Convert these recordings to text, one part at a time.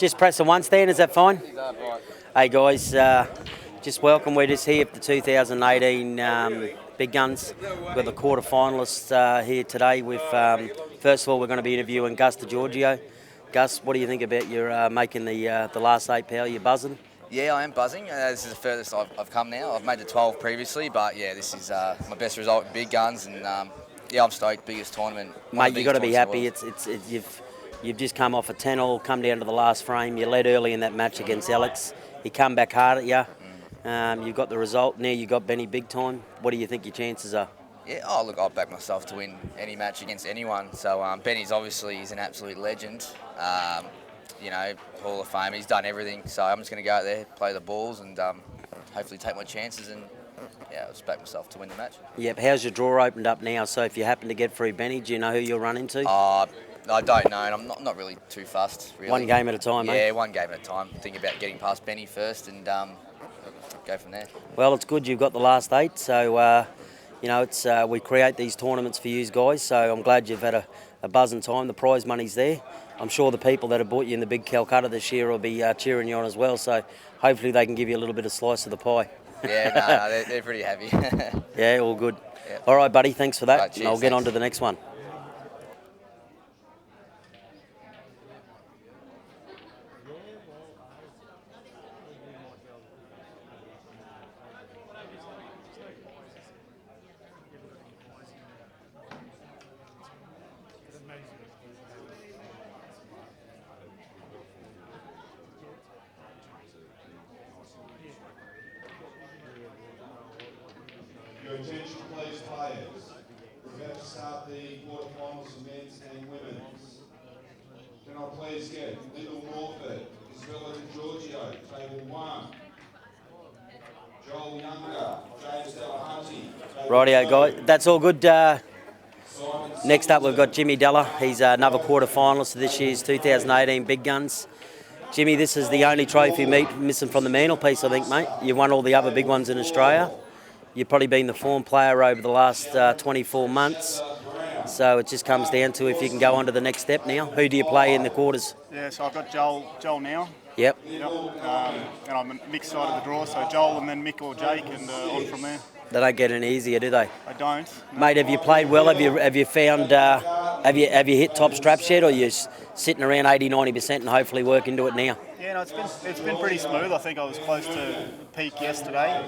Just press the one stand, is that fine? Right. Hey guys, just welcome. We're just here for the 2018 Big Guns. We've got the quarter finalists here today with, first of all, we're going to be interviewing Gus DiGiorgio. Gus, what do you think about your making the last 8 pal? You buzzing? Yeah, I am buzzing. This is the furthest I've come now. I've made the 12 previously, but yeah, this is my best result in Big Guns, and yeah, I'm stoked. Biggest tournament. Mate, you've got to be happy. You've just come off a 10-all, come down to the last frame. You led early in that match against Alex. He come back hard at you. You've got the result. Now you've got Benny big time. What do you think your chances are? Yeah, look, I'll back myself to win any match against anyone. So Benny's obviously he's an absolute legend. You know, Hall of Fame. He's done everything. So I'm just going to go out there, play the balls, and hopefully take my chances and yeah, I'll just back myself to win the match. Yep. How's your draw opened up now? So if you happen to get through Benny, do you know who you'll run into? I don't know, and I'm not really too fussed, really. One game at a time, Yeah, one game at a time. Think about getting past Benny first and go from there. Well, it's good you've got the last 8, so you know, it's we create these tournaments for you guys, so I'm glad you've had a buzzing time. The prize money's there. I'm sure the people that have bought you in the big Calcutta this year will be cheering you on as well, so hopefully they can give you a little bit of slice of the pie. Yeah, no, they're pretty heavy. Yeah, all good. Yeah. All right, buddy, thanks for that. Right, cheers, I'll get on to the next one. Your attention please players. We're about to start the quarterfinals of men's and women's. Can I please get Little Morford, Isabella DiGiorgio, table 1. Johl Younger, James Delahunty. Rightio, guys. That's all good. Next up, we've got Jimmy Della. He's another quarter finalist of this year's 2018 Big Guns. Jimmy, this is the only trophy missing from the mantelpiece, I think, mate. You've won all the other big ones in Australia. You've probably been the form player over the last 24 months. So it just comes down to if you can go on to the next step now. Who do you play in the quarters? Yeah, so I've got Johl now. Yep. And I'm a mixed side of the draw, so Johl and then Mikkel or Jake, and on from there. They don't get any easier, do they? I don't. No. Mate, have you played well? Have you found? Have you hit top straps yet, or you're sitting around 80-90% and hopefully work into it now? Yeah, no, it's been pretty smooth. I think I was close to peak yesterday.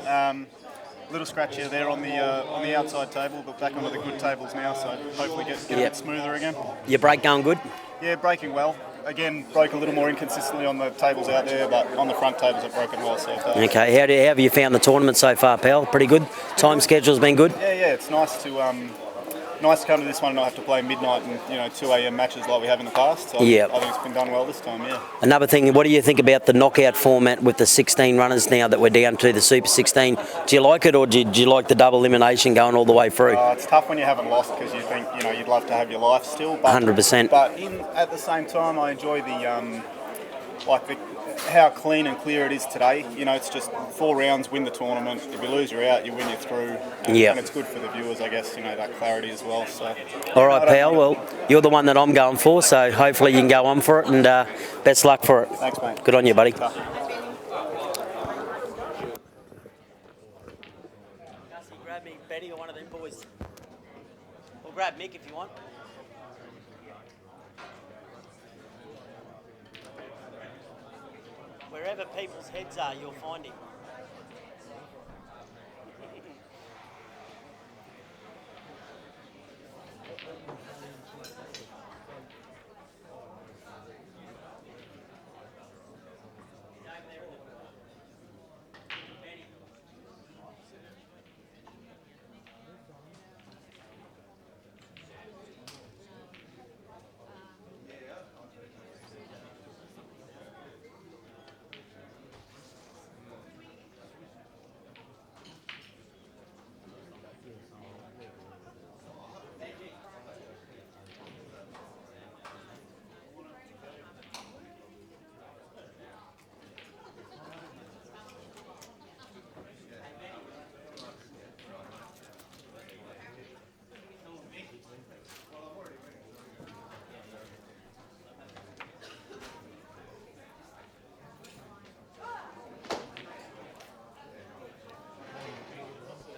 A little scratchier there on the outside table, but back onto the good tables now, so hopefully get a bit smoother again. Your break going good? Yeah, breaking well. Again, broke a little more inconsistently on the tables out there, but on the front tables I've broken well so far. Okay, how have you found the tournament so far, pal? Pretty good? Time schedule's been good? Yeah, it's nice to come to this one and not have to play midnight and 2 a.m. matches like we have in the past. So I think it's been done well this time, yeah. Another thing, what do you think about the knockout format with the 16 runners now that we're down to the Super 16? Do you like it, or do you like the double elimination going all the way through? It's tough when you haven't lost because you think you'd love to have your life still. But, 100%. But at the same time, I enjoy how clean and clear it is today. It's just 4 rounds, win the tournament. If you lose, you're out. You win, you're through. And it's good for the viewers, I guess. That clarity as well. So. All right, pal. Well, you're the one that I'm going for, so hopefully you can go on for it, and best luck for it. Thanks, mate. Good on you, buddy. Tough. Grab me Betty or one of them boys. Or grab Mick if you want. Wherever people's heads are, you'll find him.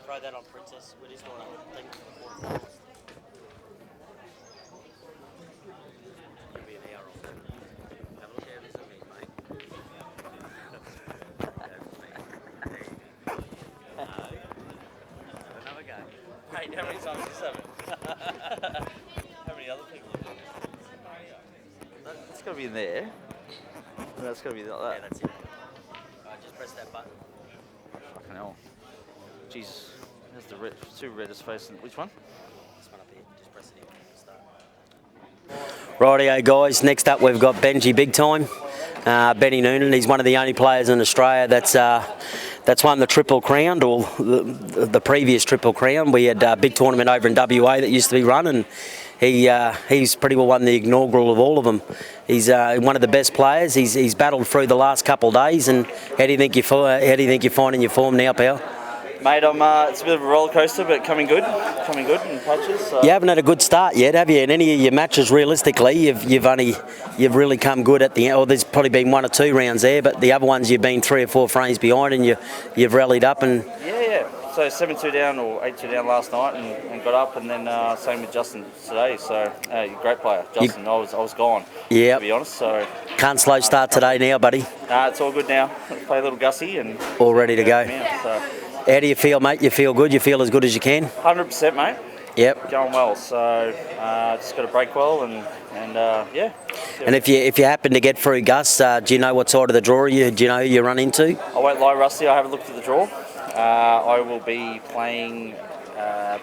throw that on Princess. We're just doing a thing for the quarterfinals. You'll be an hour off. Have a look how this is me, mate. Have another go. Mate, how many times is 7? How many other people have done this? That's got to be in there. That's got to be like that. Yeah, that's it. Alright, just press that button. Fucking hell. Jesus. There's the red, 2 reddest face. Which one? This one up here. Just press it in. Start. Rightio, guys. Next up, we've got Benji Big Time. Benny Noonan. He's one of the only players in Australia that's won the Triple Crown, or the previous Triple Crown. We had a big tournament over in WA that used to be run, and he's pretty well won the inaugural of all of them. He's one of the best players. He's battled through the last couple of days. And how do you think you're finding your form now, pal? Mate, it's a bit of a roller coaster, but coming good in patches. So. You haven't had a good start yet, have you? In any of your matches, realistically, you've really come good at the end. Or there's probably been 1 or 2 rounds there, but the other ones you've been 3 or 4 frames behind, and you've rallied up and. Yeah. So 7-2 down or 8-2 down last night, and got up, and then same with Justin today. So great player, Justin. I was gone. Yeah. To be honest, so. Can't slow start today now, buddy. It's all good now. Let's play a little Gussie and. All ready to go. Now, so. How do you feel, mate? You feel good? You feel as good as you can? 100%, mate. Yep. Going well. So just got to break well and yeah. And if you happen to get through Gus, do you know what side of the draw do you know who you run into? I won't lie, Rusty. I haven't looked at the draw. I will be playing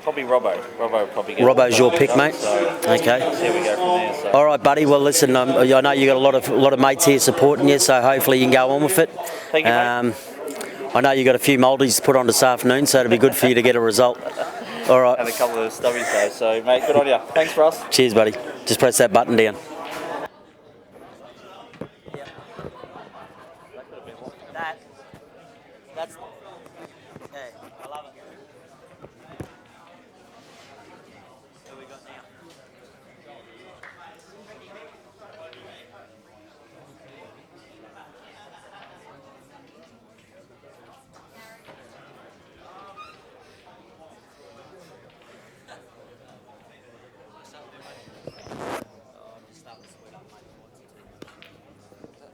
probably Robbo. Robbo probably. Robbo's your pick, mate. So, okay. See how we go from there. So. All right, buddy. Well, listen. I know you got a lot of mates here supporting you, so hopefully you can go on with it. Thank you, mate. I know you got a few Maldives to put on this afternoon, so it'll be good for you to get a result. All right. And a couple of stubbies though. So, mate, good on you. Thanks, Russ. Cheers, buddy. Just press that button down. That's. Yeah, I love it. Who we got now?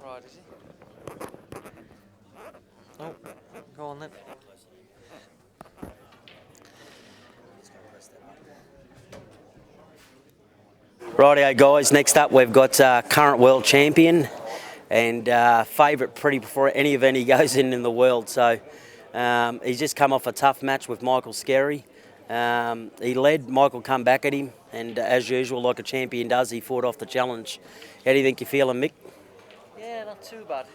Right, is he? Oh, go on then. Rightio, guys. Next up, we've got current world champion and favourite pretty before any event he goes in the world. So he's just come off a tough match with Mikkel Scary. He led, Mikkel come back at him, and as usual, like a champion does, he fought off the challenge. How do you think you're feeling, Mick? Yeah, not too bad.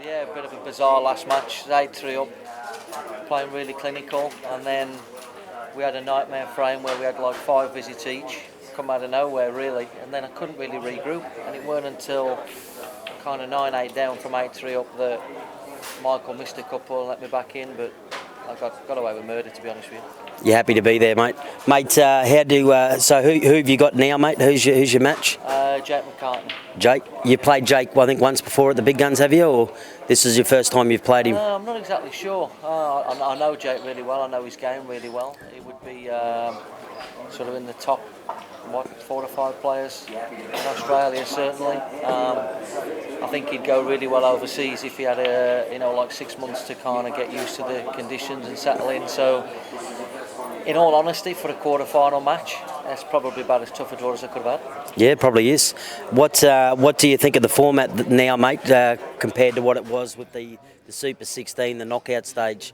Yeah, a bit of a bizarre last match. 8-3 up, playing really clinical, and then we had a nightmare frame where we had like 5 visits each, come out of nowhere really, and then I couldn't really regroup, and it weren't until kind of 9-8 down from 8-3 up that Michael missed a couple and let me back in, but I got away with murder, to be honest with you. You're happy to be there, mate. Mate, so who have you got now, mate? Who's your match? Jake McCartney. Jake? You played Jake, I think, once before at the Big Guns, have you? Or this is your first time you've played him? I'm not exactly sure. I know Jake really well. I know his game really well. He would be sort of in the top, 4 or 5 players in Australia, certainly. I think he'd go really well overseas if he had like 6 months to kind of get used to the conditions and settle in. So, in all honesty, for a quarter-final match, that's probably about as tough a draw as I could have had. Yeah, probably is. What do you think of the format now, mate, compared to what it was with the Super 16, the knockout stage?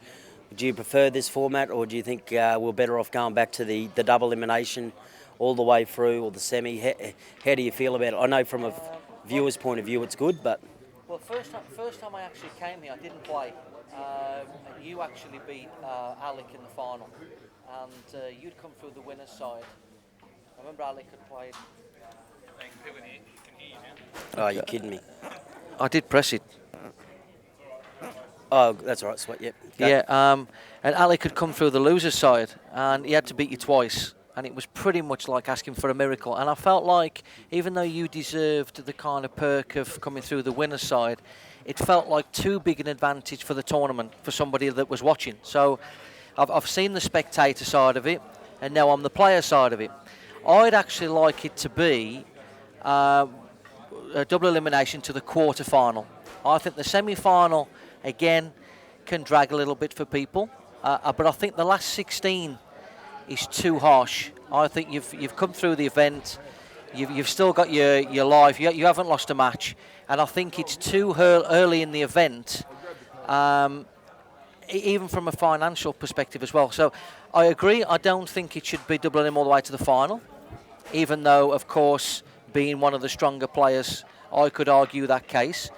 Do you prefer this format, or do you think we're better off going back to the double elimination all the way through, or the semi? How do you feel about it? I know from a viewer's point of view it's good, but... Well, first time I actually came here, I didn't play. You actually beat Alec in the final, and you'd come through the winner's side. I remember Alec had played. Oh, you're kidding me. I did press it. Oh, that's all right, sweet, yep. Go. Yeah, and Alec had come through the loser's side, and he had to beat you twice. And it was pretty much like asking for a miracle. And I felt like, even though you deserved the kind of perk of coming through the winner's side, it felt like too big an advantage for the tournament for somebody that was watching. So I've seen the spectator side of it, and now I'm the player side of it. I'd actually like it to be a double elimination to the quarter-final. I think the semi-final, again, can drag a little bit for people, but I think the last 16 is too harsh. I think you've come through the event, you've still got your life, you haven't lost a match, and I think it's too early in the event, even from a financial perspective as well. So I agree, I don't think it should be double elim all the way to the final, even though, of course, being one of the stronger players, I could argue that case.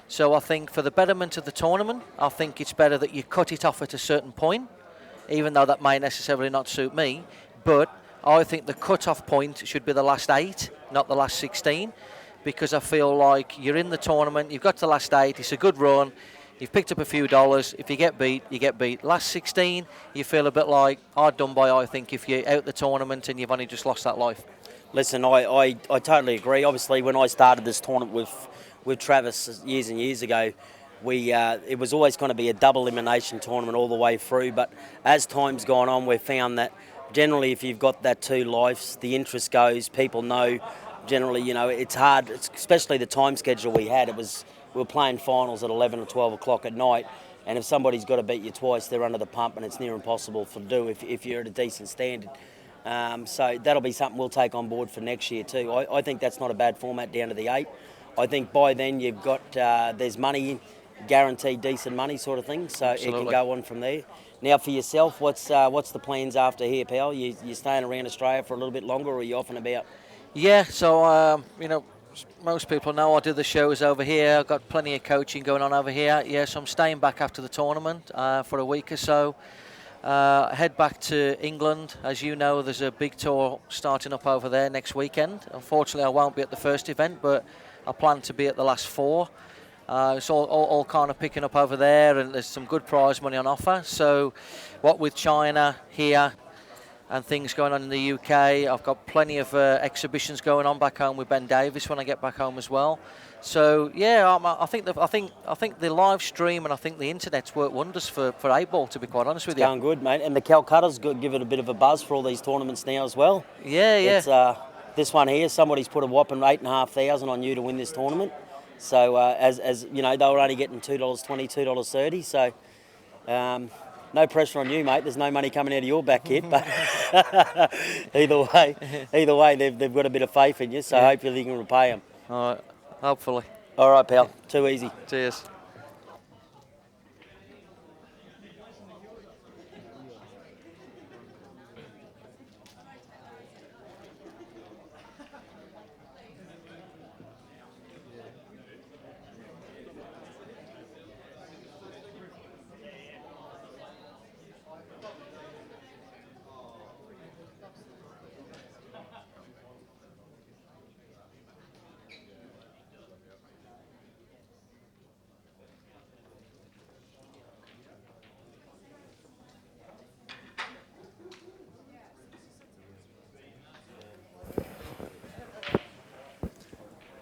So I think for the betterment of the tournament, I think it's better that you cut it off at a certain point, even though that may necessarily not suit me. But I think the cut-off point should be the last 8, not the last 16, because I feel like you're in the tournament, you've got to the last 8, it's a good run, you've picked up a few dollars. If you get beat, you get beat. Last 16, you feel a bit like hard done by, I think, if you're out the tournament and you've only just lost that life. Listen, I totally agree. Obviously, when I started this tournament with Travis years and years ago, it was always going to be a double elimination tournament all the way through. But as time's gone on, we've found that generally, if you've got that 2 lives, the interest goes. People know. Generally, it's hard, especially the time schedule we had. We were playing finals at 11 or 12 o'clock at night, and if somebody's got to beat you twice, they're under the pump, and it's near impossible to do if you're at a decent standard. So that'll be something we'll take on board for next year too. I think that's not a bad format down to the 8. I think by then you've got there's money, guaranteed decent money sort of thing, so Absolutely. It can go on from there. Now for yourself, what's the plans after here, pal? You staying around Australia for a little bit longer, or are you off and about? Yeah, so most people know I do the shows over here. I've got plenty of coaching going on over here. Yeah, so I'm staying back after the tournament for a week or so. Head back to England. As you know, there's a big tour starting up over there next weekend. Unfortunately, I won't be at the first event, but I plan to be at the last 4. It's all kind of picking up over there, and there's some good prize money on offer. So what with China here and things going on in the UK, I've got plenty of exhibitions going on back home with Ben Davis when I get back home as well. So yeah, I think the live stream and I think the internet's worked wonders for 8-ball, to be quite honest with you. It's going good, mate. And the Calcutta's give it a bit of a buzz for all these tournaments now as well. Yeah. It's, this one here, somebody's put a whopping $8,500 on you to win this tournament. So as you know, they were only getting $2.20, $2.30. So no pressure on you, mate. There's no money coming out of your back, kid. But either way, they've got a bit of faith in you. So hopefully you can repay them. All right, hopefully. All right, pal. Too easy. Cheers.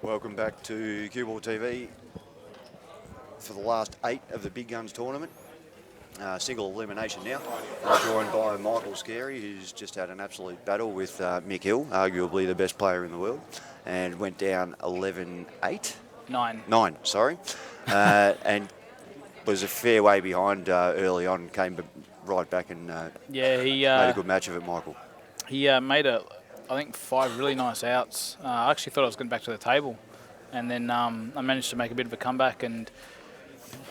Welcome back to CueballTV for the last 8 of the Big Guns tournament. Single elimination now. Joined by Michael Scary, who's just had an absolute battle with Mikkel, arguably the best player in the world, and went down 11-8? 9, sorry. And was a fair way behind early on, came right back and he made a good match of it, Michael. He made I think 5 really nice outs. I actually thought I was getting back to the table, and then I managed to make a bit of a comeback, and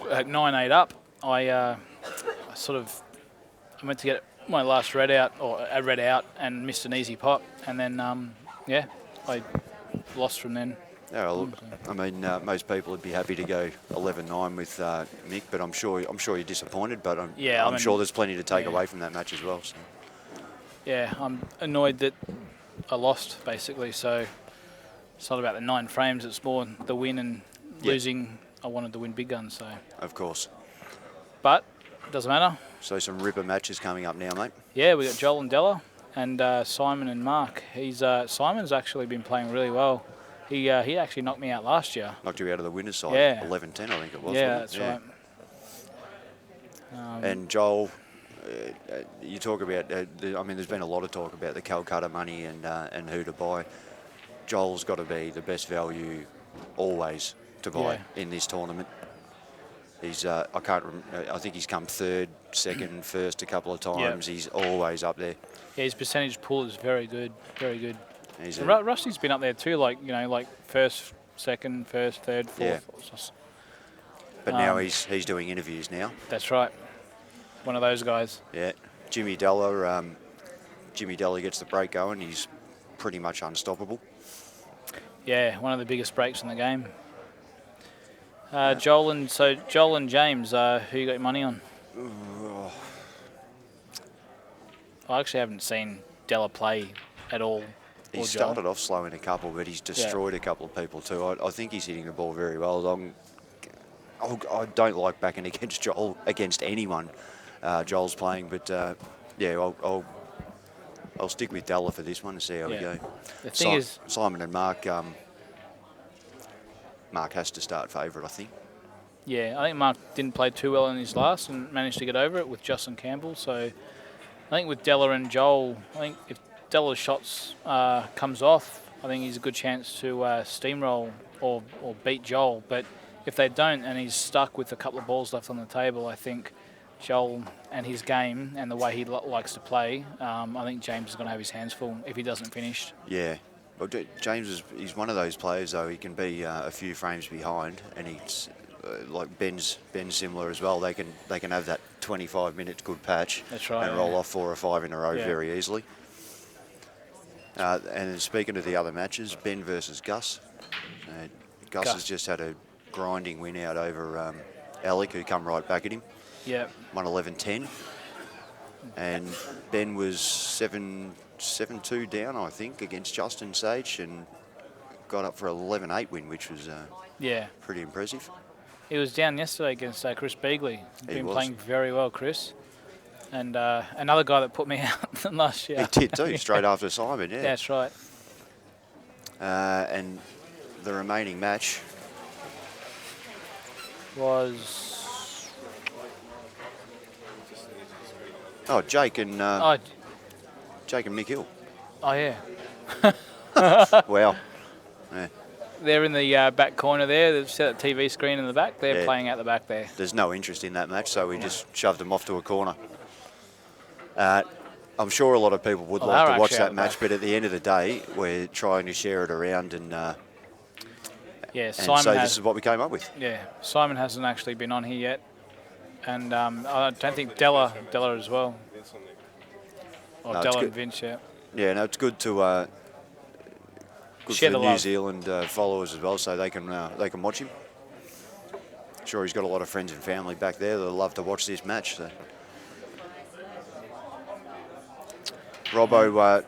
at 9-8 up, I went to get my last red out and missed an easy pot, and then I lost from then. Yeah, well, I mean, most people would be happy to go 11-9 with Mick, but I'm sure you're disappointed. But I'm sure there's plenty to take away from that match as well. So. Yeah, I'm annoyed that I lost, basically. So it's not about the 9 frames; it's more the win and losing. I wanted to win Big Guns, so. Of course. But it doesn't matter. So some ripper matches coming up now, mate. Yeah, we got Johl and Della, and Simon and Marc. Simon's actually been playing really well. He actually knocked me out last year. Knocked you out of the winner's side. Yeah. 11-10, I think it was. Yeah, wasn't it? that's right. And Joel, you talk about, I mean, there's been a lot of talk about the Calcutta money and who to buy. Joel's got to be the best value always to buy in this tournament. He's, I think he's come third, second, first a couple of times. He's always up there. Yeah, his percentage pool is very good, very good. He's Rusty's been up there too, like, you know, like first, second, first, third, fourth. Yeah. But now he's doing interviews now. That's right. One of those guys. Yeah. Jimmy Della gets the break going. He's pretty much unstoppable. Yeah, one of the biggest breaks in the game. Joel and James, who you got your money on? I actually haven't seen Della play at all. He started off slow in a couple, but he's destroyed a couple of people too. I think he's hitting the ball very well. I don't like backing against Joel, against anyone Joel's playing, but I'll stick with Della for this one and see how we go. The thing is, Simon and Marc. Marc has to start favourite, I think. Yeah, I think Marc didn't play too well in his last and managed to get over it with Justin Campbell. So I think with Della and Joel, I think if Della's shots comes off, I think he's a good chance to steamroll or beat Joel. But if they don't and he's stuck with a couple of balls left on the table, I think Joel and his game and the way he likes to play, I think James is going to have his hands full if he doesn't finish. Yeah. Well, James he's one of those players though. He can be a few frames behind, and he's like Ben's similar as well. They can have that 25 minutes good patch. That's right, and roll off 4 or 5 in a row very easily. And speaking of the other matches, Ben versus Gus. Gus has just had a grinding win out over Alec, who come right back at him. Yeah. 111-10, and Ben was 7-2 down, I think, against Justin Sage, and got up for an 11-8 win, which was pretty impressive. He was down yesterday against Chris Beagley. Been playing very well, Chris. And another guy that put me out last year. He did too, straight after Simon, yeah. That's right. And the remaining match was... Jake and Mikkel. Oh, yeah. Wow. Yeah. They're in the back corner there. They've set a TV screen in the back. They're playing out the back there. There's no interest in that match, so we just shoved them off to a corner. I'm sure a lot of people would like to watch that match, but at the end of the day, we're trying to share it around and Simon this is what we came up with. Yeah, Simon hasn't actually been on here yet. And I don't think Della as well. Or Della and Vince, yeah. Yeah, no, it's good to good for the New Zealand followers as well, so they can watch him. Sure, he's got a lot of friends and family back there that love to watch this match. So. Robbo,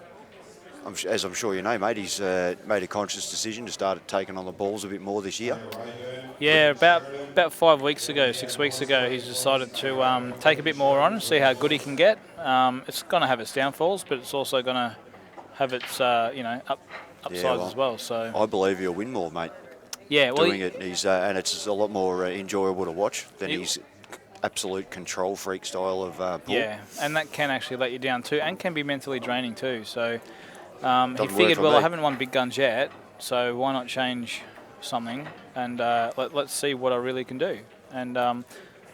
as I'm sure you know, mate, he's made a conscious decision to start taking on the balls a bit more this year. Yeah, about 5 weeks ago, 6 weeks ago, he's decided to take a bit more on and see how good he can get. It's going to have its downfalls, but it's also going to have its upsides as well. So I believe he'll win more, mate. Yeah, well, doing it, he's and it's a lot more enjoyable to watch than his absolute control freak style of pool. Yeah, and that can actually let you down too, and can be mentally draining too. So he figured, well, I haven't won big guns yet, so why not change something and let's see what I really can do. And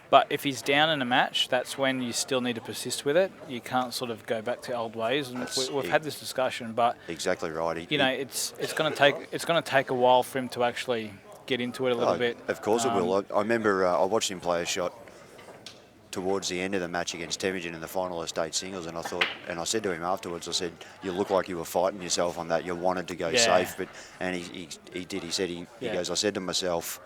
but if he's down in a match, that's when you still need to persist with it. You can't sort of go back to old ways. And we've had this discussion, but exactly right. It's going to take a while for him to actually get into it a little bit. Of course it will. I remember I watched him play a shot towards the end of the match against Temujin in the final estate singles, and I said to him afterwards, I said, you look like you were fighting yourself on that. You wanted to go safe, and he did. He said he goes, I said to myself,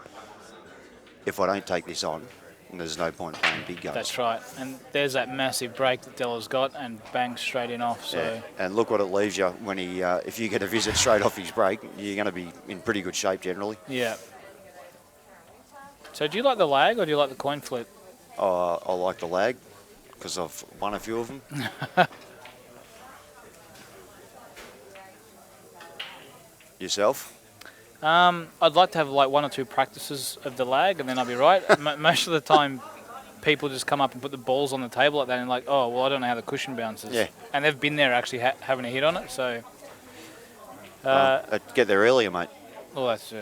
if I don't take this on, there's no point playing big guns. That's right, and there's that massive break that Della's got, and bang, straight in off. So yeah. And look what it leaves you when he, if you get a visit straight off his break, you're going to be in pretty good shape generally. Yeah. So do you like the lag or do you like the coin flip? I like the lag because I've won a few of them. Yourself? I'd like to have like 1 or 2 practices of the lag, and then I'll be right. Most of the time, people just come up and put the balls on the table like that, and like, oh, well, I don't know how the cushion bounces. Yeah. And they've been there actually having a hit on it, so. Get there earlier, mate. Well, that's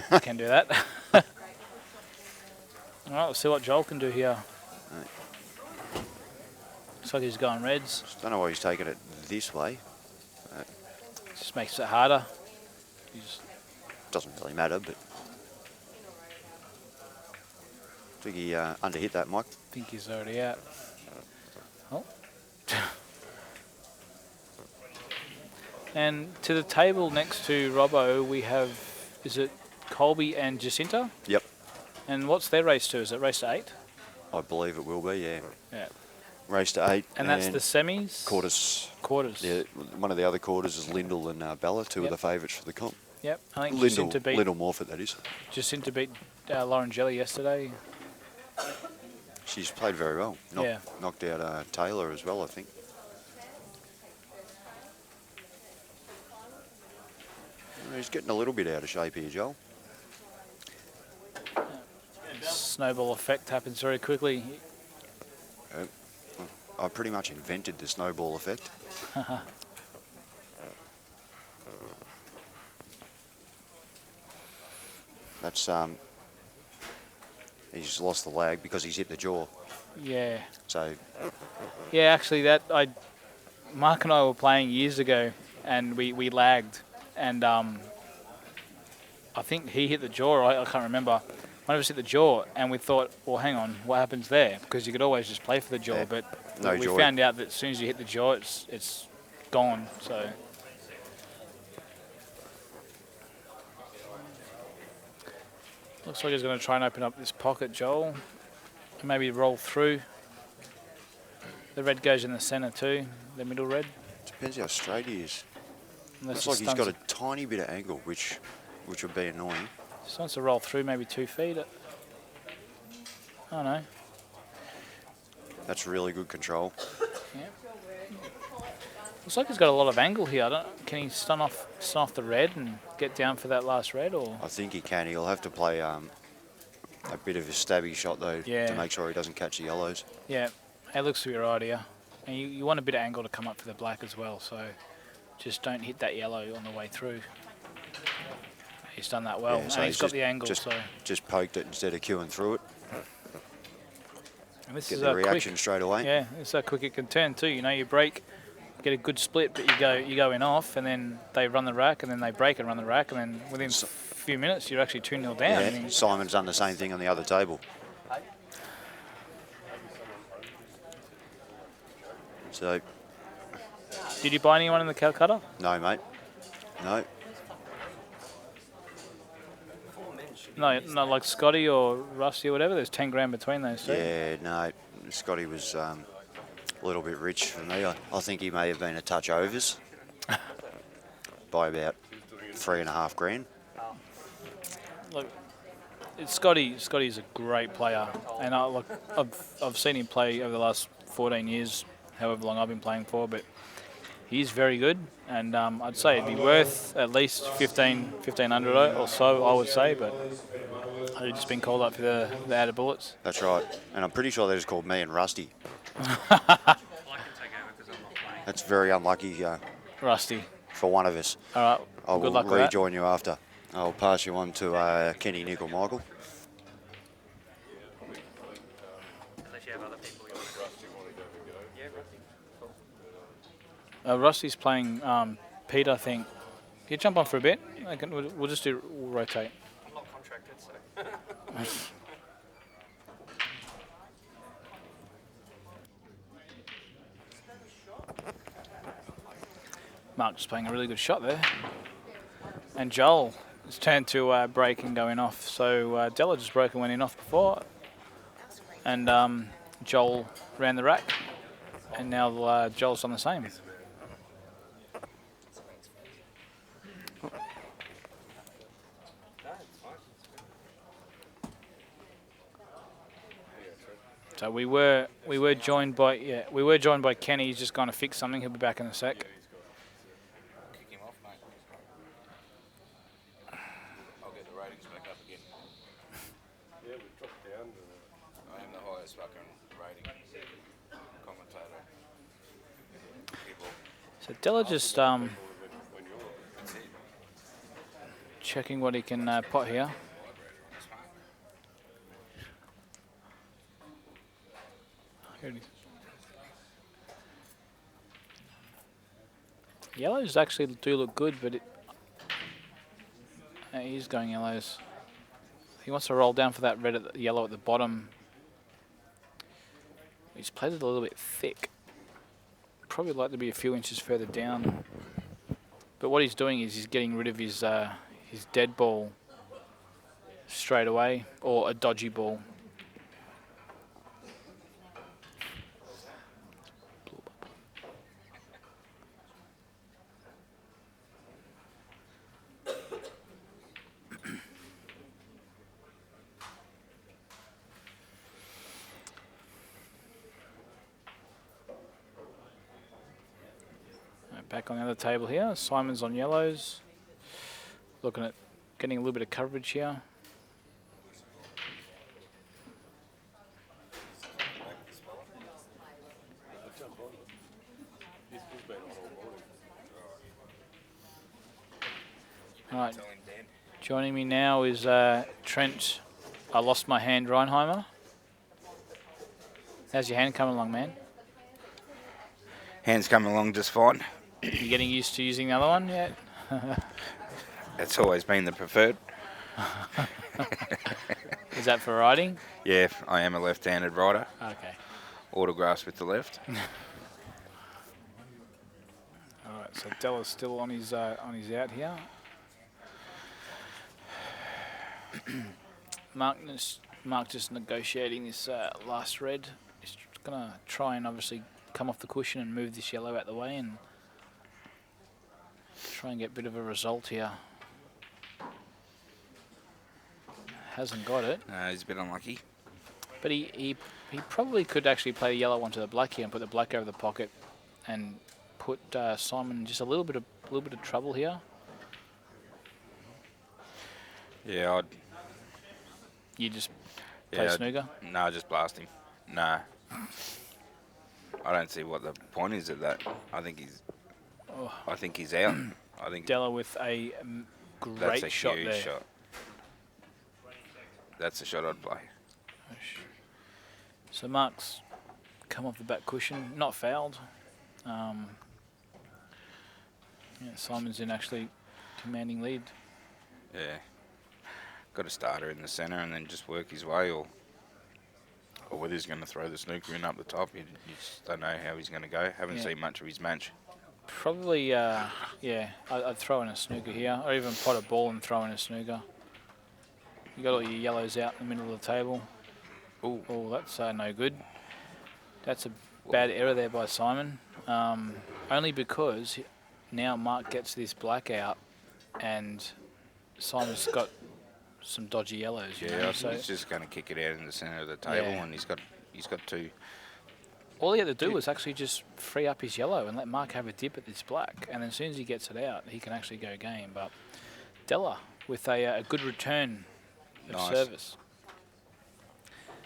I can do that. All right, let's see what Johl can do here. Looks like he's going reds. Don't know why he's taking it this way. Just makes it harder. Doesn't really matter, but I think he underhit that, Mike. I think he's already out. Oh. And to the table next to Robbo, we have, is it Colby and Jacinta? Yep. And what's their race to? Is it race to 8? I believe it will be, yeah. Yeah. Race to 8. And that's the semis? Quarters. Quarters. Yeah, one of the other quarters is Lyndall and Bella, two of the favourites for the comp. Yep, I think Lyndall Morford, that is. Jacinta beat Lauren Jelly yesterday. She's played very well. Knocked out Taylor as well, I think. He's getting a little bit out of shape here, Joel. Snowball effect happens very quickly. I pretty much invented the snowball effect. That's he's lost the lag because he's hit the jaw. Yeah. So. Yeah, actually, Marc and I were playing years ago, and we lagged, and I think he hit the jaw. I can't remember. One of us hit the jaw, and we thought, well, hang on, what happens there? Because you could always just play for the jaw, but we found out that as soon as you hit the jaw, it's gone. So. Looks like he's going to try and open up this pocket, Johl, and maybe roll through. The red goes in the centre too, the middle red. Depends how straight he is. Unless looks like he's got a tiny bit of angle, which would be annoying. Just wants to roll through maybe 2 feet. I don't know. That's really good control. Yeah. Looks like he's got a lot of angle here. Can he stun off the red and get down for that last red? Or I think he can. He'll have to play a bit of a stabby shot though to make sure he doesn't catch the yellows. Yeah, it looks to be right here. And you want a bit of angle to come up for the black as well. So just don't hit that yellow on the way through. He's done that well. Yeah, so and he's got the angle. Just poked it instead of queuing through it. And this Get is the reaction quick, straight away. Yeah, it's how quick it can turn too. You know, you break, get a good split, but you go in off, and then they run the rack, and then they break and run the rack, and then within a few minutes you're actually 2-0 down. Yeah, I mean, Simon's done the same thing on the other table. So. Did you buy anyone in the Calcutta? No, mate. No. No, not like Scotty or Rusty or whatever. There's 10 grand between those two. Yeah, no. Scotty was a little bit rich for me. I think he may have been a touch overs by about 3.5 grand. Look, Scotty's a great player, and I've seen him play over the last 14 years, however long I've been playing for, but he's very good, and I'd say it'd be worth at least 1,500 or so, I would say, but he's just been called up for the added bullets. That's right, and I'm pretty sure they just called me and Rusty. That's very unlucky, Rusty. For one of us. All right, I good will luck with rejoin you after. I'll pass you on to Kenny, Nick or Michael. Unless you have other people you want to yeah, Rusty. Rusty's playing Pete, I think. Can you jump on for a bit? We'll just we'll rotate. I'm not contracted, so. Marc just playing a really good shot there. And Johl has turned to break and going off. So Della just broke and went in off before. And Johl ran the rack. And now Johl's done the same. So we were joined by Kenny. He's just going to fix something. He'll be back in a sec. So Della just checking what he can pot here. Here it is. Yellows actually do look good, but he's going yellows. He wants to roll down for that red at the yellow at the bottom. He's played it a little bit thick. Probably like to be a few inches further down. But what he's doing is he's getting rid of his dead ball straight away, or a dodgy ball. Back on the other table here, Simon's on yellows. Looking at getting a little bit of coverage here. All right, joining me now is Trent. I lost my hand, Reinheimer. How's your hand coming along, man? Hand's coming along just fine. You getting used to using the other one yet? It's always been the preferred. Is that for riding? Yeah, I am a left-handed rider. Okay. Autographs with the left. All right, so Della's still on his out here. Marc just negotiating this last red. He's gonna try and obviously come off the cushion and move this yellow out the way and try and get a bit of a result here. Hasn't got it. He's a bit unlucky. But he probably could actually play the yellow onto the black here and put the black over the pocket and put Simon in just a little bit of trouble here. Yeah, You just play snooker? No, just blast him. Nah. I don't see what the point is of that. I think he's out. I think Della with a great that's a shot huge there. shot. That's the shot I'd play. So Marc's come off the back cushion, not fouled. Yeah, Simon's in actually commanding lead. Yeah. Got a starter in the centre and then just work his way, or whether he's going to throw the snooker in up the top. You just don't know how he's going to go. Haven't seen much of his match. Probably, yeah, I'd throw in a snooker here, or even pot a ball and throw in a snooker. You got all your yellows out in the middle of the table. Oh, that's no good. That's a bad error there by Simon. Only because now Marc gets this black out, and Simon's got some dodgy yellows. You know, I think he's just going to kick it out in the centre of the table, and he's got two. All he had to do was actually just free up his yellow and let Marc have a dip at this black, and as soon as he gets it out, he can actually go game. But Della with a good return of service.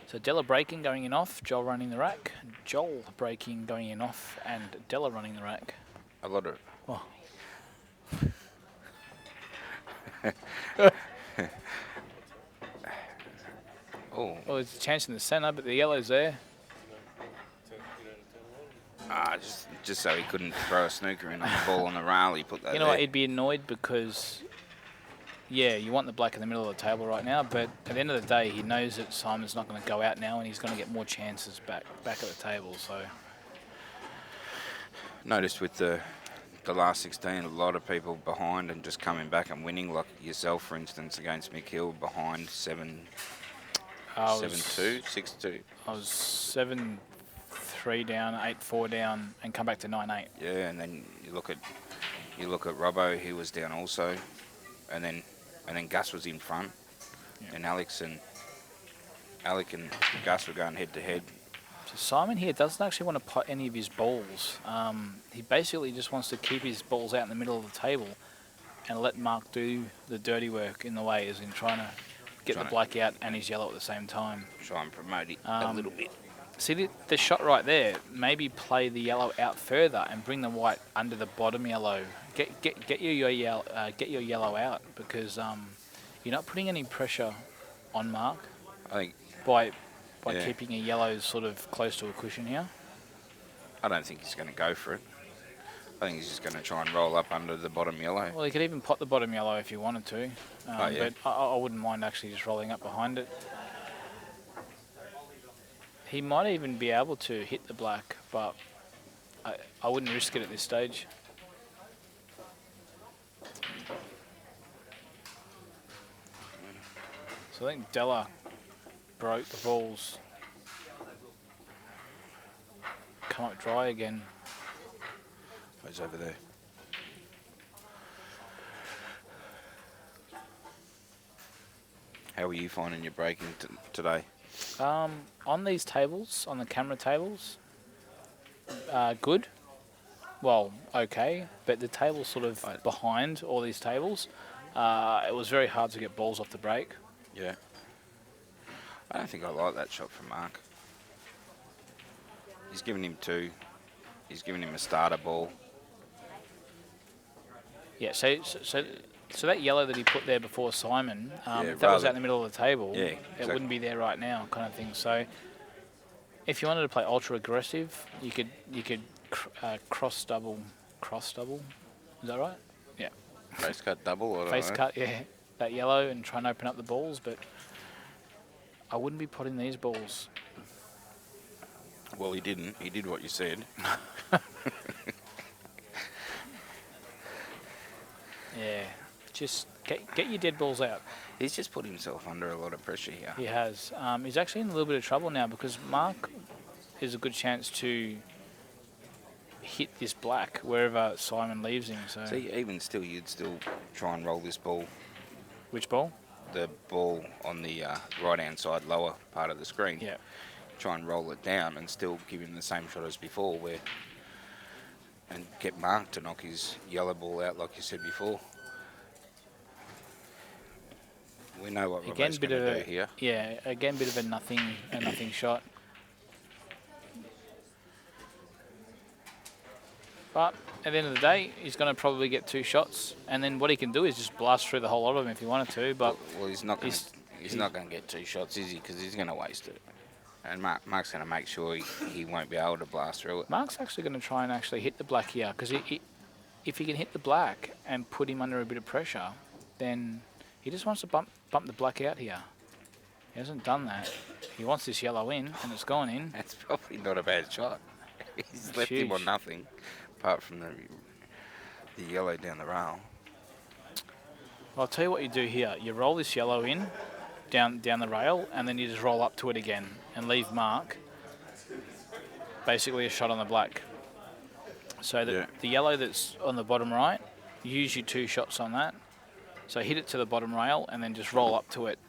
So Della breaking, going in off, Johl running the rack, Johl breaking, going in off, and Della running the rack. A lot of... Oh. Oh. Well, there's a chance in the centre, but the yellow's there. Just so he couldn't throw a snooker in on the ball on the rail, he put that You know there. what, he'd be annoyed because, yeah, you want the black in the middle of the table right now, but at the end of the day, he knows that Simon's not going to go out now and he's going to get more chances back at the table, so... Noticed with the last 16, a lot of people behind and just coming back and winning, like yourself, for instance, against Mikkel, behind 7-2, 6-2. I was 7-3 down, 8-4 down, and come back to 9-8. Yeah, and then you look at Robbo, he was down also, and then Gus was in front, and Alec and Gus were going head to head. So Simon here doesn't actually want to pot any of his balls. He basically just wants to keep his balls out in the middle of the table and let Marc do the dirty work in the way, as in trying to get the black out and his yellow at the same time. Try and promote it a little bit. See the shot right there. Maybe play the yellow out further and bring the white under the bottom yellow. Get your yellow out because you're not putting any pressure on Marc. I think by keeping a yellow sort of close to a cushion here. I don't think he's going to go for it. I think he's just going to try and roll up under the bottom yellow. Well, he could even pot the bottom yellow if he wanted to, Oh, yeah. but I wouldn't mind actually just rolling up behind it. He might even be able to hit the black, but I wouldn't risk it at this stage. So I think Della broke the balls. Come up dry again. He's over there. How are you finding your breaking today? On these tables, on the camera tables, good. Well, okay, but the tables sort of behind all these tables, it was very hard to get balls off the break. Yeah. I don't think I like that shot from Marc. He's given him 2. He's given him a starter ball. Yeah, so that yellow that he put there before Simon, if that was out in the middle of the table, exactly. It wouldn't be there right now, kind of thing. So if you wanted to play ultra aggressive, you could cross double. Is that right? Yeah. Face cut double or face cut, yeah. That yellow and try and open up the balls, but I wouldn't be putting these balls. Well, he didn't. He did what you said. Yeah, just get your dead balls out. He's just put himself under a lot of pressure here. He has. He's actually in a little bit of trouble now because Marc is a good chance to hit this black wherever Simon leaves him. So See, even still, you'd still try and roll this ball. Which ball? The ball on the right-hand side, lower part of the screen. Yeah. Try and roll it down and still give him the same shot as before, and get Marc to knock his yellow ball out like you said before. We know what Robert's going to do here. Yeah, again, bit of a nothing shot. But at the end of the day, he's going to probably get 2 shots, and then what he can do is just blast through the whole lot of them if he wanted to. But well, he's not going to get 2 shots, is he? Because he's going to waste it. And Marc's going to make sure he won't be able to blast through it. Marc's actually going to try and actually hit the black here, because if he can hit the black and put him under a bit of pressure, then he just wants to bump the black out here. He hasn't done that. He wants this yellow in, and it's gone in. That's probably not a bad shot. He's left him on nothing, apart from the yellow down the rail. Well, I'll tell you what you do here. You roll this yellow in, down the rail, and then you just roll up to it again and leave Marc basically a shot on the black. So the yellow that's on the bottom right, use your 2 shots on that. So hit it to the bottom rail and then just roll up to it.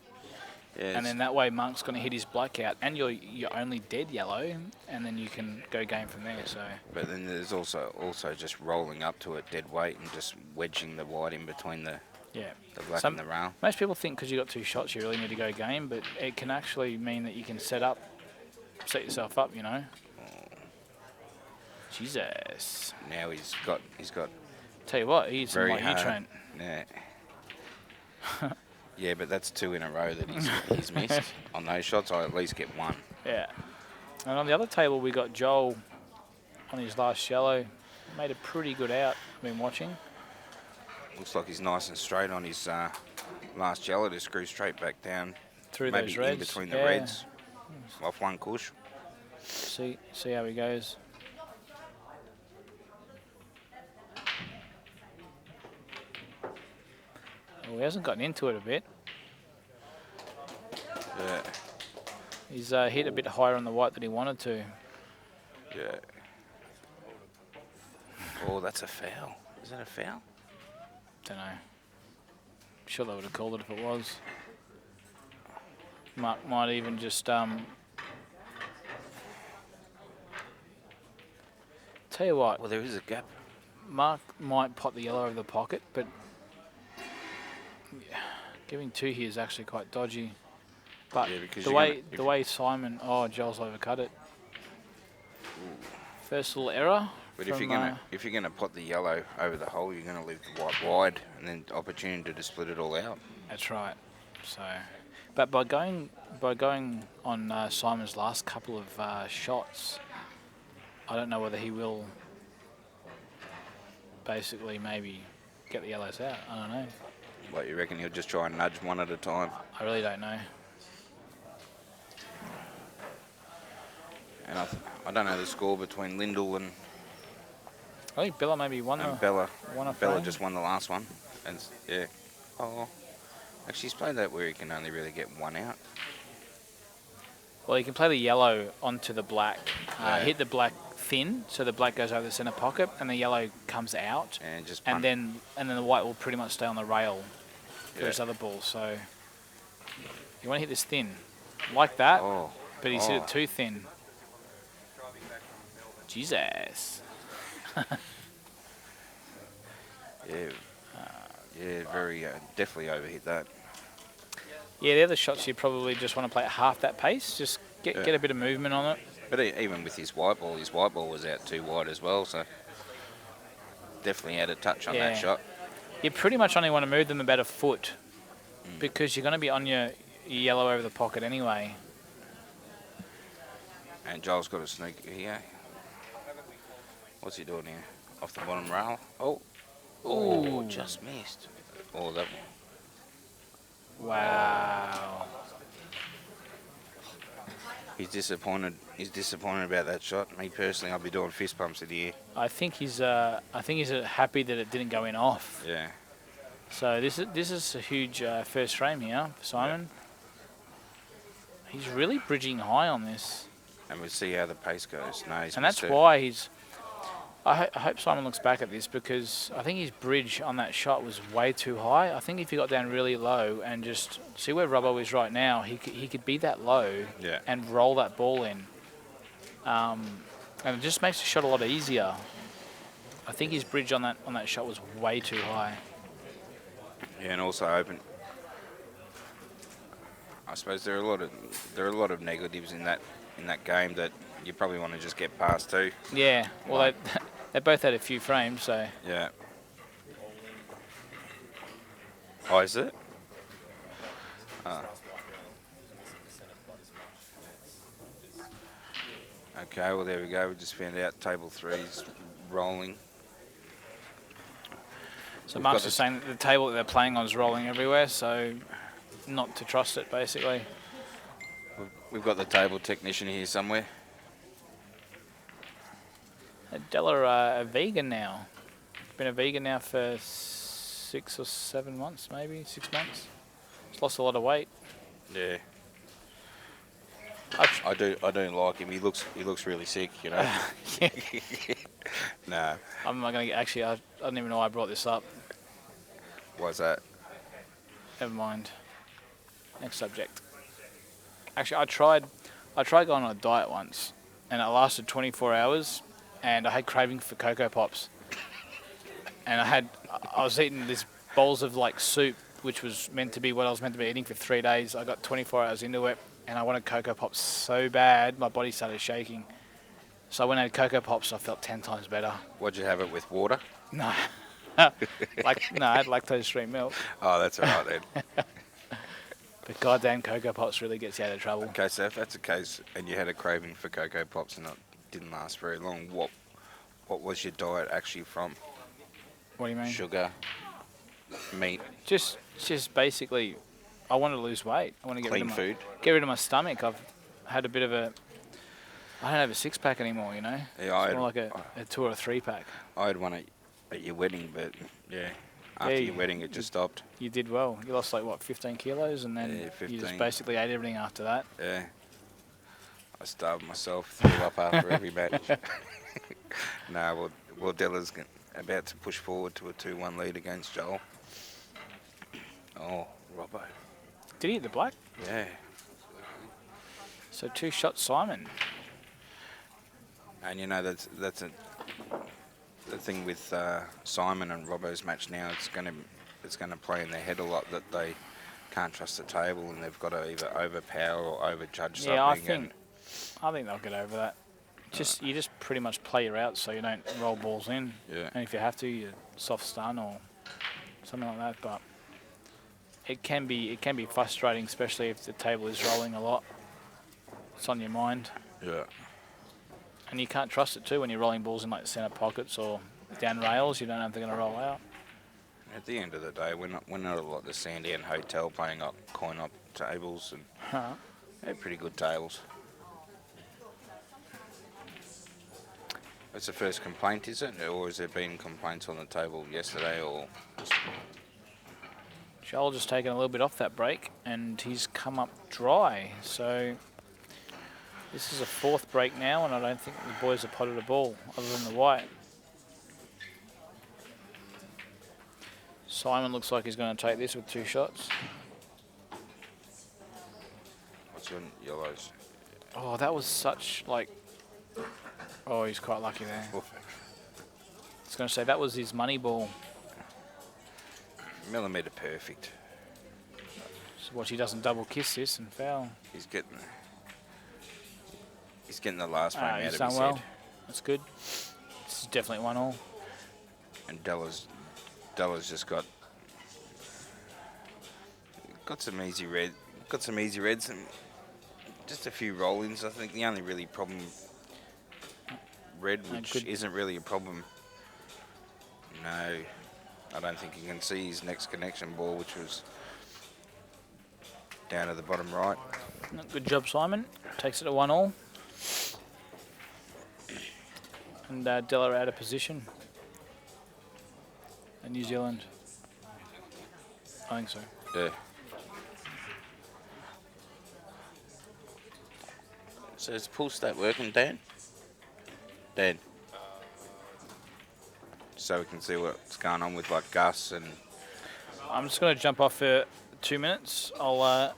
Yes. And then that way Marc's going to hit his black out and your only dead yellow, and then you can go game from there. So. But then there's also just rolling up to it dead weight and just wedging the white in between the black and the rail. Most people think because you got 2 shots you really need to go game, but it can actually mean that you can set yourself up, you know. Jesus. Now he's got. Tell you what, he's in my U-train. Yeah. Yeah, but that's 2 in a row that he's missed. On those shots, I at least get 1. Yeah. And on the other table, we got Johl on his last yellow. Made a pretty good out. I've been watching. Looks like he's nice and straight on his last yellow to screw straight back down. Through maybe those reds. in between the reds. Off 1 cush. See how he goes. Well, he hasn't gotten into it a bit. Yeah. He's hit a bit higher on the white than he wanted to. Yeah. Oh, that's a foul. Is that a foul? Don't know. Sure they would have called it if it was. Marc might even just tell you what. Well, there is a gap. Marc might pot the yellow over the pocket, but giving 2 here is actually quite dodgy. But yeah, because the way Simon, Johl's overcut it. First little error. But if you're gonna put the yellow over the hole, you're gonna leave the white wide, and then opportunity to split it all out. That's right. So, but by going on Simon's last couple of shots, I don't know whether he will basically maybe get the yellows out. I don't know. What, you reckon he'll just try and nudge one at a time? I really don't know. And I don't know the score between Lyndall and I think Bella maybe won Bella. Bella Bella just won the last one, and yeah. Oh, actually, he's played that where he can only really get one out. Well, you can play the yellow onto the black, hit the black thin, so the black goes over the centre pocket, and the yellow comes out, and just and then the white will pretty much stay on the rail for his other balls. So you want to hit this thin, like that, but he's hit it too thin. Jesus. Yeah, very definitely overhit that. Yeah, the other shots you probably just want to play at half that pace, just get a bit of movement on it. But even with his white ball was out too wide as well, so definitely had a touch on that shot. You pretty much only want to move them about a foot because you're going to be on your yellow over the pocket anyway. And Joel's got a sneak here. What's he doing here? Off the bottom rail. Oh, just missed. Oh, that one. Wow. He's disappointed. He's disappointed about that shot. Me personally, I'll be doing fist pumps in the air. I think he's happy that it didn't go in off. Yeah. So this is a huge first frame here for Simon. Yeah. He's really bridging high on this. And we'll see how the pace goes. No, and that's why he's. I hope Simon looks back at this because I think his bridge on that shot was way too high. I think if he got down really low and just see where Robbo is right now, he could be that low and roll that ball in. And it just makes the shot a lot easier. I think his bridge on that shot was way too high. Yeah, and also open. I suppose there are a lot of negatives in that game that you probably want to just get past too. Yeah, well, they both had a few frames, so. Yeah. Oh, is it? Okay, well, there we go. We just found out table 3's rolling. So Marc's just saying that the table that they're playing on is rolling everywhere, so not to trust it, basically. We've got the table technician here somewhere. Della a vegan now. Been a vegan now for 6 or 7 months, maybe 6 months. He's lost a lot of weight. Yeah. I don't like him. He looks really sick, you know. No. I'm not gonna actually. I don't even know why I brought this up. Why's that? Never mind. Next subject. Actually, I tried going on a diet once, and it lasted 24 hours. And I had craving for Cocoa Pops, and I was eating these bowls of like soup, which was meant to be what I was meant to be eating for 3 days. I got 24 hours into it, and I wanted Cocoa Pops so bad, my body started shaking. So when I had Cocoa Pops, I felt 10 times better. What'd you have it with, water? No, I had lactose-free milk. Oh, that's all right then. But goddamn, Cocoa Pops really gets you out of trouble. Okay, so if that's the case, and you had a craving for Cocoa Pops and it didn't last very long, what was your diet actually from? What do you mean? Sugar, meat. Just basically, I want to lose weight. I want to get rid of my stomach. I've had a bit of a. I don't have a 6-pack anymore, you know. Yeah, it's more like a 2 or a 3-pack. I had one at your wedding, but yeah, after your wedding it just stopped. You did well. You lost like what, 15 kilos, and then you just basically ate everything after that. Yeah. I starved myself, threw up after every match. No, well, Della's about to push forward to a 2-1 lead against Johl. Oh, Robbo. Did he hit the black? Yeah. So 2 shots, Simon. And you know that's the thing with Simon and Robbo's match now. It's gonna play in their head a lot that they can't trust the table and they've got to either overpower or overjudge something. I think they'll get over that. You just pretty much play your route so you don't roll balls in. Yeah. And if you have to, you soft stun or something like that. But it can be frustrating, especially if the table is rolling a lot. It's on your mind. Yeah. And you can't trust it too when you're rolling balls in like centre pockets or down rails. You don't know if they're going to roll out. At the end of the day, we're not like the Sandown Hotel playing up coin-op tables, and they're pretty good tables. That's the first complaint, is it? Or has there been complaints on the table yesterday? Or Johl just taken a little bit off that break, and he's come up dry. So this is a 4th break now, and I don't think the boys have potted a ball other than the white. Simon looks like he's going to take this with 2 shots. what's your yellows? Oh, that was such like. Oh, he's quite lucky there. I was going to say that was his money ball. Millimetre perfect. So watch, he doesn't double kiss this and foul. He's getting the last frame out of He's his done well. head. That's good. This is definitely 1-1. And Della's just got some easy reds and just a few roll-ins. I think the only really problem red, which isn't really a problem. No, I don't think he can see his next connection ball, which was down at the bottom right. Good job, Simon. Takes it to 1-1. And Della out of position. And New Zealand. I think so. Yeah. So is the pull stat working, Dan? Dan. So we can see what's going on with like Gus and. I'm just going to jump off for 2 minutes. Do you want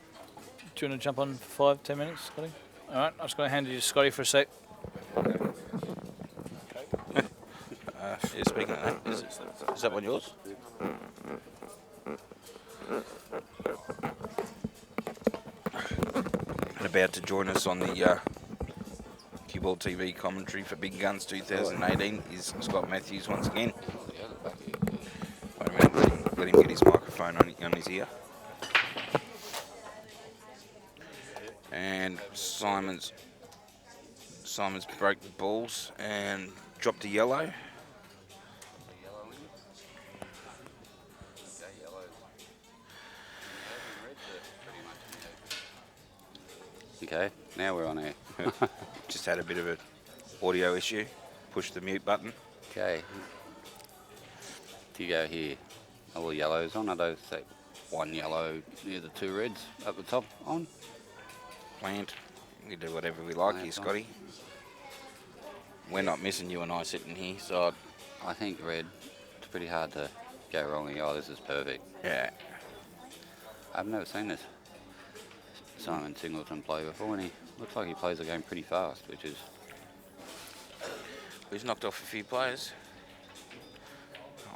to jump on for 5-10 minutes, Scotty? All right, I'm just going to hand you to Scotty for a sec. Yeah, speaking of that, is that one yours? And about to join us on the CueballTV commentary for Big Guns 2018 is Scott Matthews once again. Wait a minute, let him get his microphone on his ear. And Simon's broke the balls and dropped a yellow. Okay, now we're on air. Just had a bit of an audio issue. Push the mute button. Okay. Do you go here? All the yellows on? I don't say 1 yellow near the 2 reds up the top on. Plant. We do whatever we like here, Scotty. We're not missing you and I sitting here, so I think red. It's pretty hard to go wrong. Oh, this is perfect. Yeah. I've never seen this Simon Singleton play before, and he looks like he plays the game pretty fast, which is. He's knocked off a few players.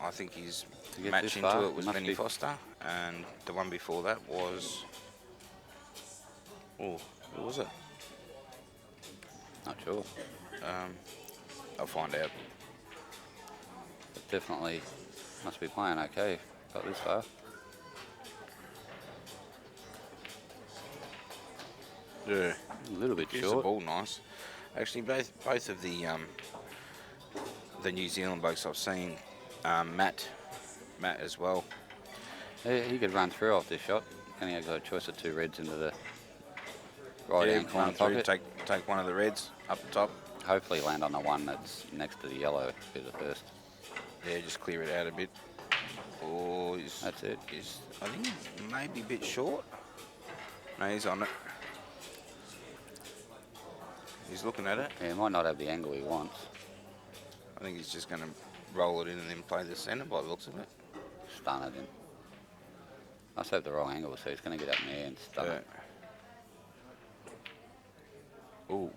I think his get match this into far, it was must Benny be- Foster, and the one before that was. Oh, who was it? Not sure. I'll find out. But definitely must be playing okay. Got this far. Yeah. A little bit Gives the short. ball nice. Actually, both of the New Zealand blokes I've seen, Matt as well. He could run through off this shot. And he got a choice of 2 reds into the right hand corner run through, pocket. take one of the reds up the top. Hopefully land on the one that's next to the yellow. Be the first. Yeah, just clear it out a bit. Oh, That's it. I think he's maybe a bit short. No, he's on it. He's looking at it. Yeah, he might not have the angle he wants. I think he's just going to roll it in and then play the centre by the looks of it. Stun it in. Must have the wrong angle, so he's going to get up in the air and stun it. Ooh.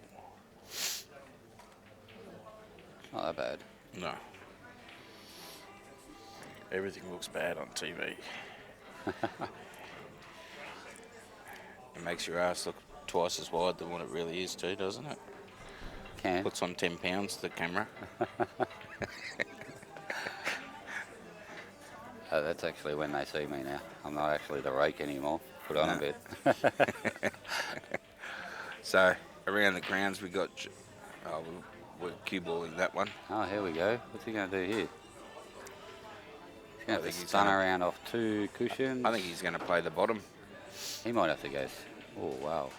Not that bad. No. Everything looks bad on TV. It makes your ass look twice as wide than what it really is too, doesn't it? Can. Puts on 10 pounds, the camera. That's actually when they see me now. I'm not actually the rake anymore. Put on a bit. So, around the grounds we got... we're cue balling that one. Oh, here we go. What's he going to do here? He's going to have to he's stun around off 2 cushions. I think he's going to play the bottom. He might have to go... Oh, wow.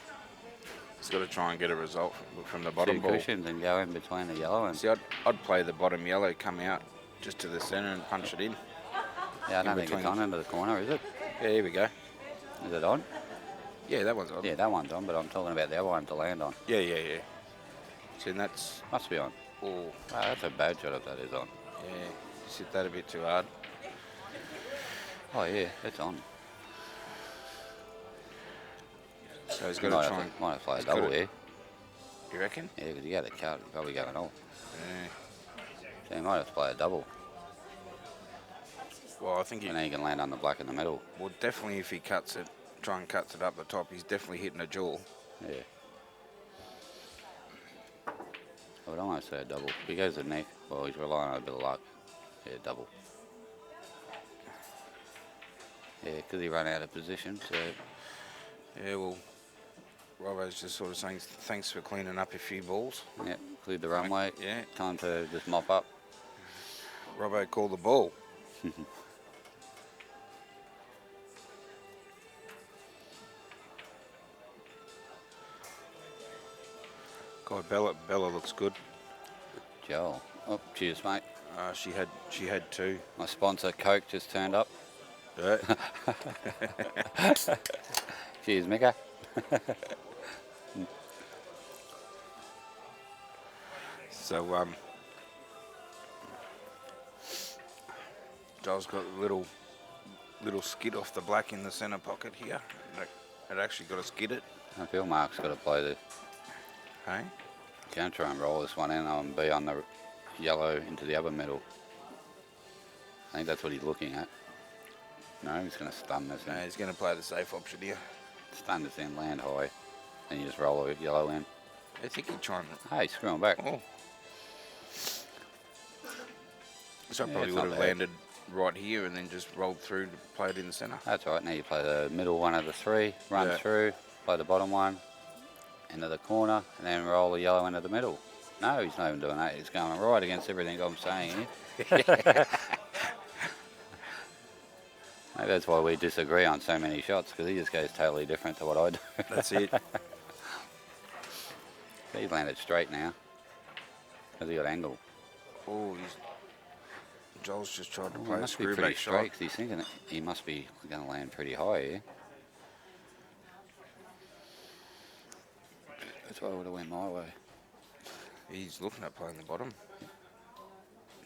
He's got to try and get a result from the bottom 2 ball. cushions and go in between the yellow and... See, I'd play the bottom yellow, come out just to the centre and punch it in. Yeah, I don't think it's on into the corner, is it? Yeah, here we go. Is it on? Yeah, that one's on. Yeah, that one's on, but I'm talking about the other one to land on. Yeah. See, and that's... Must be on. Oh. That's a bad shot if that is on. Yeah, just hit that a bit too hard. Oh, yeah, it's on. So he's got to try and... Might have played a double here. You reckon? Yeah, because he had a cut, he's probably going off. Yeah. So he might have to play a double. Well, I think and then he can land on the black in the middle. Well, definitely if he cuts it, try and cuts it up the top, he's definitely hitting a Johl. Yeah. I would almost say a double. If he goes to the neck, well, he's relying on a bit of luck. Yeah, double. Yeah, because he ran out of position, so... Yeah, well, Robbo's just sort of saying thanks for cleaning up a few balls. Yeah, cleared the runway. Yeah. Time to just mop up. Robbo called the ball. God, Bella looks good. Johl. Oh, cheers, mate. She had 2. My sponsor, Coke, just turned up. Yeah. Cheers, Mikkel. So, Joel's got a little skid off the black in the centre pocket here. It actually got to skid it. I feel Marc's got to play this. Hey? Can't try and roll this one in and be on the yellow into the other middle. I think that's what he's looking at. No, he's going to stun this in. No, he's going to play the safe option here. Stun this in, land high, and you just roll the yellow in. I think he'd try and... Hey, screw him back. Oh. So I Yeah, probably it's would not have bad. landed right here and then just rolled through to play it in the centre. That's right. Now you play the middle one of the 3, run through, play the bottom one, into the corner, and then roll the yellow into the middle. No, he's not even doing that. He's going right against everything I'm saying here. Maybe that's why we disagree on so many shots, because he just goes totally different to what I do. That's it. He's landed straight now, because he got angle. Oh, Joel's just tried to Oh, play he a must be screw pretty back shot. straight, 'cause he's thinking he must be going to land pretty high here. That's why I would have went my way. He's looking at playing the bottom.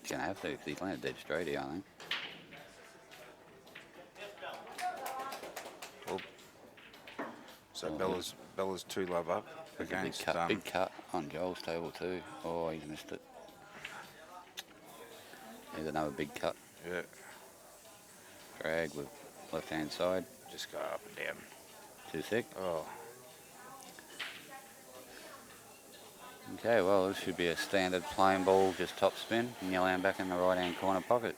He's going to have to, because he's landed dead straight here, I think. Well, so Bella's 2 love up against... Big cut on Joel's table too. Oh, he's missed it. There's another big cut. Yeah. Drag with left hand side. Just go up and down. Too thick. Oh. Okay, well, this should be a standard plain ball, just top spin, and you land back in the right hand corner pocket.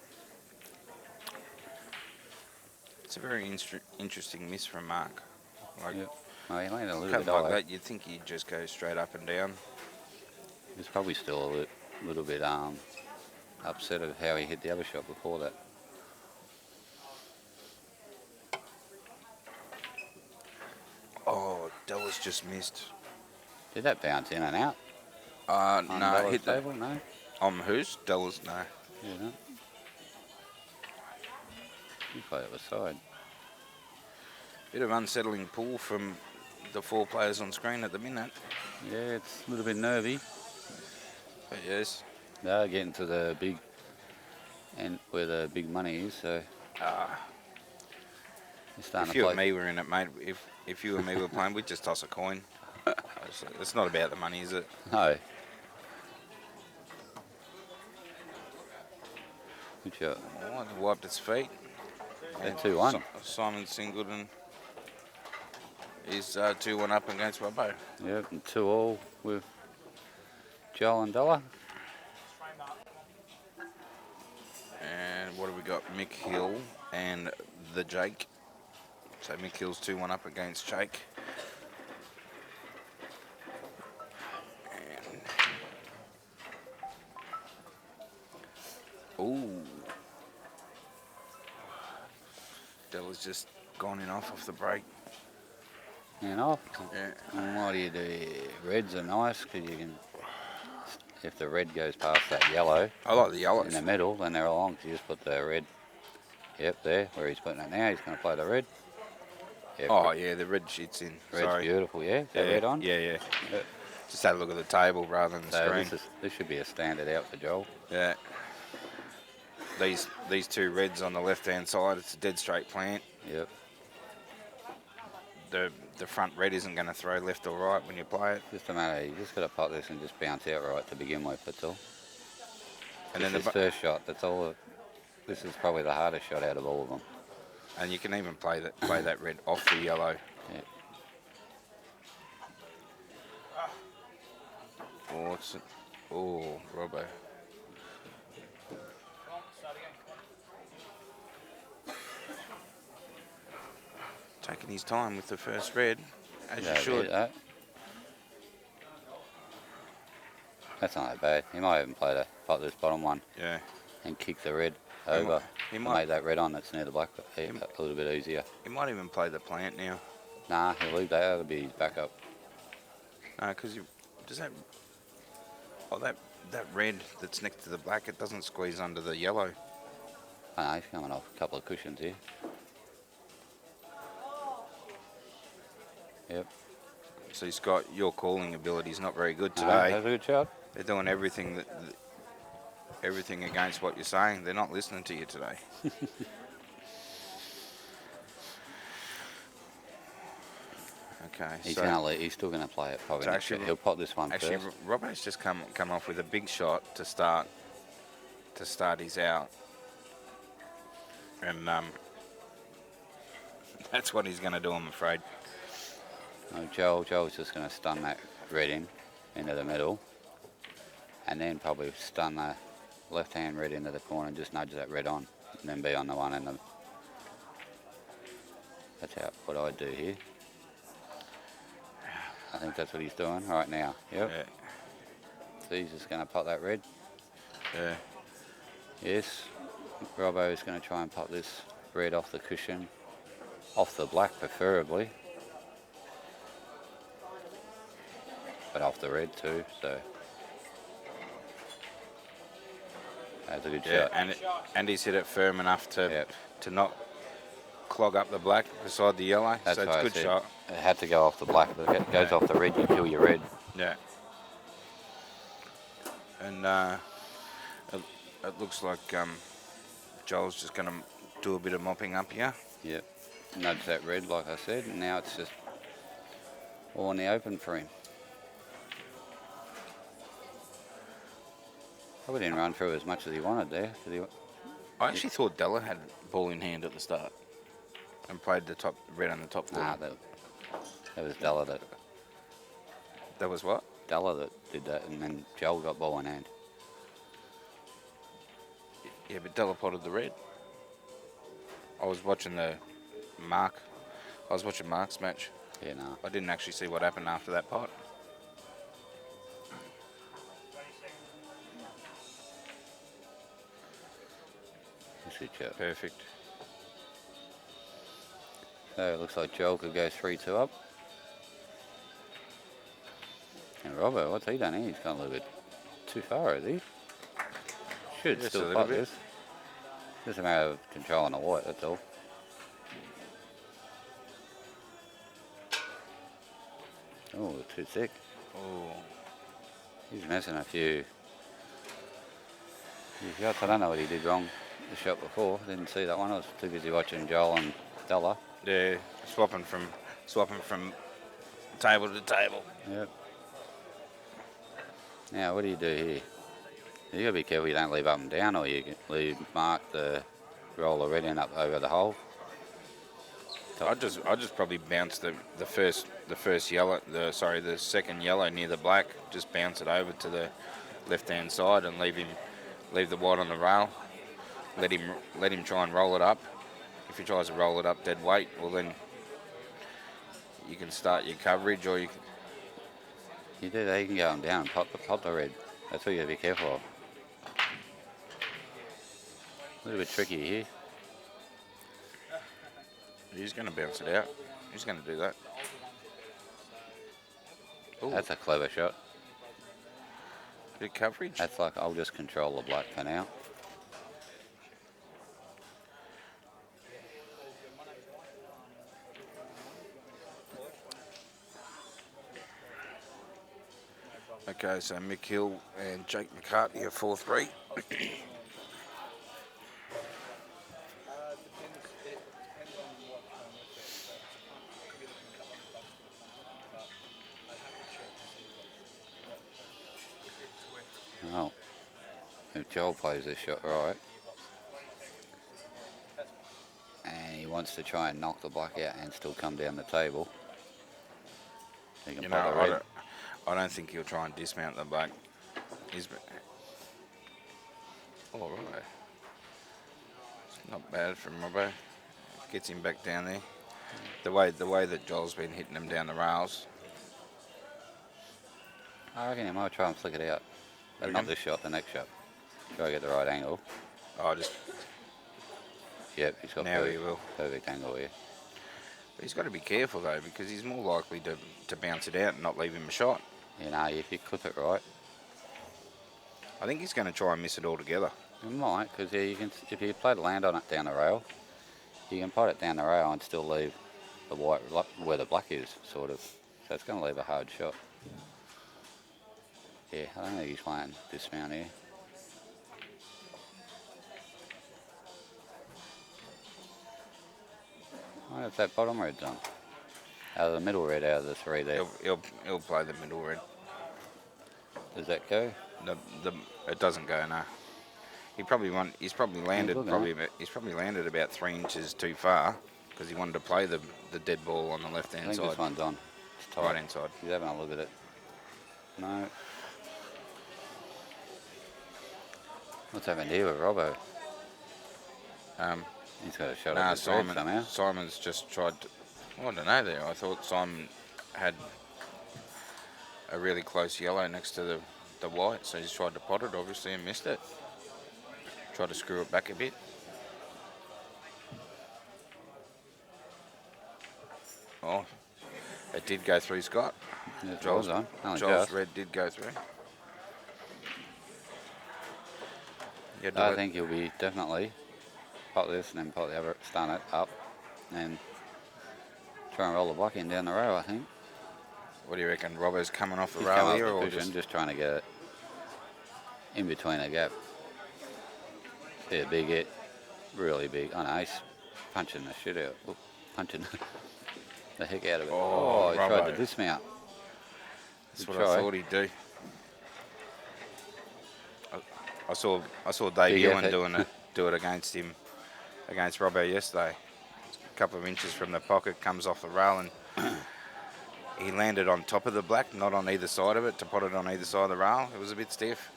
It's a very interesting miss from Marc. Like, Oh, he landed a little cut bit like high. that, you'd think he'd just go straight up and down. He's probably still a little bit upset of how he hit the other shot before that. Oh, Della's just missed. Did that bounce in and out? No, Della's hit the table? No. On whose? Della's, no. Yeah, no. You play it aside. Bit of unsettling pull from the 4 players on screen at the minute. Yeah, it's a little bit nervy. But yes. They're getting to the big and where the big money is, so If you and me were in it, mate, if you and me were playing, we'd just toss a coin. It's not about the money, is it? No. Good shot. Oh, it wiped its feet. And 2-1. Simon Singleton is 2-1 up against Robbo. Yep, and 2-all with Johl and Della. And what have we got? Mikkel and the Jake. So Mikkel's 2-1 up against Jake. And ooh. Della's just gone in off the break. And off. Yeah. And what do you do here? Reds are nice because you can, if the red goes past that yellow. I like the yellows. In the middle, then they're along. So you just put the red. Yep, there, where he's putting it now. He's going to play the red. Yep. Oh, yeah, the red shit's in. Red's Sorry. beautiful, yeah. Is that Yeah, red on? Yeah. Just had a look at the table rather than the So screen. this should be a standard out for Johl. Yeah. These two reds on the left-hand side, it's a dead straight plant. Yep. The front red isn't going to throw left or right when you play it. Just a matter, you just got to pop this and just bounce out right to begin with, that's all. And This then is first shot, that's all. This is probably the hardest shot out of all of them. And you can even play that red off the yellow. Yeah. Oh, what's it? Oh, Robbo. Taking his time with the first red, as you should. That's not that bad. He might even pop this bottom one. Yeah. And kick the red over. He to might make that red on that's near the black a little bit easier. He might even play the plant now. Nah, he'll leave that. That'll be his backup. No, because does that. Oh, that red that's next to the black, it doesn't squeeze under the yellow. I know, he's coming off a couple of cushions here. Yep. So Scott, your calling ability is not very good today. That's a good shot. They're doing everything everything against what you're saying. They're not listening to you today. Okay. He's still going to play it probably. So Next actually, year. He'll pop this one actually, first. Robbo's just come off with a big shot to start his out, and that's what he's going to do, I'm afraid. No, Joel's just going to stun that red into the middle, and then probably stun the left-hand red into the corner and just nudge that red on, and then be on the one in the. That's what I'd do here. I think that's what he's doing right now. Yep. Yeah. So he's just going to pop that red. Yeah. Yes. Robbo is going to try and pop this red off the cushion, off the black preferably, but off the red too. So that's a good shot. And he's hit it firm enough to not clog up the black beside the yellow. That's so it's a good shot. It had to go off the black, but if it goes off the red, you kill your red. Yeah. And it looks like Joel's just going to do a bit of mopping up here. Yep. Nudge that red, like I said, and now it's just all in the open for him. Probably didn't run through as much as he wanted there. I actually thought Della had ball in hand at the start and played the top red on the top corner. Nah, that was Della that. That was what? Della that did that, and then Johl got ball in hand. Yeah, but Della potted the red. I was watching Marc's match. Yeah, no. I didn't actually see what happened after that pot. Perfect. So it looks like Johl could go 3-2 up. And Robbo, what's he done here? He's gone a little bit too far, is he? Should Just still a pot little this. Just a matter of controlling the white, that's all. Oh, too thick. Oh. He's missing a few shots. I don't know what he did wrong the shot before. Didn't see that one. I was too busy watching Johl and Della. Yeah, swapping from table to table. Yep. Now, what do you do here? You got to be careful you don't leave up and down, or you leave Marc the roller red end up over the hole. I just probably bounce the first the first yellow, the second yellow near the black, just bounce it over to the left-hand side and leave the white on the rail. Let him try and roll it up. If he tries to roll it up dead weight, well then you can start your coverage, or you can... You do that, you can go on down and pop the red. That's what you got to be careful of. A little bit tricky here. He's going to bounce it out. He's going to do that. Ooh. That's a clever shot. Good coverage. That's like, I'll just control the black for now. Okay, so Mikkel and Jake McCartney are 4-3. Oh, if Joel plays this shot right, and he wants to try and knock the black out and still come down the table, he can pop the red. I don't think he'll try and dismount the black. He's all right. It's not bad from Robbo. Gets him back down there. The way that Joel's been hitting him down the rails. I reckon he might try and flick it out. But not this shot, the next shot. Try to get the right angle. Oh, just... Yep, he's got now he will. Perfect angle here. But he's got to be careful though, because he's more likely to bounce it out and not leave him a shot. You know, if you clip it right. I think he's going to try and miss it altogether. You might, because you can, if you play the land on it down the rail, you can pot it down the rail and still leave the white where the black is, sort of. So it's going to leave a hard shot. Yeah, I don't think he's playing dismount here. I wonder if that bottom red's on. Out of the middle red, out of the three there. He'll play the middle red. Does that go? It doesn't go, no. He's probably landed about 3 inches too far because he wanted to play the dead ball on the left hand I think side. this one's on. It's tight. Right hand side. He's having a look at it. No. What's happened here with Robbo? He's got a shot at the red somehow. Simon's just tried to... Well, I don't know there. I thought Simon had a really close yellow next to the white, so he's tried to pot it, obviously, and missed it. Tried to screw it back a bit. Oh, it did go through, Scott. Yeah, Joel's red did go through. I think he'll be definitely pot this and then pot the other, stun it up, and try and roll the black in down the row, I think. What do you reckon? Robbo's coming off the He's rail here, or just trying to get it in between a gap. See a big hit, really big. Oh no, he's punching the shit out. Oop, punching the heck out of it. Oh, he tried to dismount. That's what I thought he'd do. I saw Dave Ewan do it against Robbo yesterday. A couple of inches from the pocket, comes off the rail, and he landed on top of the black, not on either side of it, to pot it on either side of the rail. It was a bit stiff.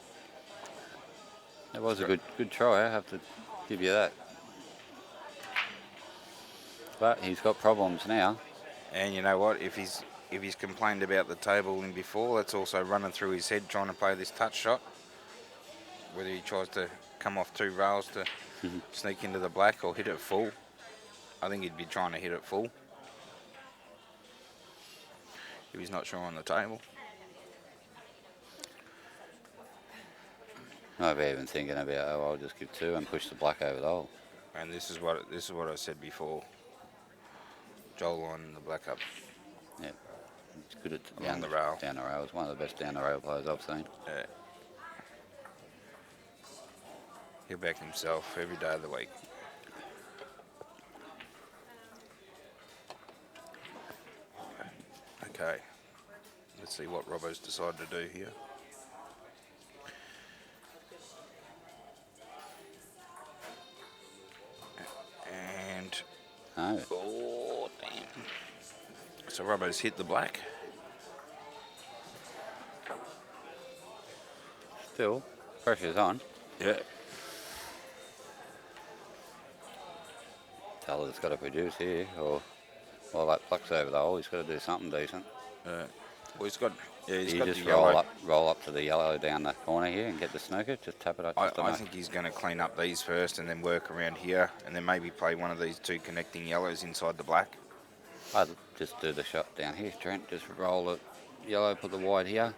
That was a good try, I have to give you that. But he's got problems now. And you know what? If he's complained about the table in before, that's also running through his head trying to play this touch shot. Whether he tries to come off 2 rails to sneak into the black or hit it full. I think he'd be trying to hit it full if he's not sure on the table. I'd be even thinking about, I'll just give 2 and push the black over the hole. And this is what I said before. Johl on the black up. Yep. It's good at down the rail. Down the rail. It's one of the best down the rail players I've seen. Yeah. He'll back himself every day of the week. Okay. Let's see what Robbo's decided to do here. And... No. Oh, damn. So Robbo's hit the black. Still, pressure's on. Yeah. Taylor's got to produce here, or while that black's over the hole, he's got to do something decent. Well, he's got. Yeah, he's you got just the yellow. roll up to the yellow down the corner here and get the snooker. Just tap it up. I think he's going to clean up these first and then work around here and then maybe play one of these two connecting yellows inside the black. I'd just do the shot down here, Trent. Just roll it yellow, put the white here.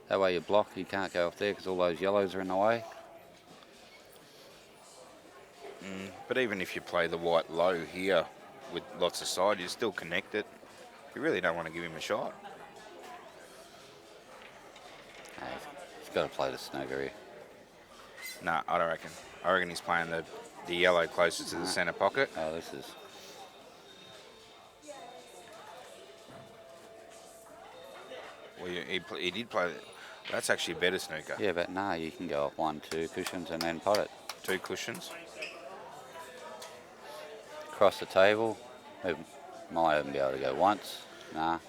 That way you block. You can't go off there because all those yellows are in the way. But even if you play the white low here with lots of side, you still connect it. You really don't want to give him a shot. He's got to play the snooker here. No, I don't reckon. I reckon he's playing the yellow closest to the centre pocket. Oh, this is... Well, he did play... That's actually a better snooker. Yeah, but no, you can go off 1, 2 cushions and then pot it. 2 cushions. Across the table. It might even be able to go once. Nah,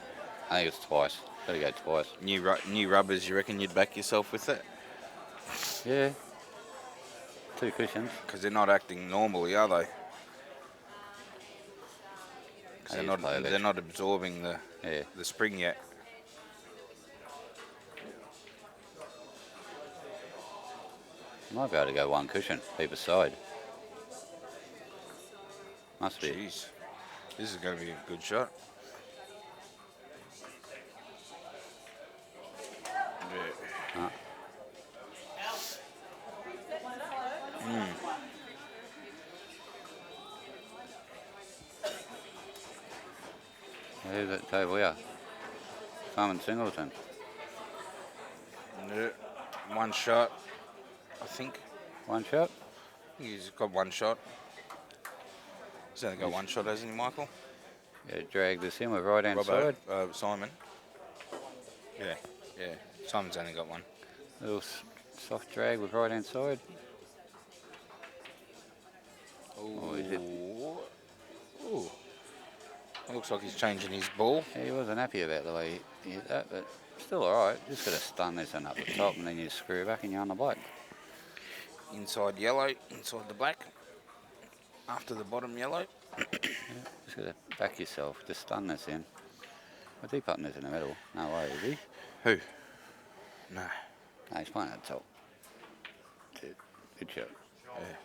I think it's twice. Got to go twice. New rubbers, you reckon you'd back yourself with it? Yeah. 2 cushions. Because they're not acting normally, are they? They're not absorbing the spring yet. Might be able to go 1 cushion, either side. Must be. Jeez. This is going to be a good shot. Yeah. Who's that table here? Singleton. Yeah. 1 shot, I think. 1 shot? He's got 1 shot. He's only got 1 shot, hasn't he, Michael? Yeah, drag this in with right hand side. Simon. Yeah. Simon's only got 1. Little soft drag with right hand side. Oh, he did. Ooh. It looks like he's changing his ball. Yeah, he wasn't happy about the way he hit that, but still alright. Just got to stun this one up the top and then you screw back and you're on the black. Inside yellow, inside the black. After the bottom yellow. Yeah, just got to back yourself. Just stun this in. What's he putting this in the middle? No way, is he? Who? No. No, he's playing at the top. Good shot. Yeah.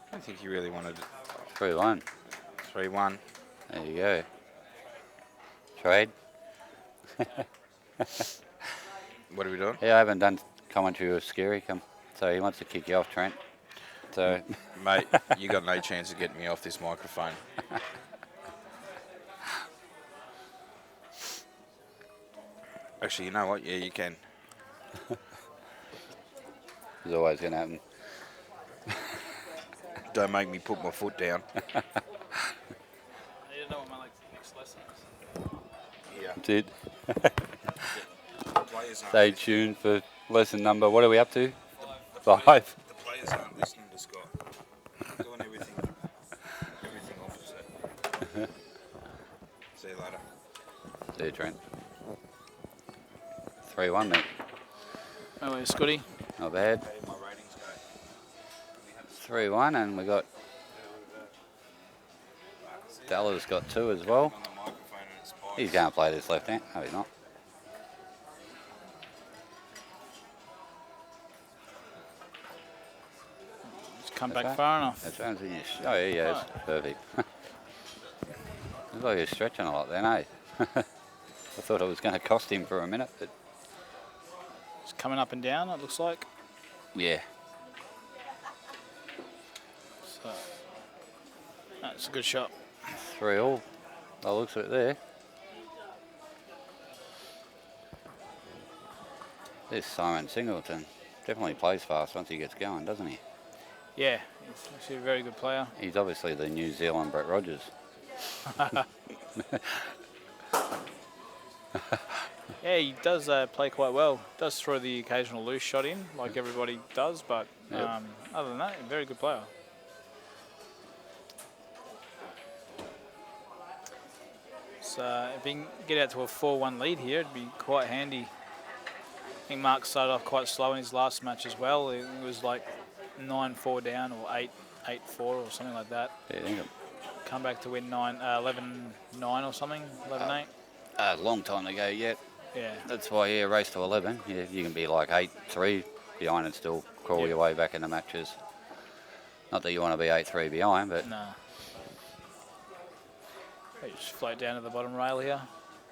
I don't think he really wanted it. 3-1. 3-1. There you go. Trade. What are we doing? Yeah, I haven't done commentary with Scary. So he wants to kick you off, Trent. So, mate, you got no chance of getting me off this microphone. Actually, you know what? Yeah, you can. It's always going to happen. Don't make me put my foot down. I need to know what my next lesson is. Yeah. Did. Stay tuned for lesson number. What are we up to? 5. The players aren't listening to Scott. Doing everything opposite. See you later. See you, Trent. 3-1, mate. Oh, Scotty. Not bad. 3-1, and we got Della's got 2 as well. He's going to play this left hand. No, he's not. It's come back far enough. That's right. Oh, yeah, yeah, it's perfect. Looks like he's stretching a lot then, eh? I thought it was going to cost him for a minute, but it's coming up and down, it looks like. yeah. So, that's a good shot. 3-all. By the looks of it there. This Simon Singleton definitely plays fast once he gets going, doesn't he? Yeah, he's actually a very good player. He's obviously the New Zealand Brett Rogers. Yeah, he does play quite well. Does throw the occasional loose shot in, like everybody does, but other than that, very good player. So if he can get out to a 4-1 lead here, it'd be quite handy. I think Marc started off quite slow in his last match as well. It was like 9-4 down or 8-4 or something like that. Yeah, Come back to win 11-9 or something, 11-8. a long time to go yet. Yeah. That's why, yeah, race to 11. Yeah, you can be like 8-3 behind and still crawl your way back into matches. Not that you want to be 8-3 behind, but... No. They just float down to the bottom rail here.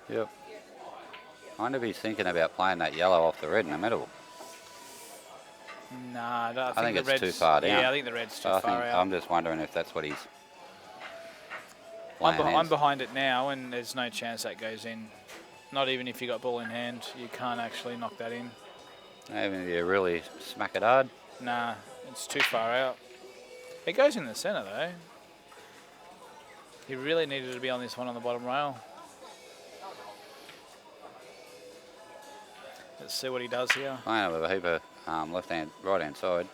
Yep. I wonder if he's thinking about playing that yellow off the red in the middle. Nah, I think it's too far down. Yeah, I think the red's too far out. I'm just wondering if that's what he's I'm behind it now, and there's no chance that goes in. Not even if you got ball in hand, you can't actually knock that in. Even if you really smack it hard. Nah, it's too far out. It goes in the centre though. He really needed to be on this one on the bottom rail. Let's see what he does here. I know with a heap of right-hand side.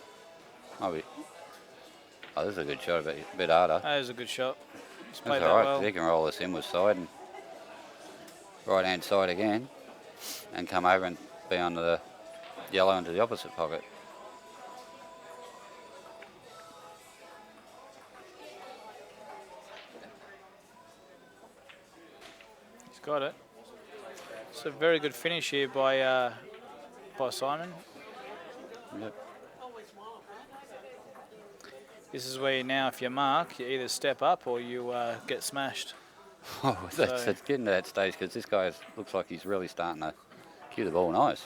Might be. Oh, this is a good shot, a bit harder. That is a good shot. He's played That's that all right, well. he can roll this inward side and right-hand side again and come over and be on the yellow into the opposite pocket. He's got it. It's a very good finish here by Simon. Yep. This is where now, if you're Marc, you either step up or you get smashed. Oh, it's getting to that stage because this guy looks like he's really starting to cue the ball nice.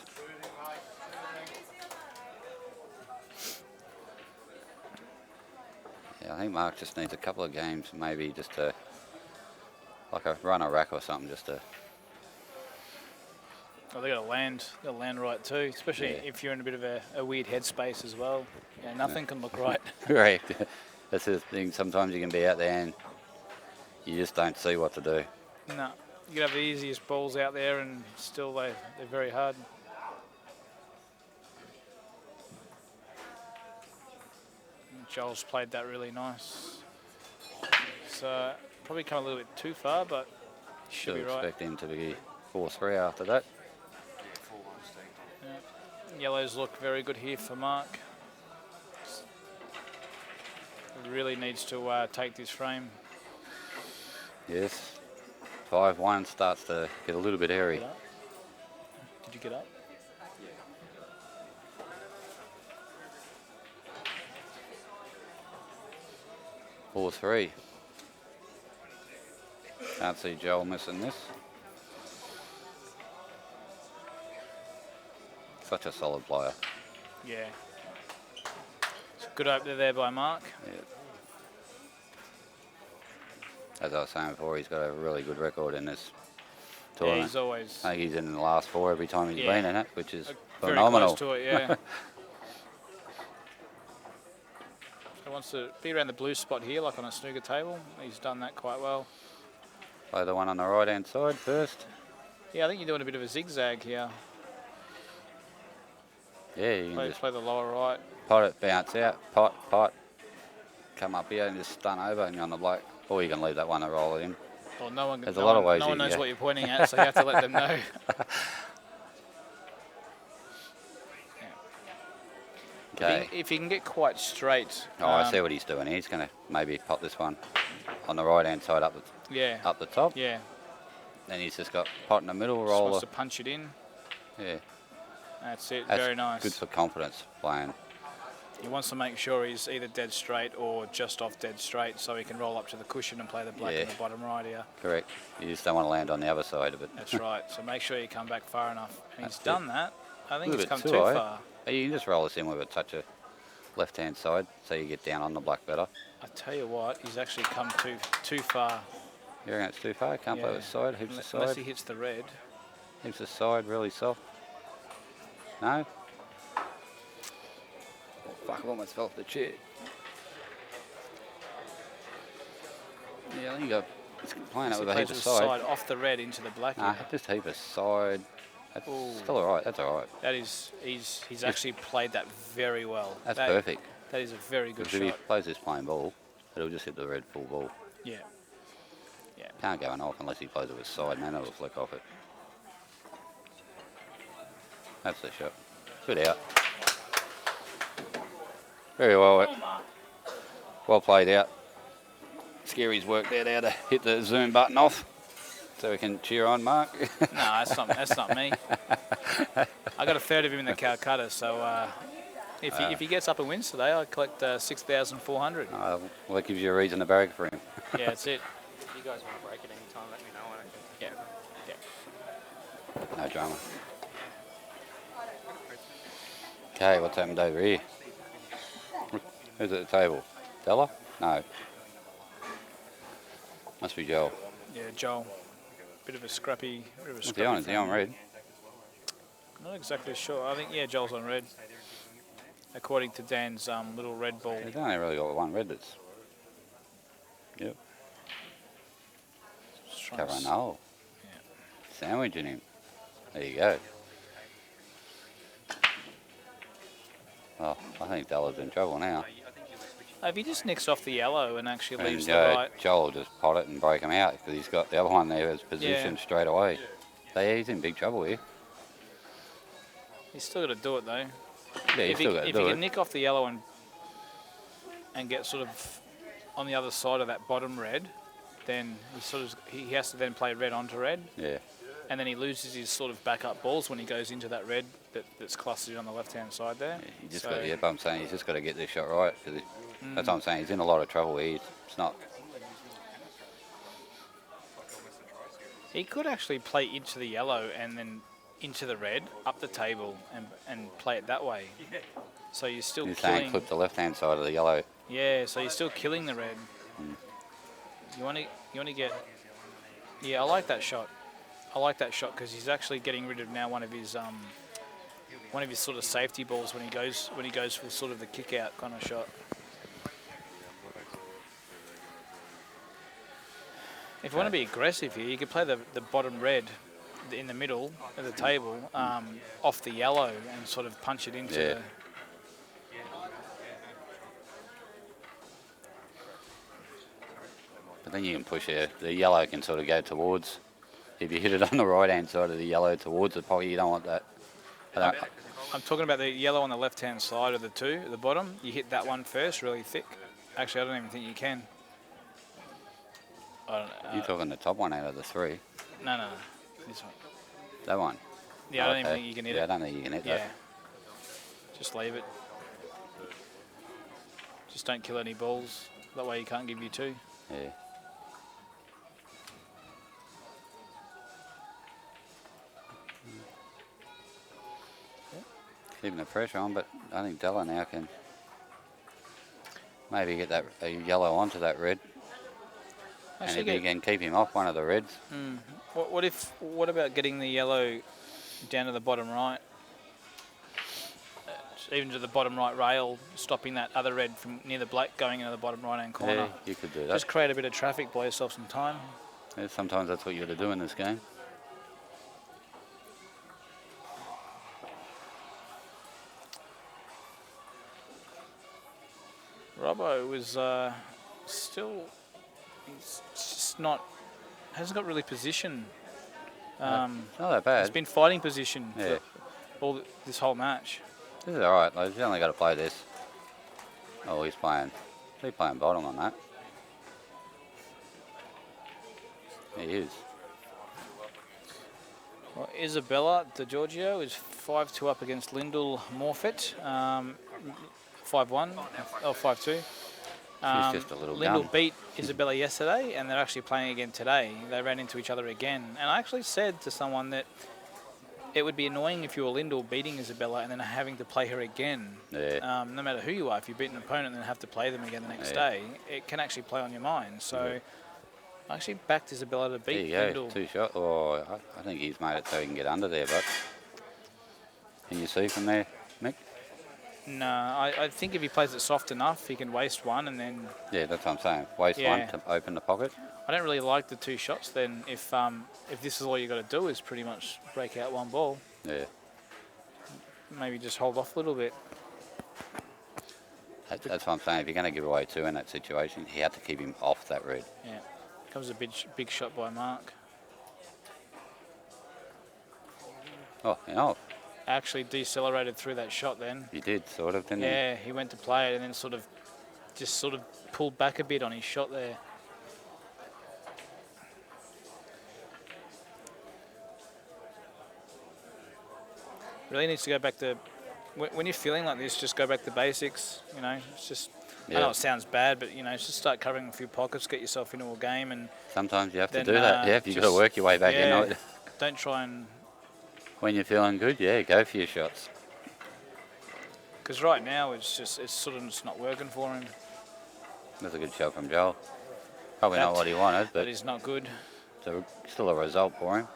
Yeah, I think Marc just needs a couple of games, maybe just to, like a run a rack or something, just to. Oh, they got to land right too, especially if you're in a bit of a weird headspace as well. Yeah, nothing can look right. Correct. That's the thing. Sometimes you can be out there and you just don't see what to do. No, you could have the easiest balls out there, and still they're very hard. And Joel's played that really nice. So probably come a little bit too far, but he should be right. Expect him to be 4-3 after that. Yellows look very good here for Marc. He really needs to take this frame. Yes. 5-1 starts to get a little bit hairy. Did you get up? 4-3. Can't see Johl missing this. Such a solid player. Yeah. It's a good opener there by Marc. Yeah. As I was saying before, he's got a really good record in this tournament. Yeah, he's always. I think he's in the last 4 every time he's been in it, which is very phenomenal. Close to it, yeah. He wants to be around the blue spot here, like on a snooker table. He's done that quite well. Play the one on the right-hand side first. Yeah, I think you're doing a bit of a zigzag here. Yeah, you can just play the lower right. Pot it, bounce out, pot, come up here and just stun over and you're on the bloke. Or you can leave that one and roll it in. Well, no one, There's a lot of ways no you one can knows go. what you're pointing at, so you have to let them know. Okay. If he can get quite straight. Oh, I see what he's doing. He's going to maybe pop this one on the right-hand side up the top. Yeah. Then he's just got pot in the middle, Just roller. wants to punch it in. Yeah. That's it. That's very nice. Good for confidence playing. He wants to make sure he's either dead straight or just off dead straight, so he can roll up to the cushion and play the black in the bottom right here. Correct. You just don't want to land on the other side of it. That's right. So make sure you come back far enough. And he's done that. I think A it's little come bit too high. far. You can just roll this in with a touch of left-hand side, so you get down on the black better. I tell you what, he's actually come too far. You reckon it's too far? Can't play the side, heaps of side. Unless he hits the red. Heaps of side, really soft. No? Oh, fuck, I almost fell off the chair. Yeah, I think you got He's playing it He with a plays heap of with side. off the red into the black. Nah, just heap of side. That's still all right. That's all right. That is, he's actually played that very well. That's perfect. That is a very good Because shot. if he plays this plain ball, it'll just hit the red full ball. Yeah. Yeah. Can't go off unless he plays it with side, and then it'll flick off it. That's the shot. Good out. Very well played out. Scary's worked out how to hit the zoom button off, so we can cheer on Mark. No, that's not me. I got a third of him in the Calcutta, so if he gets up and wins today, I collect 6,400. Well, that gives you a reason to barrack for him. Yeah, that's it. If you guys want to break it anytime, let me know. Yeah. No drama. Okay, what's happened over here? Who's at the table? Della? No. Must be Johl. Yeah, Johl. Bit of a scrappy. What's he on? Is he on red? Not exactly sure. I think, yeah, Joel's on red. According to Dan's little red ball. He's only really got one red that's... Yep. Covering the hole. Yeah. Sandwiching him. There you go. Well, I think Della's in trouble now. If he just nicks off the yellow and actually leaves the And right... Johl will just pot it and break him out because he's got the other one there as positioned straight away. So yeah, he's in big trouble here. He's still got to do it though. Yeah, he's still got to do If he it. can nick off the yellow and get sort of on the other side of that bottom red, then he has to then play red onto red. Yeah. And then he loses his sort of backup balls when he goes into that red that's clustered on the left-hand side there. Yeah, but I'm saying he's just got to get this shot right. Cause that's what I'm saying. He's in a lot of trouble here. It's not. He could actually play into the yellow and then into the red, up the table, and play it that way. So you're still He's killing. saying clip the left-hand side of the yellow. Yeah, so you're still killing the red. You want to get. Yeah, I like that shot. I like that shot because he's actually getting rid of now one of his sort of safety balls when he goes for sort of the kick out kind of shot. If you want to be aggressive here, you could play the bottom red in the middle of the table off the yellow and sort of punch it into the... But then you can push it. The yellow can sort of go towards. If you hit it on the right-hand side of the yellow towards the pocket, you don't want that. I'm talking about the yellow on the left-hand side of the two, at the bottom. You hit that one first, really thick. Actually, I don't even think you can. You're talking the top one out of the three. No. This one. That one? Yeah, I don't even think you can hit it. Yeah, I don't think you can hit that. Just leave it. Just don't kill any balls. That way he can't give you two. Yeah. Keeping the pressure on, but I think Della now can maybe get that yellow onto that red. Actually, and if he can keep him off one of the reds. What about getting the yellow down to the bottom right? Even to the bottom right rail, stopping that other red from near the black going into the bottom right hand corner. Yeah, you could do that. Just create a bit of traffic, buy yourself some time. Yeah, sometimes that's what you got to do in this game. Robbo was still, he's just hasn't got really position. Not that bad. He's been fighting position for this whole match. This is all right. Like, he's only got to play this. Oh, he's playing bottom on that. He is. Well, Isabella De Giorgio is 5-2 up against Lyndall Morfitt. 5-1, or 5-2. She's just a little Lyndall gun. beat Isabella yesterday, and they're actually playing again today. They ran into each other again. And I actually said to someone that it would be annoying if you were Lyndall beating Isabella and then having to play her again. Yeah. No matter who you are, if you beat an opponent and then have to play them again the next day, it can actually play on your mind. So I actually backed Isabella to beat Lyndall. There you go, 2 shots. Oh, I think he's made it so he can get under there, but can you see from there, Mick? No, I think if he plays it soft enough, he can waste one and then... Yeah, that's what I'm saying. Waste one to open the pocket. I don't really like the 2 shots then if this is all you got to do is pretty much break out 1 ball. Yeah. Maybe just hold off a little bit. That's what I'm saying. If you're going to give away 2 in that situation, you have to keep him off that red. Yeah. Comes a big shot by Marc. Oh, you know. Actually decelerated through that shot then. He did, sort of, didn't he? Yeah, he went to play it and then just pulled back a bit on his shot there. Really needs to go back to, when you're feeling like this, just go back to basics, you know. It's just, I know it sounds bad, but, you know, just start covering a few pockets, get yourself into a game. And sometimes you have to do that, yeah, you've got to work your way back in. Don't try and... When you're feeling good, yeah, go for your shots. Because right now, it's sort of just not working for him. That's a good shot from Johl. Probably not what he wanted, but it's not good. It's still a result for him.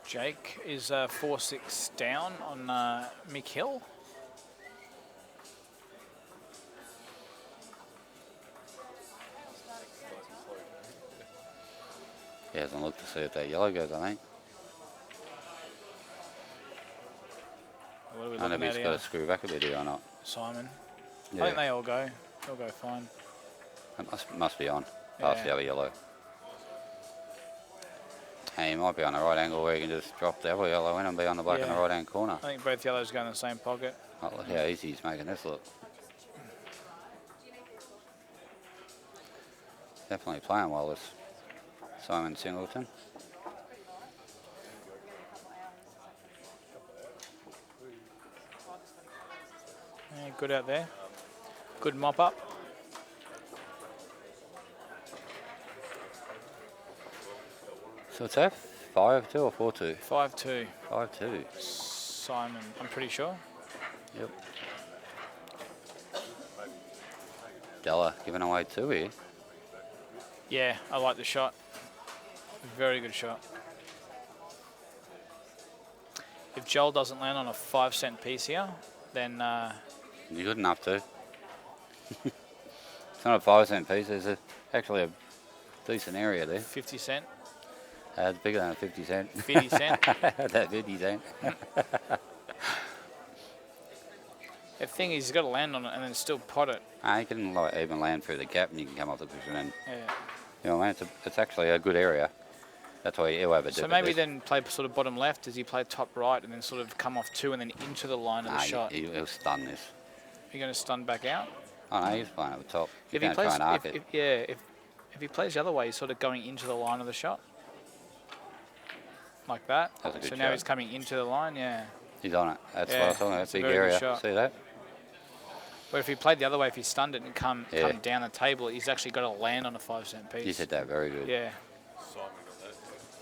Jake is 4-6 down on Mikkel. He hasn't looked to see if that yellow goes, I think. What are we I don't know looking if he's got to screw back a bit here or not. Simon. Yeah. I think they all go. They'll go fine. It must be on, past the other yellow. Hey, he might be on the right angle where you can just drop the other yellow in and be on the black in the right hand corner. I think both yellows go in the same pocket. Oh, look how easy he's making this look. Definitely playing well, this Simon Singleton. Yeah, good out there. Good mop up. So it's F? 5-2 or 4-2? 5-2. 5-2. Simon, I'm pretty sure. Yep. Della giving away 2 here. Yeah, I like the shot. Very good shot. If Johl doesn't land on a 5-cent piece here, then... You're good enough to. It's not a 5-cent piece, there's actually a decent area there. 50 cent. It's bigger than a 50 cent. 50 cent. That 50 cent. The thing is, he's got to land on it and then still pot it. You can even land through the gap and you can come off the cushion and... Yeah. You know, it's actually a good area. That's why he'll have a dip. So maybe then play sort of bottom left as he play top right and then sort of come off 2 and then into the line of the shot. He'll stun this. You're going to stun back out? Oh no, he's playing at the top. If he plays, if he plays the other way, he's sort of going into the line of the shot. Like that. That's a good so now shot. he's coming into the line, yeah. He's on it. That's what I was talking about. It's a Big very good area. shot. See that? But if he played the other way, if he stunned it and come down the table, he's actually got to land on a 5-cent piece. You said that very good. Yeah.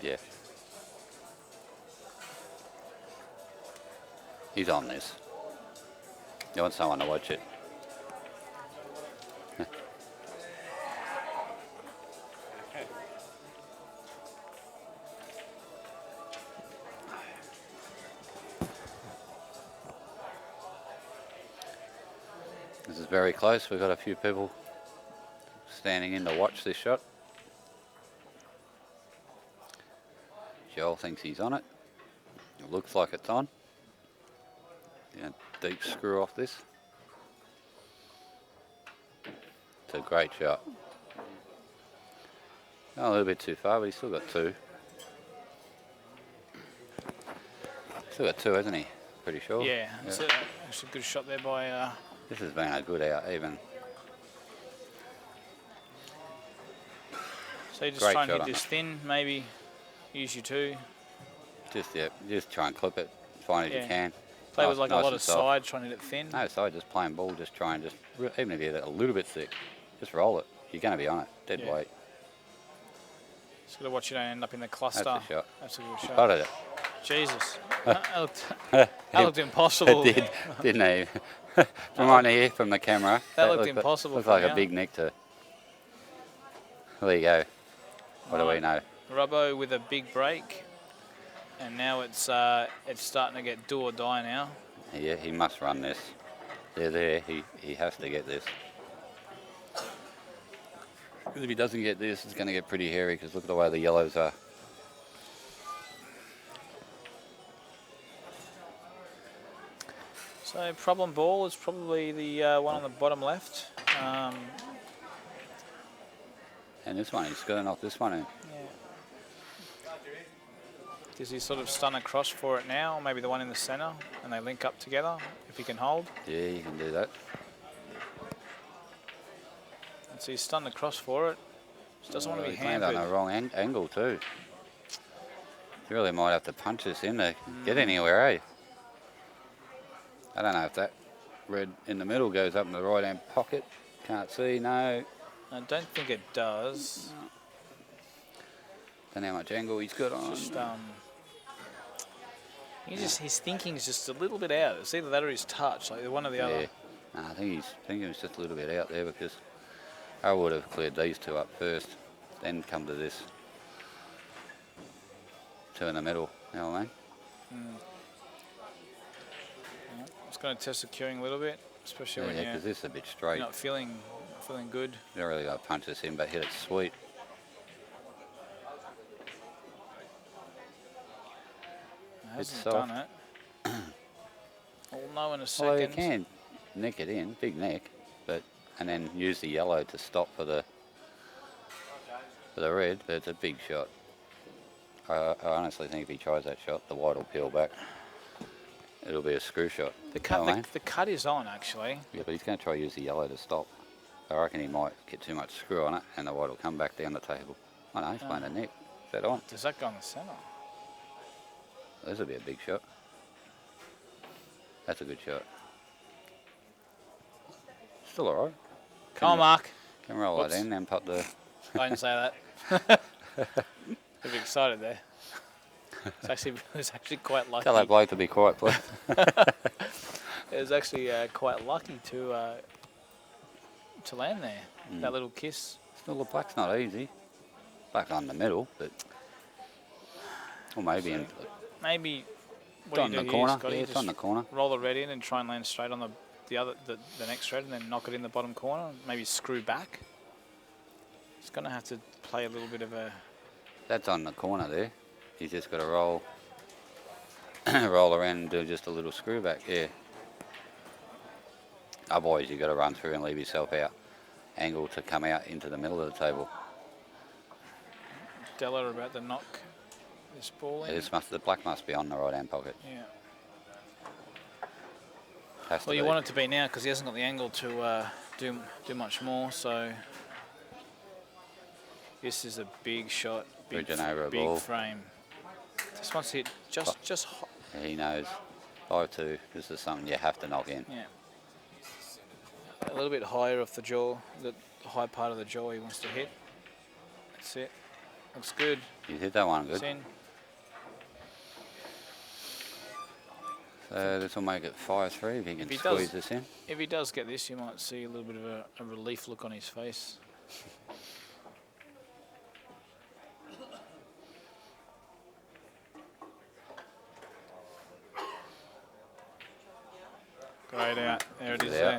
Yeah. He's on this. You want someone to watch it. This is very close. We've got a few people standing in to watch this shot. Johl thinks he's on it. It looks like it's on. Yeah, deep screw off this. It's a great shot. Oh, a little bit too far, but he's still got 2. Still got 2, hasn't he? Pretty sure. Yeah, it's actually a good shot there by... This has been a good out, even. So you just try and hit this thin, maybe use your 2. Just try and clip it as fine as you can. Play with like a lot of side, trying to hit it thin. No side, just plain ball, just try and even if you hit it a little bit thick, just roll it. You're going to be on it, dead weight. Just got to watch you don't end up in the cluster. That's a shot. That's a good You shot. potted it. Jesus. That looked impossible. It did, didn't he? From on here, from the camera. That looked impossible. Looked like a big neck to. There you go. What do we know? Robbo with a big break, and now it's starting to get do or die now. Yeah, he must run this. They're there. He has to get this. Because if he doesn't get this, it's going to get pretty hairy. Because look at the way the yellows are. So problem ball is probably the one on the bottom left. And this one, he's got to knock this one in. Yeah. Does he sort of stun across for it now, or maybe the one in the centre, and they link up together if he can hold? Yeah, you can do that. And so he's stunned across for it. Just doesn't want to be hampered. He's on the wrong angle too. You really might have to punch this in to get anywhere, eh? I don't know if that red in the middle goes up in the right-hand pocket. Can't see, no. I don't think it does. Don't know how much angle he's got on. Just, his thinking's just a little bit out. It's either that or his touch, like one or the other. No, I think he was just a little bit out there because I would have cleared these two up first, then come to this. Two in the middle, you know what I mean? It's going to test the cueing a little bit, especially when because this is a bit straight. You're not feeling good. You don't really got to punch this in, but hit it sweet. It hasn't done it. We'll know in a second. Well, you can nick it in, big neck, and then use the yellow to stop for the red, but it's a big shot. I honestly think if he tries that shot, the white will peel back. It'll be a screw shot. The cut is on, actually. Yeah, but he's going to try to use the yellow to stop. I reckon he might get too much screw on it, and the white will come back down the table. Oh no, he's playing a neck. Is that on? Does that go in the centre? This will be a big shot. That's a good shot. Still alright. Come on, Mark. Can roll that in and pop the... I didn't say that. A bit excited there. It was actually quite lucky. Tell that bloke to be quiet, please. It was actually quite lucky to land there. That little kiss. Still, the black's not easy. Black on the middle, but... Or maybe in... Maybe... What on the corner. Yeah, it's on the corner. Roll the red in and try and land straight on the next red and then knock it in the bottom corner. Maybe screw back. He's going to have to play a little bit of a... That's on the corner there. He's just got to roll around and do just a little screw back, yeah. Otherwise, you've got to run through and leave yourself out. Angle to come out into the middle of the table. Della about to knock this ball in. The black must be on the right-hand pocket. Yeah. Well, you want it to be now because he hasn't got the angle to do much more, so... This is a big shot, big frame. Just wants to hit just hot. He knows. 5-2. This is something you have to knock in. Yeah. A little bit higher off the jaw, the high part of the jaw he wants to hit. That's it. Looks good. You hit that one good. It's in. So this will make it 5-3 if he can squeeze this in. If he does get this, you might see a little bit of a relief look on his face. Great out. There it is there.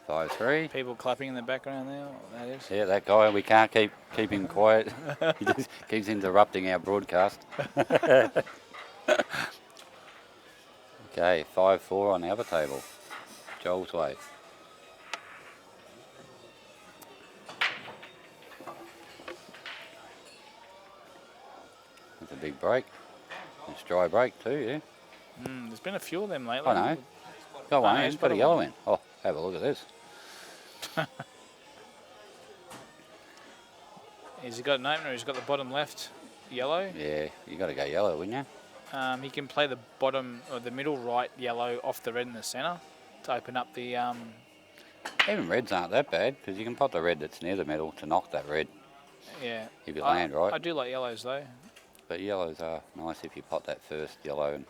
5-3. People clapping in the background there. That is. Yeah, that guy. We can't keep him quiet. He just keeps interrupting our broadcast. Okay, 5-4 on the other table. Joel's way. That's a big break. It's dry break too, yeah. There's been a few of them lately. I know. Got one in, he's got a yellow in. Oh, have a look at this. Has he got an opener? He's got the bottom left yellow. Yeah, you got to go yellow, wouldn't you? He can play the bottom or the middle right yellow off the red in the centre to open up the... Even reds aren't that bad because you can pop the red that's near the middle to knock that red. Yeah. If you land right. I do like yellows though. but yellows are nice if you pot that first yellow, and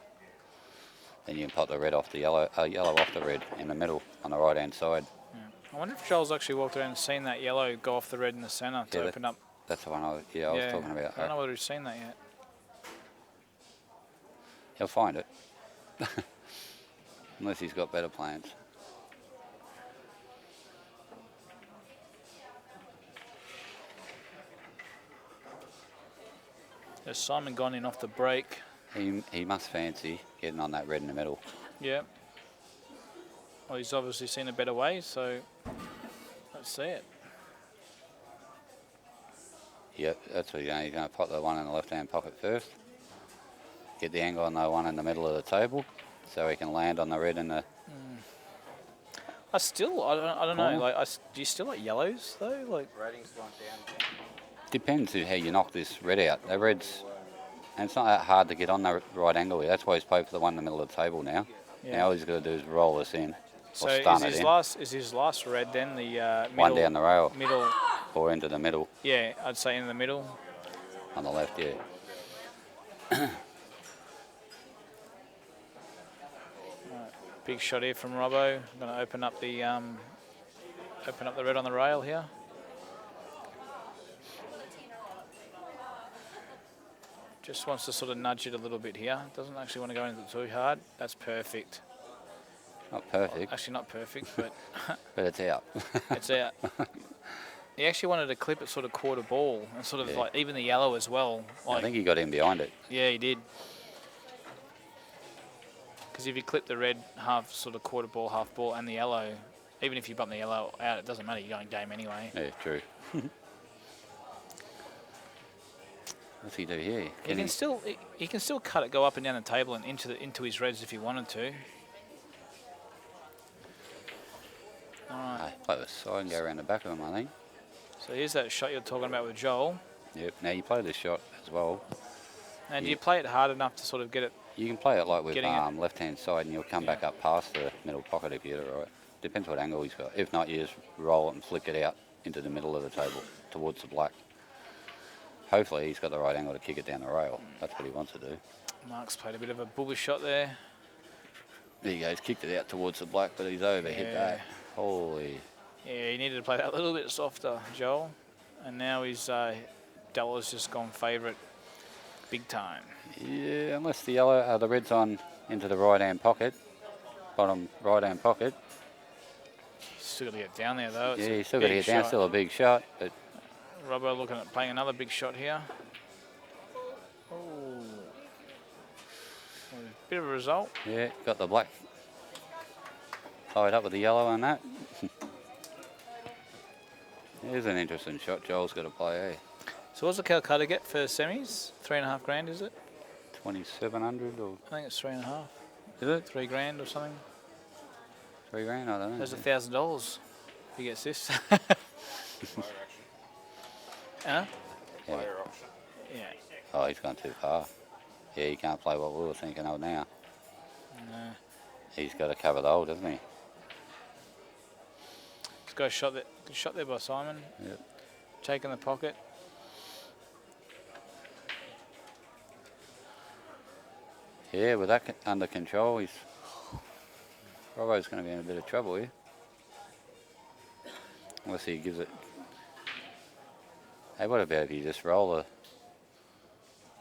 then you can pot the red off the yellow, yellow off the red in the middle on the right-hand side. Yeah. I wonder if Joel's actually walked around and seen that yellow go off the red in the centre to open up. That's the one I was talking about. I don't know whether he's seen that yet. He'll find it. Unless he's got better plans. There's Simon gone in off the break. He must fancy getting on that red in the middle. Yeah. Well, he's obviously seen a better way, so let's see it. Yep, that's what you're going to pot the one in the left-hand pocket first. Get the angle on the one in the middle of the table, so he can land on the red in the... I don't know. Like, do you still like yellows though? Like Ratings gone down. Depends on how you knock this red out. The red's... And it's not that hard to get on the right angle here. That's why he's played for the one in the middle of the table now. Yeah. Now all he's got to do is roll this in. So or stun is his last red then the middle? One down the rail. Middle. Or into the middle. Yeah, I'd say in the middle. On the left, yeah. Right. Big shot here from Robbo. I'm going to open up the red on the rail here. Just wants to sort of nudge it a little bit here. Doesn't actually want to go into it too hard. That's perfect. Not perfect. Actually not perfect, but... but it's out. It's out. He actually wanted to clip it sort of quarter ball and sort of like even the yellow as well. Like, I think he got in behind it. Yeah, he did. Because if you clip the red half sort of quarter ball, half ball and the yellow, even if you bump the yellow out, it doesn't matter. You're going game anyway. Yeah, true. What's he do here? He can still cut it, go up and down the table and into his reds if he wanted to. All right. Play the side and go around the back of him, I think. So here's that shot you're talking about with Joel. Yep. Now you play this shot as well. And do you play it hard enough to sort of get it? You can play it like with left-hand side, and you'll come back up past the middle pocket if you get it right. Depends what angle he's got. If not, you just roll it and flick it out into the middle of the table towards the black. Hopefully he's got the right angle to kick it down the rail. That's what he wants to do. Marc's played a bit of a bullish shot there. There you go. He's kicked it out towards the black, but he's overhit that. Holy. Yeah, he needed to play that a little bit softer, Joel. And now he's Delahunty's just gone favourite big time. Yeah, unless the yellow, the red's on into the right-hand pocket, bottom right-hand pocket. He's still got to get down there though. Yeah, he's still got to get down. Still a big shot, but. Robbo looking at playing another big shot here. Oh, bit of a result. Yeah, got the black tied up with the yellow on that. Here's an interesting shot Joel's got to play, eh? So what's the Calcutta get for semis? $3.5 grand, is it? 2,700 or? I think it's 3.5. Is it? 3 grand or something. 3 grand, I don't know. There's $1,000 if he gets this. Huh? Yeah. Yeah. Oh, he's gone too far. Yeah, he can't play what we were thinking of now. No. He's got to cover the hole, doesn't he? Let's go shot there. Good shot there by Simon. Yep. Taking the pocket. Yeah, with that under control, Robbo's going to be in a bit of trouble here. Unless he gives it. Hey, what about if you just roll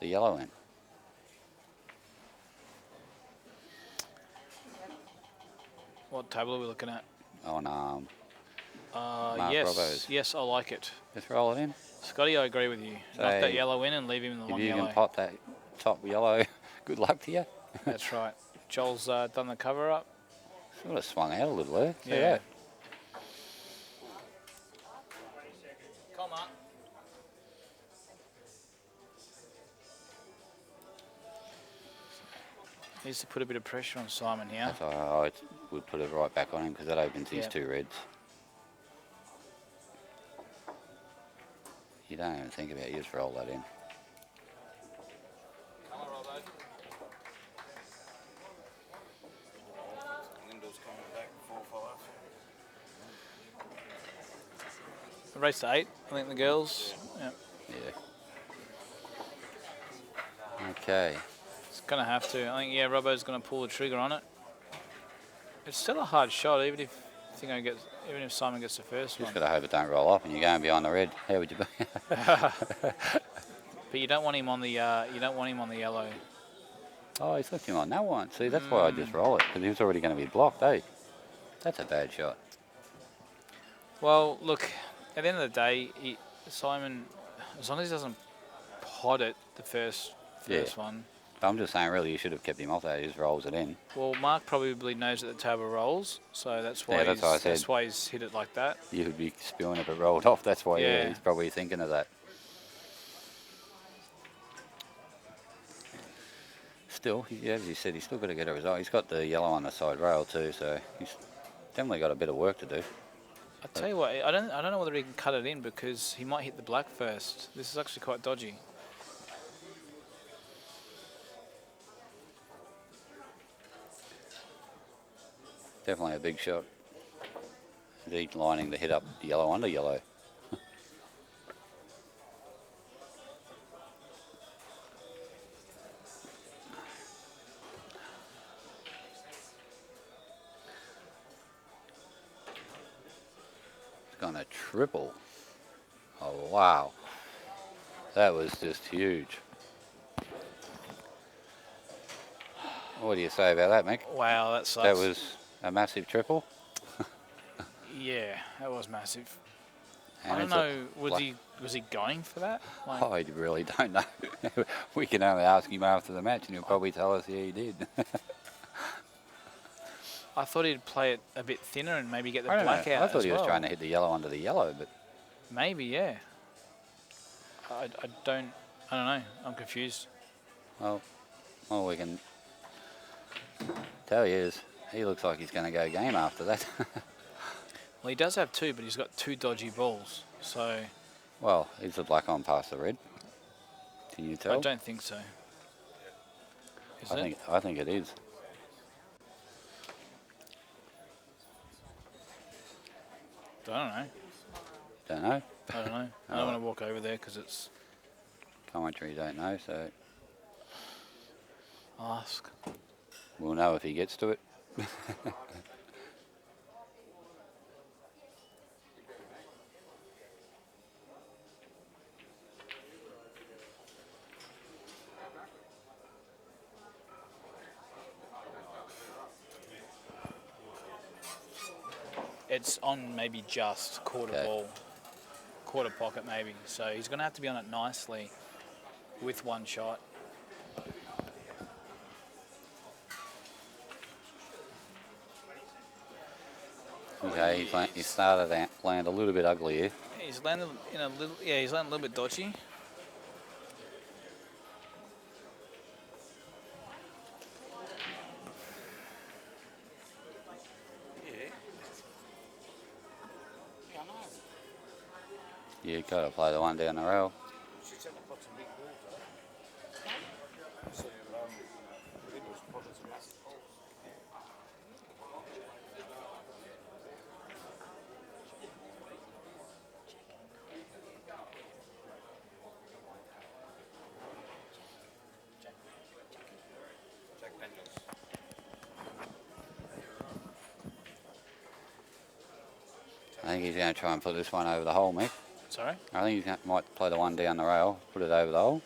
the yellow in? What table are we looking at? On Marc yes, Robbo's. yes, I like it. Just roll it in. Scotty, I agree with you. So knock that yellow in and leave him in the long yellow. If you can pop that top yellow, good luck to you. That's right. Joel's done the cover up. Sort of swung out a little there. See Yeah. that? Come on. Needs to put a bit of pressure on Simon here. That's I would put it right back on him because that opens his two reds. You don't even think about it, you just roll that in. Come on, Robbo. Lyndall's coming back 4-5. Race to 8, I think the girls. Yep. Yeah. Okay. It's going to have to. I think, yeah, Robbo's going to pull the trigger on it. It's still a hard shot, even if even if Simon gets the first one. Just got to hope it don't roll off and you're going behind the red. How would you be? But you don't want him on the yellow. Oh, he's left him on that one. See, that's why I just roll it, because he was already going to be blocked, eh? That's a bad shot. Well, look, at the end of the day, Simon, as long as he doesn't pot it the first one. I'm just saying, really, you should have kept him off that. He just rolls it in. Well, Marc probably knows that the table rolls, so that's why that's why he's hit it like that. You would be spewing if it rolled off. That's why he's probably thinking of that. Still, as he said, he's still got to get a result. He's got the yellow on the side rail too, so he's definitely got a bit of work to do. I tell you what, I don't know whether he can cut it in because he might hit the black first. This is actually quite dodgy. Definitely a big shot. He's lining to hit up yellow under yellow. It's gone a triple. Oh, wow. That was just huge. What do you say about that, Mick? Wow, that sucks. That was a massive triple. Yeah, that was massive. And I don't know, was he going for that? Like, I really don't know. We can only ask him after the match and he'll probably tell us he did. I thought he'd play it a bit thinner and maybe get the I black out. I thought he was trying to hit the yellow under the yellow, but maybe, yeah. I don't know. I'm confused. Well, all we can tell you is he looks like he's going to go game after that. Well, he does have two, but he's got two dodgy balls, so... Well, is the black on past the red? Can you tell? I don't think so. I think it is. I don't know. Don't know? I don't know. I don't want to walk over there because it's... Commentary don't know, so... Ask. We'll know if he gets to it. It's on maybe just quarter ball, quarter pocket maybe. So he's going to have to be on it nicely with one shot. Okay, he started to land a little bit ugly here. He's landed in a little, he's landed a little bit dodgy. You got to play the one down the rail. I think he's going to try and put this one over the hole, Mick. Sorry? I think he might play the one down the rail, put it over the hole,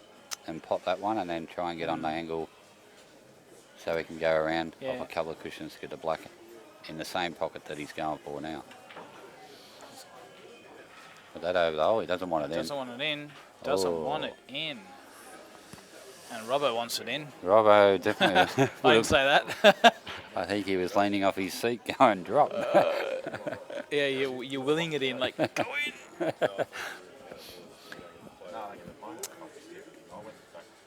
and pop that one, and then try and get on the angle so he can go around off a couple of cushions to get the black in the same pocket that he's going for now. Put that over the hole, he doesn't want it in. Doesn't want it in. Doesn't want it in. And Robbo wants it in. Robbo definitely. I didn't say that. I think he was leaning off his seat going drop. Yeah, you're willing it in, like, go in.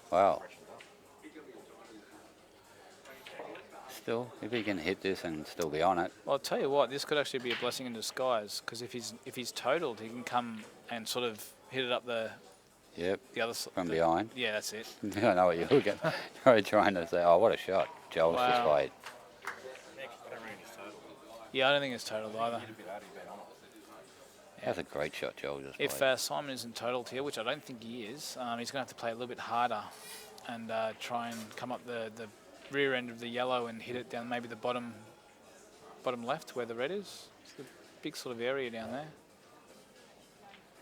Wow. Still, if he can hit this and still be on it. Well, I'll tell you what, this could actually be a blessing in disguise, because if he's totaled, he can come and sort of hit it up the other side. From behind. Yeah, that's it. I know what you're looking at. You're trying to say, oh, what a shot. Joel's just played. Yeah, I don't think it's totaled either. That's a great shot, Joel just If played. Simon isn't totaled here, which I don't think he is, he's going to have to play a little bit harder and try and come up the rear end of the yellow and hit it down maybe the bottom left where the red is. It's a big sort of area down there.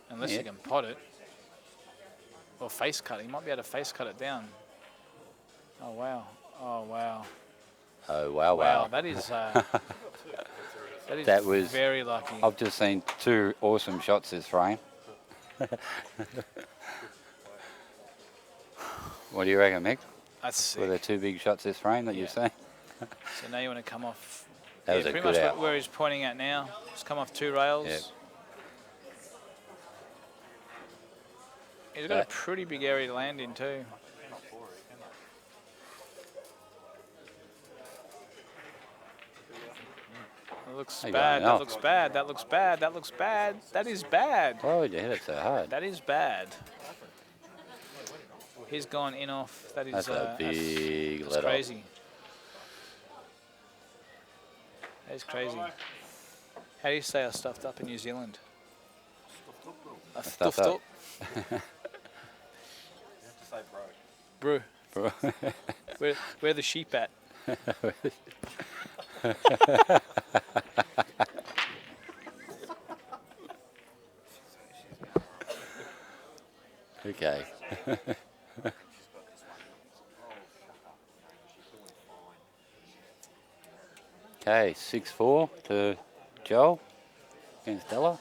Unless you can pot it. Or face cut. He might be able to face cut it down. Oh, wow. Oh, wow. Oh, wow, wow. That is, that was very lucky. I've just seen 2 awesome shots this frame. What do you reckon, Mick? That's sick. Were there 2 big shots this frame that you've seen? So now you want to come off. That was a pretty good much out. where he's pointing at now. Just come off 2 rails. Yep. He's got a pretty big area to land in too. That looks bad, that looks bad, that looks bad, that looks bad. That is bad. Why would you hit it so hard? That is bad. He's gone in off. That is that's a big that's let crazy. That is crazy. How do you say I stuffed up in New Zealand? I stuffed up. Bro. Where the sheep at? Okay. Okay, 6-4 to Johl against Della.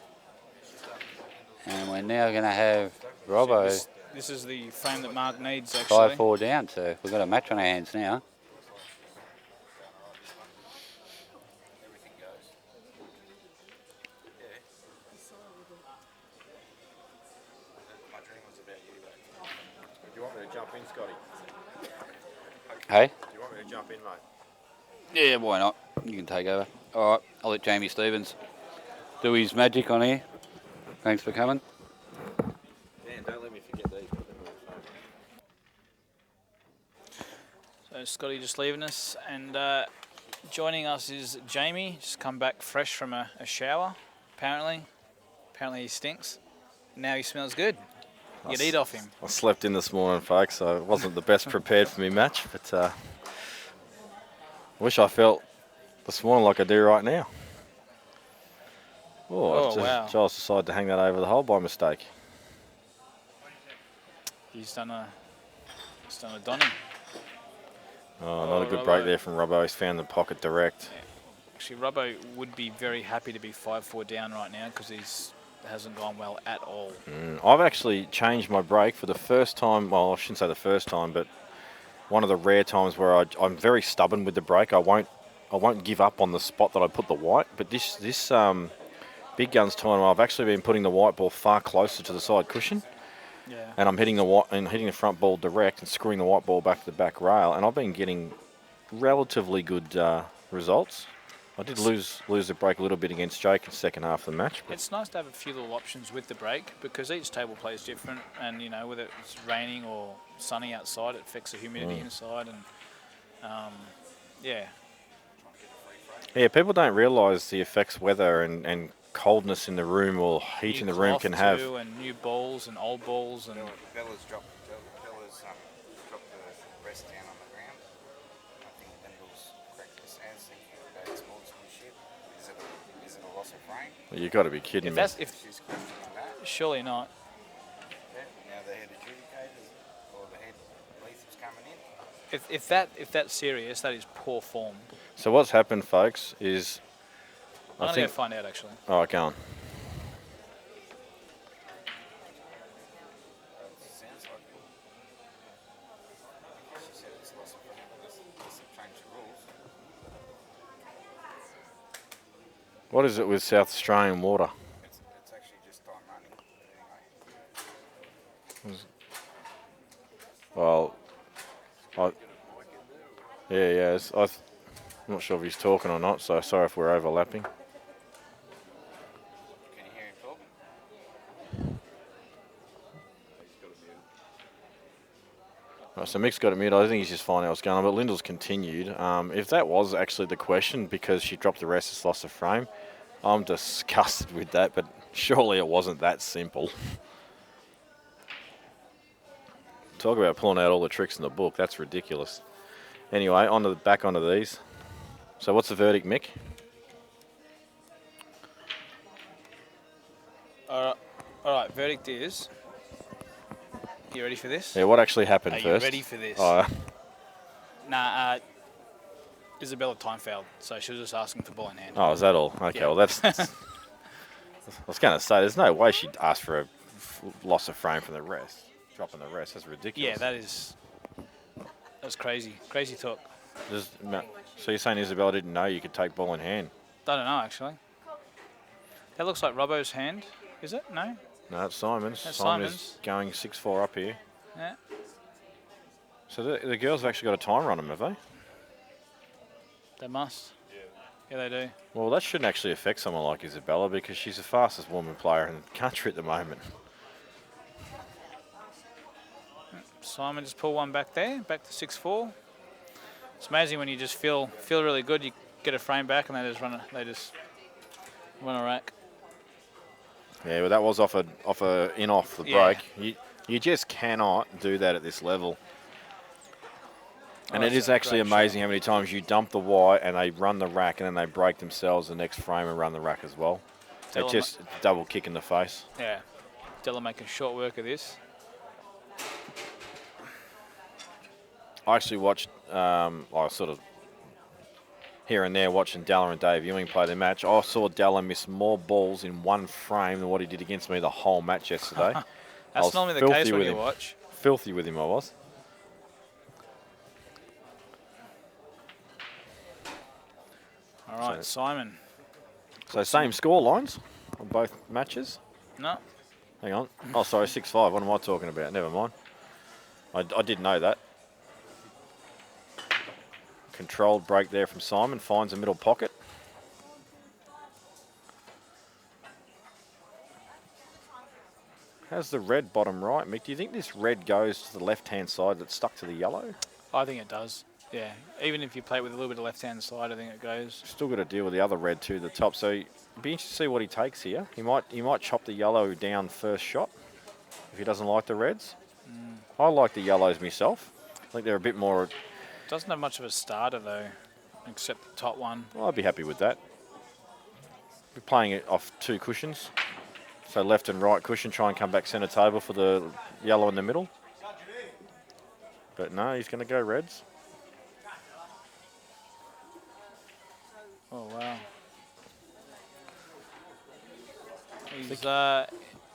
And we're now going to have Robbo. This is the frame that Marc needs, actually. 5-4 down, so we've got a match on our hands now. Do you want me to jump in, Scotty? Hey? Do you want me to jump in, mate? Yeah, why not? You can take over. All right, I'll let Jamie Stevens do his magic on here. Thanks for coming. Dan, don't let me forget these. So Scotty just leaving us, and joining us is Jamie. Just come back fresh from a shower, apparently. Apparently he stinks. Now he smells good. You'd eat off him. I slept in this morning, folks, so it wasn't the best prepared for me match, but I wish I felt this morning like I do right now. Oh, wow. Johl's decided to hang that over the hole by mistake. He's done a Donny. Oh, not a good break there from Robbo. He's found the pocket direct. Yeah. Actually, Robbo would be very happy to be 5-4 down right now because he's hasn't gone well at all. I've actually changed my break for the first time. Well, I shouldn't say the first time, but one of the rare times where I'm very stubborn with the break. I won't give up on the spot that I put the white. But this big guns time, I've actually been putting the white ball far closer to the side cushion. Yeah. And I'm hitting the front ball direct and screwing the white ball back to the back rail, and I've been getting relatively good results. I did lose the break a little bit against Jake in the second half of the match. It's nice to have a few little options with the break because each table play is different, and you know whether it's raining or sunny outside, it affects the humidity inside, and yeah. Yeah, people don't realise the effects weather and coldness in the room or heat in the room can have. And new balls and old balls and. Bella's dropped the rest down on the ground. I think Lyndall's correct his hands thinking about his sportsmanship. Is it a loss of frame? You've got to be kidding me. She's questioning that. Surely not. Yeah, now the head adjudicator or the head Letham's coming in. If that's serious, that is poor form. So what's happened, folks, is I'm going to find out actually. Oh, go on. Sounds like it. She said it's loss of frame. Let's change the rules. What is it with South Australian water? It's actually just time running. Well, yeah. I'm not sure if he's talking or not, so sorry if we're overlapping. Can you hear him talking? Right, so Mick's got it muted. I think he's just finding out what's going on, but Lyndall's continued. If that was actually the question, because she dropped the restless loss of frame, I'm disgusted with that, but surely it wasn't that simple. Talk about pulling out all the tricks in the book. That's ridiculous. Anyway, back onto these. So what's the verdict, Mick? All right. Verdict is. You ready for this? Yeah, what actually happened Are first? you ready for this? Oh, Nah. Isabella time fouled, so she was just asking for ball in hand. oh, is that all? Okay, Yeah. well, that's... I was going to say, there's no way she'd ask for a loss of frame from the rest. Dropping the rest, that's ridiculous. Yeah, that's crazy. Crazy talk. So you're saying Isabella didn't know you could take ball in hand? I don't know, actually. That looks like Robbo's hand, is it? No? No, it's Simon's. That's Simon Simon's. is going 6-4 up here. Yeah. So the girls have actually got a timer on them, have they? They must. Yeah, they do. Well, that shouldn't actually affect someone like Isabella because she's the fastest woman player in the country at the moment. Simon just pull one back there, back to 6-4. It's amazing when you just feel really good. You get a frame back and they just run a rack. Yeah, well, that was off the Yeah. break. You just cannot do that at this level. And Oh, it is that's a actually great amazing how many times you dump the white and they run the rack and then they break themselves the next frame and run the rack as well. It's just a double kick in the face. Yeah. Della making short work of this. I actually watched, I was sort of here and there watching Della and Dave Ewing play the match. I saw Della miss more balls in one frame than what he did against me the whole match yesterday. That's normally the case when you watch. Filthy with him, I was. All right, Simon. So same score lines on both matches? No. Hang on. Oh, sorry, 6-5. What am I talking about? Never mind. I did know that. Controlled break there from Simon. Finds a middle pocket. How's the red bottom right, Mick? Do you think this red goes to the left-hand side that's stuck to the yellow? I think it does. Yeah. Even if you play with a little bit of left-hand side, I think it goes. Still got to deal with the other red to the top. So it'd be interesting to see what he takes here. He might chop the yellow down first shot if he doesn't like the reds. I like the yellows myself. I think they're a bit more... Doesn't have much of a starter, though, except the top one. Well, I'd be happy with that. Be playing it off two cushions. So left and right cushion, try and come back centre table for the yellow in the middle. But no, he's going to go reds. Oh, wow.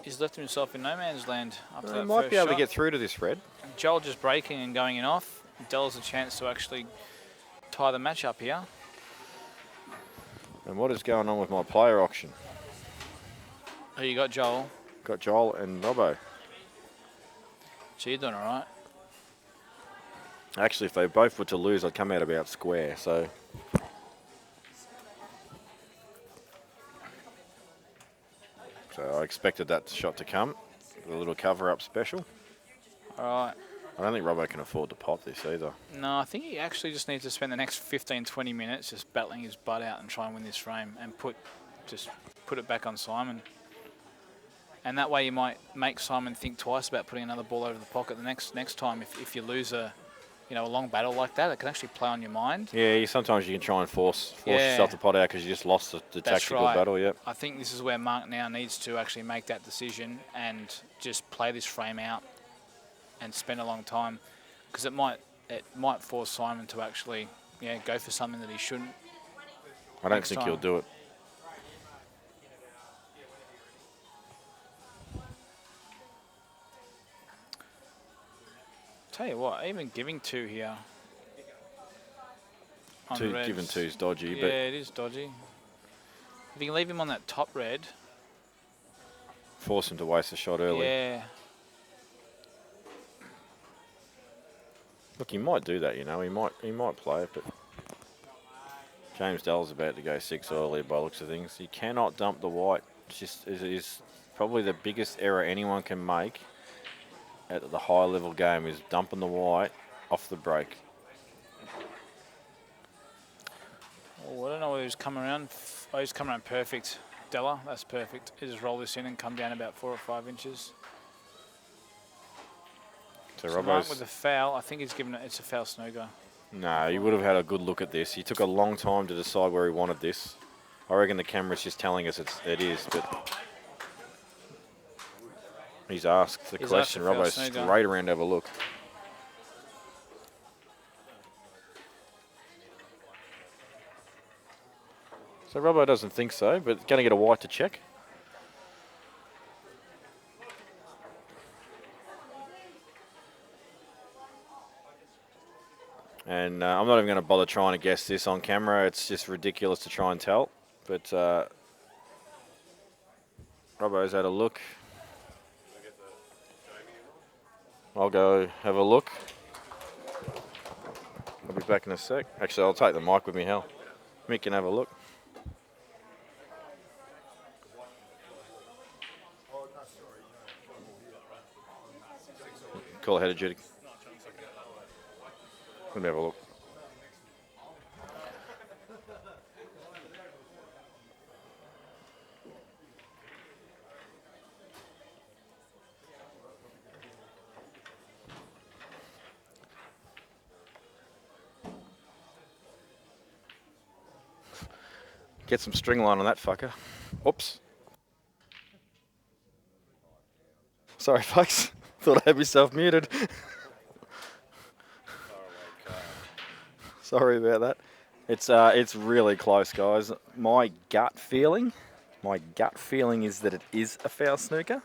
He's left himself in no man's land after that Might first be able shot. to get through to this red. Johl just breaking and going in off. Della's a chance to actually tie the match up here. And what is going on with my player auction? Oh, you got Johl. Got Joel and Robbo. So you're doing all right. Actually, if they both were to lose, I'd come out about square. So I expected that shot to come. A little cover-up special. All right. I don't think Robbo can afford to pot this either. No, I think he actually just needs to spend the next 15, 20 minutes just battling his butt out and try and win this frame and put it back on Simon. And that way you might make Simon think twice about putting another ball over the pocket the next time. If you lose a long battle like that, it can actually play on your mind. Yeah, sometimes you can try and force yourself to pot out because you just lost the tactical battle. Yep. I think this is where Marc now needs to actually make that decision and just play this frame out and spend a long time, because it might force Simon to actually go for something that he shouldn't. I don't think he'll do it. Tell you what, even giving two here. Giving two is dodgy. Yeah, but it is dodgy. If you can leave him on that top red. Force him to waste a shot early. Yeah. Look, he might do that, He might play it, but James Dell's about to go 6 early by the looks of things. You cannot dump the white. It is probably the biggest error anyone can make at the high level game is dumping the white off the break. Oh, I don't know whether he's coming around. Oh, he's coming around perfect. Della, that's perfect. He just roll this in and come down about 4 or 5 inches. So Marc Robbo's... with a foul. I think he's given it. It's a foul snooker. No, he would have had a good look at this. He took a long time to decide where he wanted this. I reckon the camera's just telling us it is, but he's asked the question. Robbo's straight around to have a look. So Robbo doesn't think so, but going to get a white to check. And I'm not even going to bother trying to guess this on camera. It's just ridiculous to try and tell. But Robbo's had a look. I'll go have a look. I'll be back in a sec. Actually, I'll take the mic with me, hell. Mick can have a look. Call ahead of Judy. Let me have a look. Get some string line on that fucker. Whoops. Sorry, folks. Thought I had myself muted. Sorry about that. It's really close, guys. My gut feeling is that it is a foul snooker.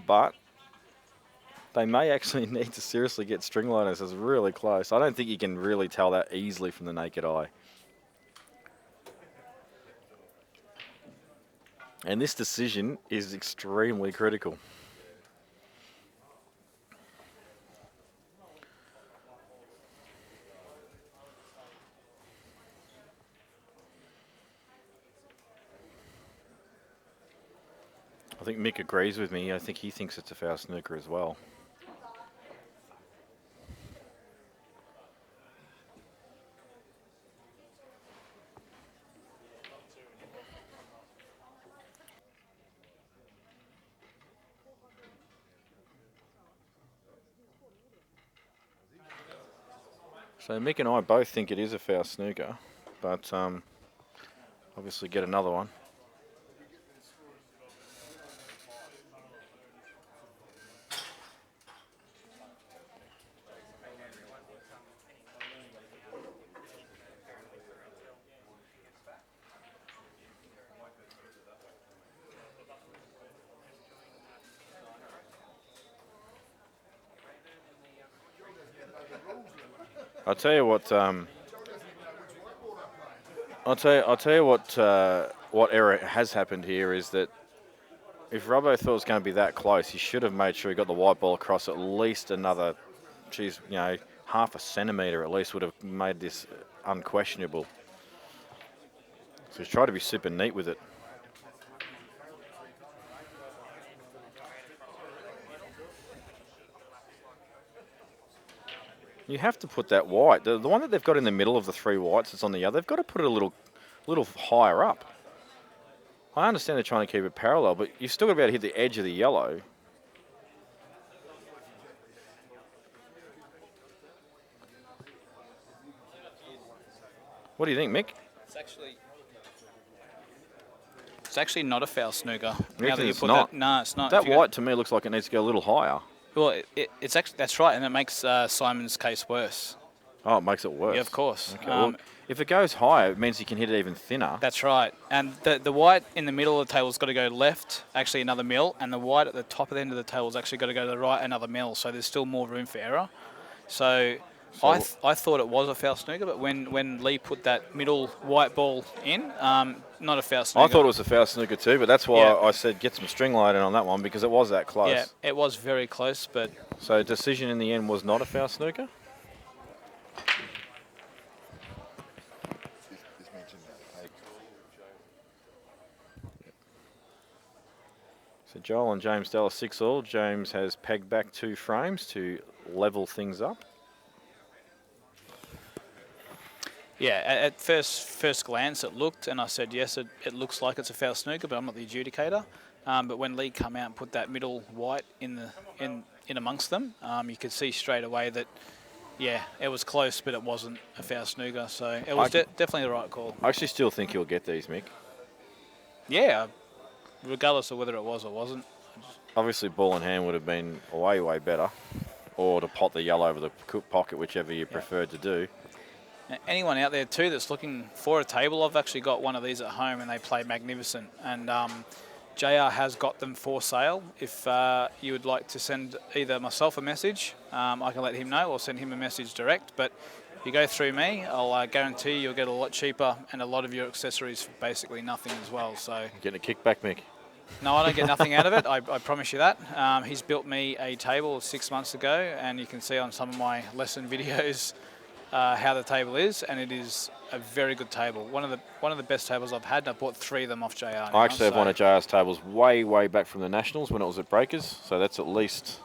But they may actually need to seriously get string liners. It's really close. I don't think you can really tell that easily from the naked eye. And this decision is extremely critical. I think Mick agrees with me. I think he thinks it's a foul snooker as well. So Mick and I both think it is a foul snooker, but obviously get another one. I'll tell you what. I'll tell you what error has happened here is that if Robbo thought it was going to be that close, he should have made sure he got the white ball across at least another, geez, you know, half a centimetre at least would have made this unquestionable. So he's tried to be super neat with it. You have to put that white. The one that they've got in the middle of the three whites that's on the other, they've got to put it a little higher up. I understand they're trying to keep it parallel, but you've still got to be able to hit the edge of the yellow. What do you think, Mick? It's actually not a foul snooker. It's not? No, it's not. That white to me looks like it needs to go a little higher. Well, it's actually, that's right, and it makes Simon's case worse. Oh, it makes it worse. Yeah, of course. Okay, well, if it goes higher, it means you can hit it even thinner. That's right. And the white in the middle of the table's got to go left, actually another mil, and the white at the top of the end of the table's actually got to go to the right, another mil. So there's still more room for error. So I thought it was a foul snooker, but when Lee put that middle white ball in, not a foul snooker. I thought it was a foul snooker too, but that's why I said get some string light in on that one because it was that close. Yeah, it was very close, but... So decision in the end was not a foul snooker? So Joel and James Della 6-all. James has pegged back 2 frames to level things up. Yeah, at first glance it looked, and I said, yes, it looks like it's a foul snooker, but I'm not the adjudicator. But when Lee come out and put that middle white in amongst them, you could see straight away that, yeah, it was close, but it wasn't a foul snooker. So it was definitely the right call. I actually still think you'll get these, Mick. Yeah, regardless of whether it was or wasn't. Obviously, ball in hand would have been way, way better, or to pot the yellow over the pocket, whichever you preferred to do. Anyone out there too that's looking for a table, I've actually got one of these at home and they play magnificent. And JR has got them for sale. If you would like to send either myself a message, I can let him know, or send him a message direct. But if you go through me, I'll guarantee you'll get a lot cheaper and a lot of your accessories for basically nothing as well. So getting a kickback, Mick. No, I don't get nothing out of it. I promise you that. He's built me a table 6 months ago, and you can see on some of my lesson videos how the table is, and it is a very good table. One of the best tables I've had, and I bought 3 of them off JR. I actually have one of JR's tables way back from the Nationals when it was at Breakers, so that's at least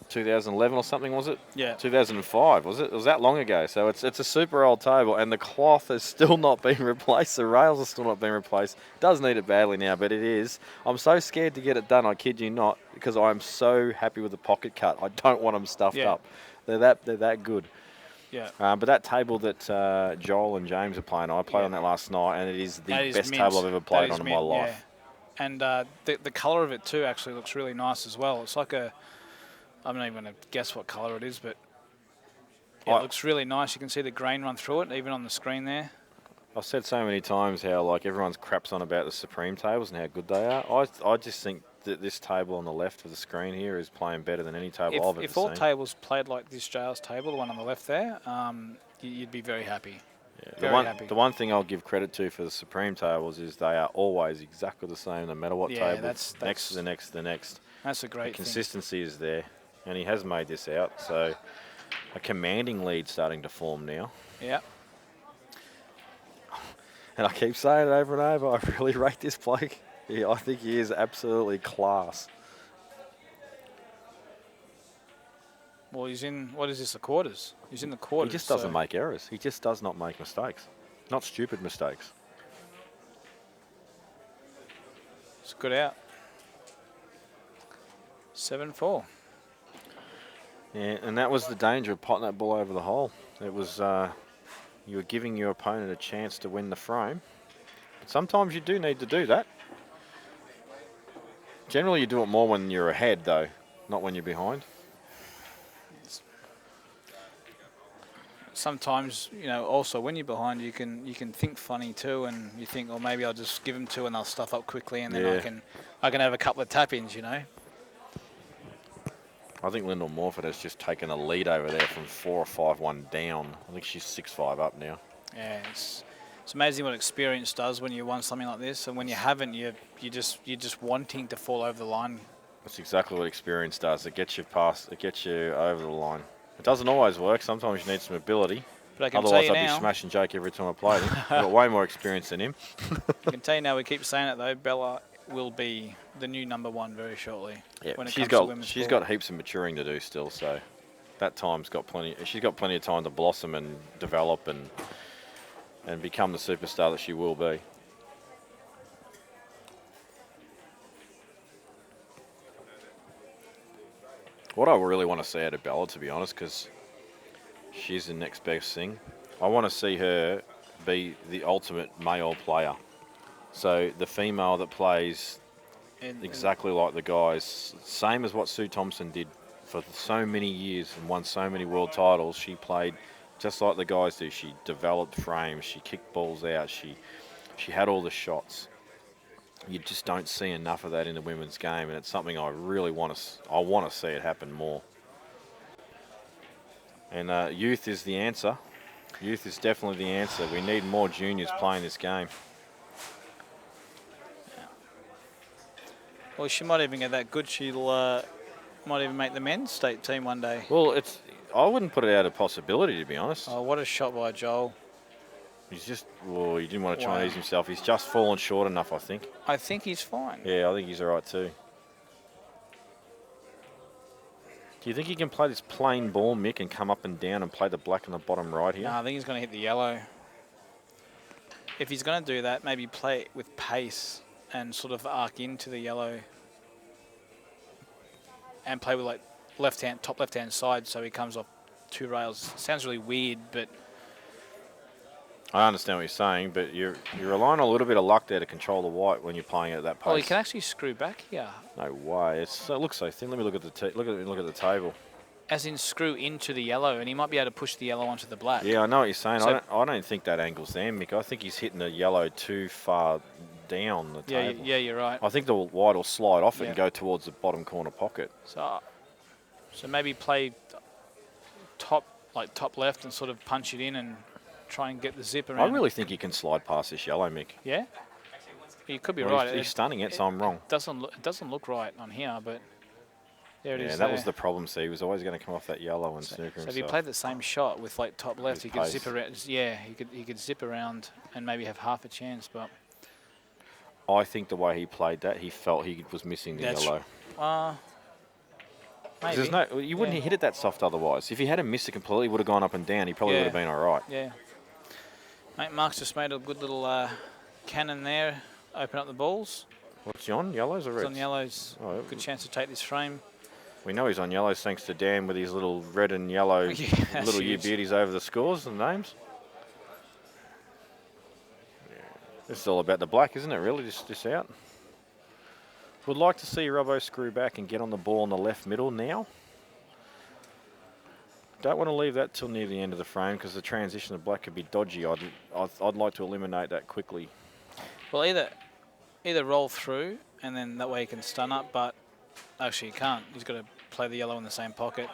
2011 or something, was it? Yeah. 2005, was it? It was that long ago. So it's a super old table, and the cloth has still not been replaced. The rails are still not being replaced. It does need it badly now, but it is. I'm so scared to get it done, I kid you not, because I'm so happy with the pocket cut. I don't want them stuffed up. They're that good. Yeah. But that table that Joel and James are playing, I played on that last night, and it is the best table I've ever played on in my life. Yeah. And the colour of it too actually looks really nice as well. It's like I'm not even going to guess what colour it is, but it looks really nice. You can see the grain run through it, even on the screen there. I've said so many times how like everyone's craps on about the Supreme tables and how good they are. I just think that this table on the left of the screen here is playing better than any table I've ever seen. If all tables played like this JR's table, the one on the left there, you'd be very happy. Yeah. The one thing I'll give credit to for the Supreme tables is they are always exactly the same, no matter what table. That's next to the next to the next. That's a great thing. Consistency is there, and he has made this out. So a commanding lead starting to form now. Yeah. And I keep saying it over and over, I really rate this bloke. Yeah, I think he is absolutely class. Well, he's in, what is this, the quarters? He's in the quarters. He just doesn't make errors. He just does not make mistakes. Not stupid mistakes. It's good out. 7-4. Yeah, and that was the danger of potting that ball over the hole. It was, you were giving your opponent a chance to win the frame. But sometimes you do need to do that. Generally, you do it more when you're ahead, though, not when you're behind. Sometimes, you know, also when you're behind, you can think funny too, and you think, well, maybe I'll just give them 2 and they'll stuff up quickly, and then I can have a couple of tap-ins, you know. I think Lyndall Morford has just taken a lead over there from 4 or 5-1 down. I think she's 6-5 up now. Yeah, it's amazing what experience does when you won something like this, and when you haven't, you're just wanting to fall over the line. That's exactly what experience does. It gets you past. It gets you over the line. It doesn't always work. Sometimes you need some ability. But I can Otherwise, tell you I'd be smashing Jake every time I played him. I've got way more experience than him. I can tell you now, we keep saying it though, Bella will be the new #1 very shortly. Yeah, when it she's comes to women's she's sport. got heaps of maturing to do still. So that time's got plenty. She's got plenty of time to blossom and develop and become the superstar that she will be. What I really want to see out of Bella, to be honest, because she's the next best thing, I want to see her be the ultimate male player. So the female that plays exactly like the guys, same as what Sue Thompson did for so many years and won so many world titles. She played just like the guys do. She developed frames, she kicked balls out, she had all the shots. You just don't see enough of that in the women's game, and it's something I really want to see it happen more. And youth is the answer. Youth is definitely the answer. We need more juniors playing this game. Well, she might even get that good. She'll might even make the men's state team one day. Well, I wouldn't put it out of possibility, to be honest. Oh, what a shot by Joel. He's just, well, he didn't want to Chinese himself. He's just fallen short enough, I think. I think he's fine. Yeah, I think he's all right too. Do you think he can play this plain ball, Mick, and come up and down and play the black in the bottom right here? No, I think he's going to hit the yellow. If he's going to do that, maybe play it with pace and sort of arc into the yellow and play with like top left-hand side so he comes off 2 rails. Sounds really weird, but... I understand what you're saying, but you're relying on a little bit of luck there to control the white when you're playing at that pace. Oh, you can actually screw back here. No way. It looks so thin. Let me look at the table. As in screw into the yellow, and he might be able to push the yellow onto the black. Yeah, I know what you're saying. So I don't think that angle's there, Mick. I think he's hitting the yellow too far down the table. Yeah, you're right. I think the white will slide off it and go towards the bottom corner pocket. So maybe play top left and sort of punch it in and try and get the zip around. I really think he can slide past this yellow, Mick. Yeah? You could be Well, right. He's stunning it, so I'm wrong. It doesn't look right on here, but there it is. Yeah, that was the problem. See, he was always going to come off that yellow and snooker So himself. if he played the same shot with like top left, he could pace. zip around. Yeah, he could zip around and maybe have half a chance. But I think the way he played that, he felt he was missing the yellow. Maybe. You wouldn't hit it that soft otherwise. If he hadn't missed it completely, he would have gone up and down. He probably would have been all right. Yeah. Mate, Marc's just made a good little cannon there. Open up the balls. What's he on? Yellows or reds? He's on yellows. Oh, good chance to take this frame. We know he's on yellows thanks to Dan with his little red and yellow little year beauties over the scores and names. Yeah. This is all about the black, isn't it, really? Just out. Would like to see Robbo screw back and get on the ball in the left middle now. Don't want to leave that till near the end of the frame because the transition of black could be dodgy. I'd like to eliminate that quickly. Well, either roll through and then that way he can stun up, but actually he can't. He's got to play the yellow in the same pocket.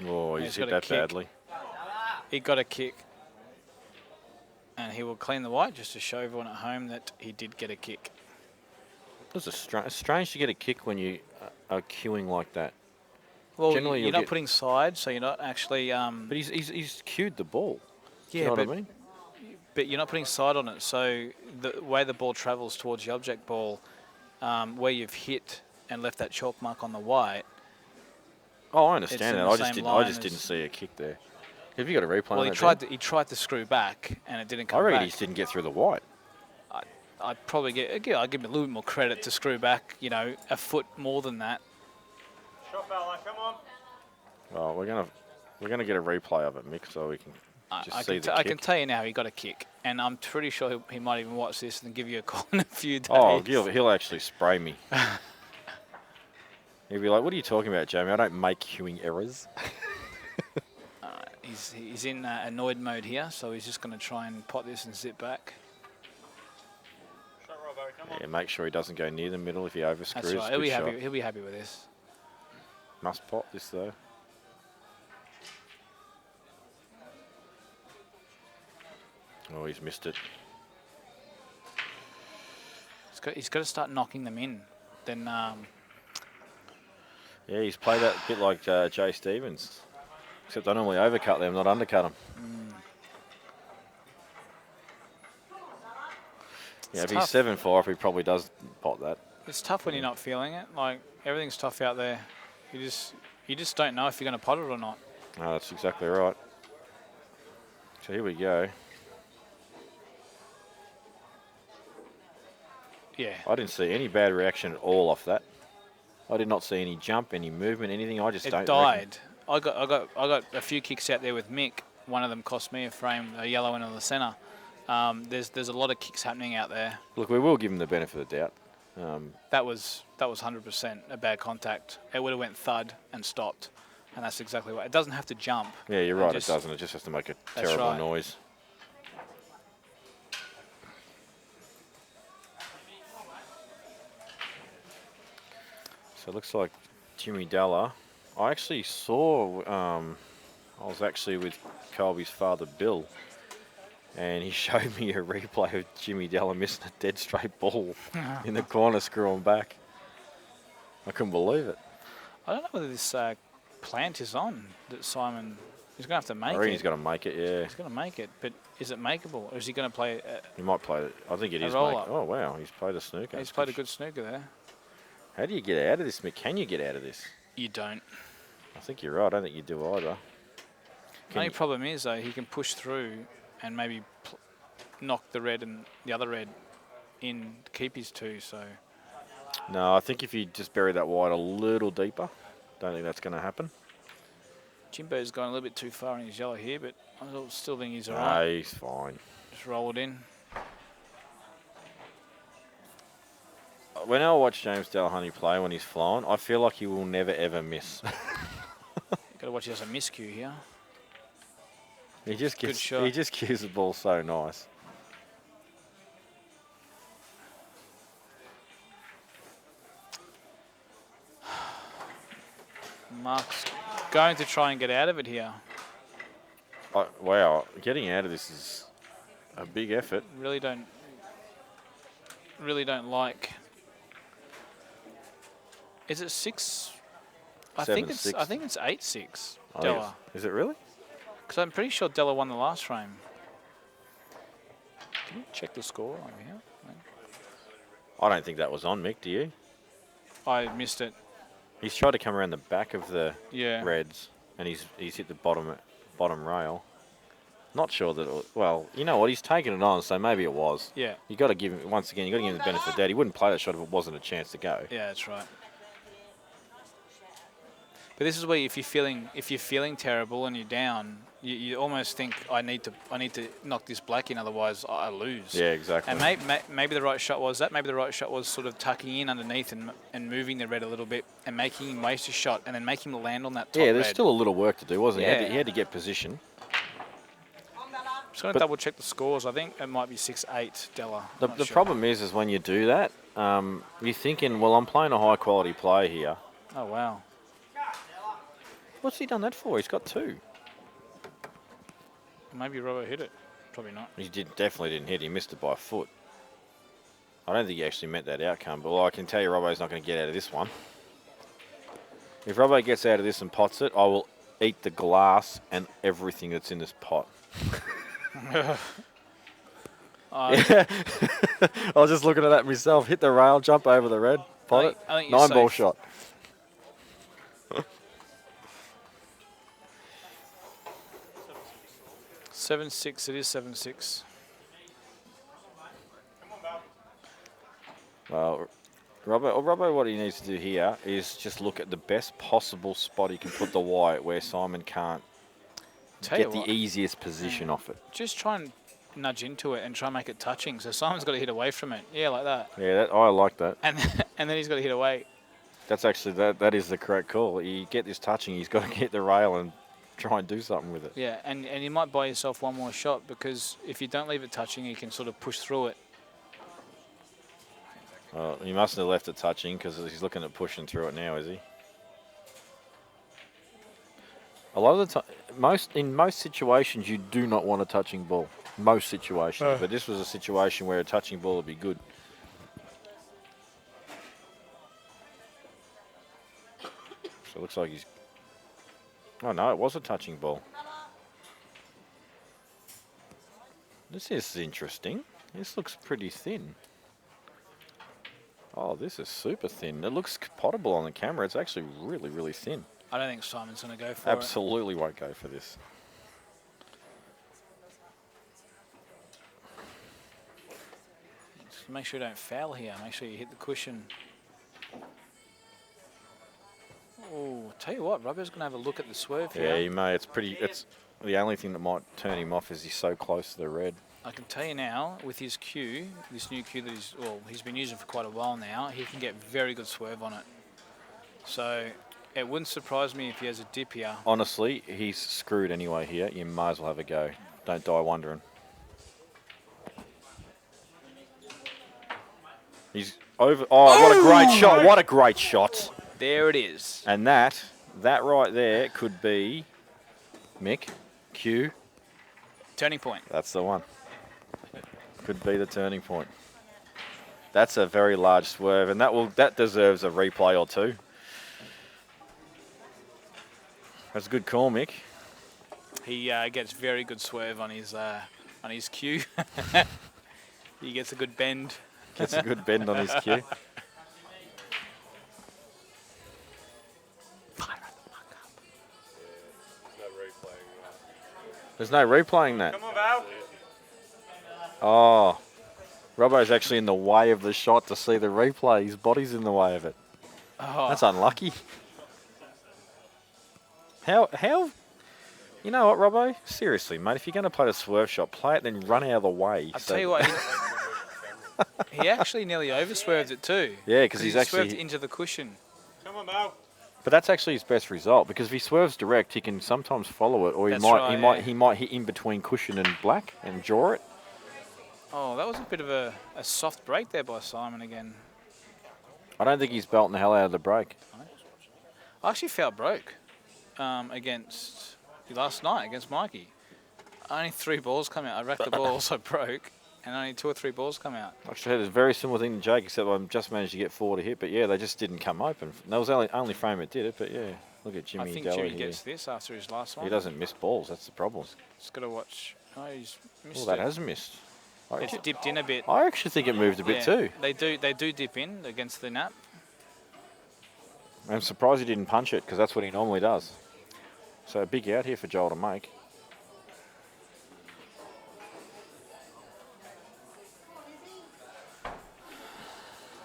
Oh, he's hit that badly. He got a kick. And he will clean the white just to show everyone at home that he did get a kick. It's strange to get a kick when you are queuing like that. Well, generally you're not putting side, so you're not actually... but he's cued the ball. Yeah, you know what I mean? But you're not putting side on it, so the way the ball travels towards the object ball, where you've hit and left that chalk mark on the white... Oh, I understand that. I just didn't see a kick there. Have you got a replay on that? Well, he tried to screw back, and it didn't come back. I reckon he just didn't get through the white. I'd probably I'd give him a little bit more credit to screw back, a foot more than that. Shot fella, come on. Well, we're gonna get a replay of it, Mick, so we can just see the kick. I can tell you now he got a kick, and I'm pretty sure he might even watch this and give you a call in a few days. Oh, he'll actually spray me. He'll be like, "What are you talking about, Jamie? I don't make queuing errors." He's in annoyed mode here, so he's just going to try and pot this and zip back. Yeah, make sure he doesn't go near the middle if he overscrews. That's right. He'll be happy with this. Must pot this though. Oh, he's missed it. He's got to start knocking them in. Then. Yeah, he's played that a bit like Jay Stevens, except I normally overcut them, not undercut them. Yeah, if he's 7-5, he probably does pot that. It's tough when you're not feeling it. Like everything's tough out there. You just don't know if you're going to pot it or not. No, that's exactly right. So here we go. Yeah. I didn't see any bad reaction at all off that. I did not see any jump, any movement, anything. I just don't. It died. I got a few kicks out there with Mick. One of them cost me a frame, a yellow in on the centre. There's a lot of kicks happening out there. Look, we will give him the benefit of the doubt. That was 100% a bad contact. It would have went thud and stopped, and that's exactly what. It doesn't have to jump. Yeah, you're right. It doesn't. It just has to make a terrible noise. So it looks like Jimmy Della. I actually saw. I was actually with Colby's father, Bill. And he showed me a replay of Jimmy Della missing a dead straight ball in the corner, screwing back. I couldn't believe it. I don't know whether this plant is on that Simon is going to have to make it. I reckon he's going to make it, yeah. He's going to make it, but is it makeable? Or is he going to play he might play it. I think it is. Oh, wow. He's played a snooker. He's played a good snooker there. How do you get out of this, Mick? Can you get out of this? You don't. I think you're right. I don't think you do either. The only problem is, though, he can push through and maybe knock the red and the other red in to keep his 2, so... No, I think if you just bury that wide a little deeper, don't think that's going to happen. Jimbo's gone a little bit too far in his yellow here, but I still think he's all No, right. he's fine. Just roll it in. When I watch James Delahunty play when he's flying, I feel like he will never, ever miss. Got to watch he has a miscue here. He just cues the ball so nice. Marc's going to try and get out of it here. Wow, getting out of this is a big effort. Really don't like. Is it 6? I think it's 8-6. Oh, Della. yes. Is it really? Because I'm pretty sure Della won the last frame. Can you check the score over here? I don't think that was on, Mick. Do you? I missed it. He's tried to come around the back of the Yeah. Reds, and he's hit the bottom rail. Not sure that. Well, you know what? He's taken it on, so maybe it was. Yeah. You got to give him once again. You got to give him the benefit of that. He wouldn't play that shot if it wasn't a chance to go. Yeah, that's right. But this is where if you're feeling terrible and you're down, you almost think I need to knock this black in, otherwise I lose. Yeah, exactly. And maybe the right shot was that. Maybe the right shot was sort of tucking in underneath and moving the red a little bit and making him waste a shot and then making him land on that top Yeah, there's red. still a little work to do, wasn't Yeah. he? He had to get position. Just going to double check the scores. I think it might be 6-8, Della. The problem is when you do that, you're thinking, well, I'm playing a high quality play here. Oh wow. What's he done that for? He's got 2. Maybe Robert hit it. Probably not. He definitely didn't hit. He missed it by a foot. I don't think he actually meant that outcome. But I can tell you, Robbo's not going to get out of this one. If Robbo gets out of this and pots it, I will eat the glass and everything that's in this pot. I was just looking at that myself. Hit the rail, jump over the red, pot it. 9-ball shot. 7-6. It is 7-6. Well, Robbo, what he needs to do here is just look at the best possible spot he can put the white where Simon can't get the easiest position off it. Just try and nudge into it and try and make it touching. So Simon's got to hit away from it. Yeah, like that. Yeah, I like that. And then he's got to hit away. That's actually, that is the correct call. You get this touching, he's got to get the rail and try and do something with it. Yeah, and you might buy yourself one more shot because if you don't leave it touching, you can sort of push through it. Well, he mustn't have left it touching because he's looking at pushing through it now, is he? A lot of the time, in most situations, you do not want a touching ball. Most situations, but this was a situation where a touching ball would be good. So it looks like he's... Oh no, it was a touching ball. This is interesting. This looks pretty thin. Oh, this is super thin. It looks potable on the camera. It's actually really, really thin. I don't think Simon's going to go for Absolutely won't go for this. Just make sure you don't foul here. Make sure you hit the cushion. Oh, tell you what, Robert's going to have a look at the swerve here. Yeah, he may. It's the only thing that might turn him off is he's so close to the red. I can tell you now, with his cue, this new cue that he's been using for quite a while now, he can get very good swerve on it. So it wouldn't surprise me if he has a dip here. Honestly, he's screwed anyway here. You might as well have a go. Don't die wondering. He's over. Oh, what a great shot. What a great shot. There it is. And that right there could be, Mick, Q. Turning point. That's the one. Could be the turning point. That's a very large swerve, and that deserves a replay or two. That's a good call, Mick. He gets very good swerve on his cue. He gets a good bend. Gets a good bend on his cue. There's no replaying that. Come on, Val. Oh, Robbo's actually in the way of the shot to see the replay. His body's in the way of it. Oh. That's unlucky. How? You know what, Robbo? Seriously, mate, if you're going to play the swerve shot, play it, then run out of the way. I'll tell you what, he actually nearly overswerved it too. Yeah, because he's he actually swerved into the cushion. Come on, Val. But that's actually his best result, because if he swerves direct, he can sometimes follow it, or he That's might right, he might hit in between cushion and black and draw it. Oh, that was a bit of a soft break there by Simon again. I don't think he's belting the hell out of the break. I actually felt broke against last night against Mikey. Only 3 balls come out. I racked the ball, also broke, and only 2 or 3 balls come out. Actually, had a very similar thing to Jake, except I just managed to get 4 to hit. But yeah, they just didn't come open. That was the only frame that did it. But yeah, look at Jimmy. I think Della Jimmy here. gets this after his last one. He doesn't miss balls. That's the problem. Just got to watch. Oh, he's missed Well, that it. has missed. It's dipped in a bit. I actually think it moved a bit too. They do dip in against the nap. I'm surprised he didn't punch it, because that's what he normally does. So a big out here for Joel to make.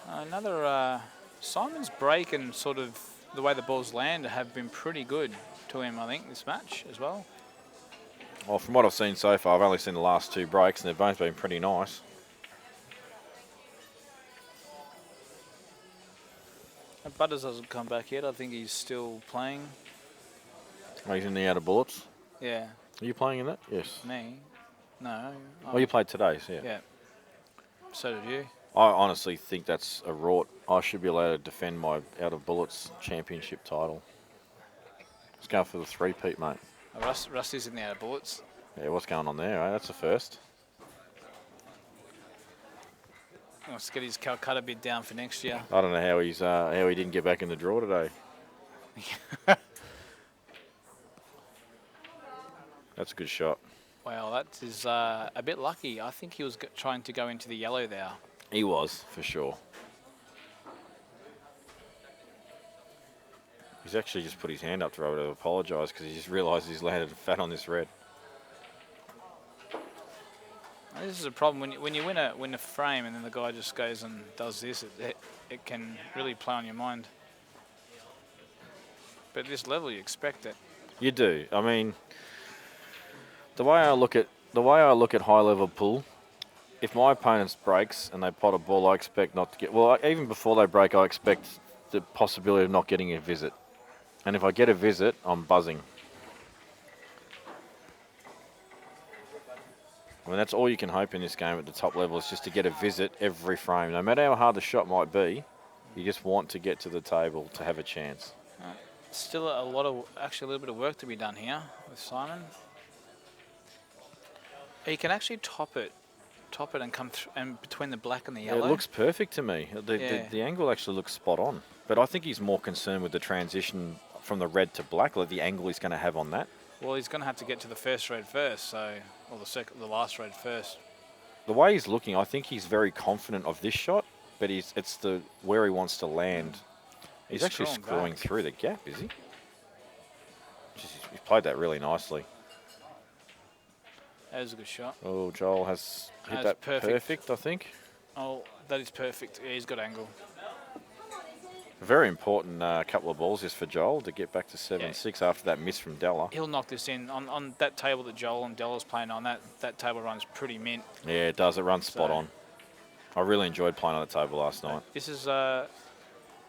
Another Simon's break and sort of the way the balls land have been pretty good to him, I think, this match as well. Well, from what I've seen so far, I've only seen the last 2 breaks, and they've both been pretty nice. And Butters hasn't come back yet. I think he's still playing. Oh, he's in the outer bullets. Yeah. Are you playing in that? Yes. Me? No. Oh, you played today, so yeah. Yeah. So did you. I honestly think that's a rort. I should be allowed to defend my out of bullets championship title. Let's go for the 3-peat, mate. Oh, Rusty's in the outer bullets. Yeah, what's going on there, eh? That's a first. Let's get his Calcutta bid down for next year. I don't know how he didn't get back in the draw today. That's a good shot. Well, that is a bit lucky. I think he was trying to go into the yellow there. He was, for sure. He's actually just put his hand up to Robert to apologise, because he just realised he's landed fat on this red. This is a problem when you win a frame and then the guy just goes and does this. It can really play on your mind. But at this level, you expect it. You do. I mean, the way I look at high level pool, if my opponent's breaks and they pot a ball, I expect not to get. Well, even before they break, I expect the possibility of not getting a visit. And if I get a visit, I'm buzzing. I mean, that's all you can hope in this game at the top level, is just to get a visit every frame. No matter how hard the shot might be, you just want to get to the table to have a chance. Still a little bit of work to be done here with Simon. He can actually top it and come through and between the black and the yellow. It looks perfect to me. The angle actually looks spot on. But I think he's more concerned with the transition from the red to black, like the angle he's going to have on that. Well, he's going to have to get to the first red first, or the last red first. The way he's looking, I think he's very confident of this shot, but it's where he wants to land. He's actually screwing through the gap, is he? Jeez, he's played that really nicely. That is a good shot. Oh, Joel has hit that perfect, I think. Oh, that is perfect. Yeah, he's got angle. A very important couple of balls just for Joel to get back to 7-6 after that miss from Della. He'll knock this in on that table that Joel and Della's playing on. That table runs pretty mint. Yeah, it does. It runs spot on. I really enjoyed playing on that table last night. This is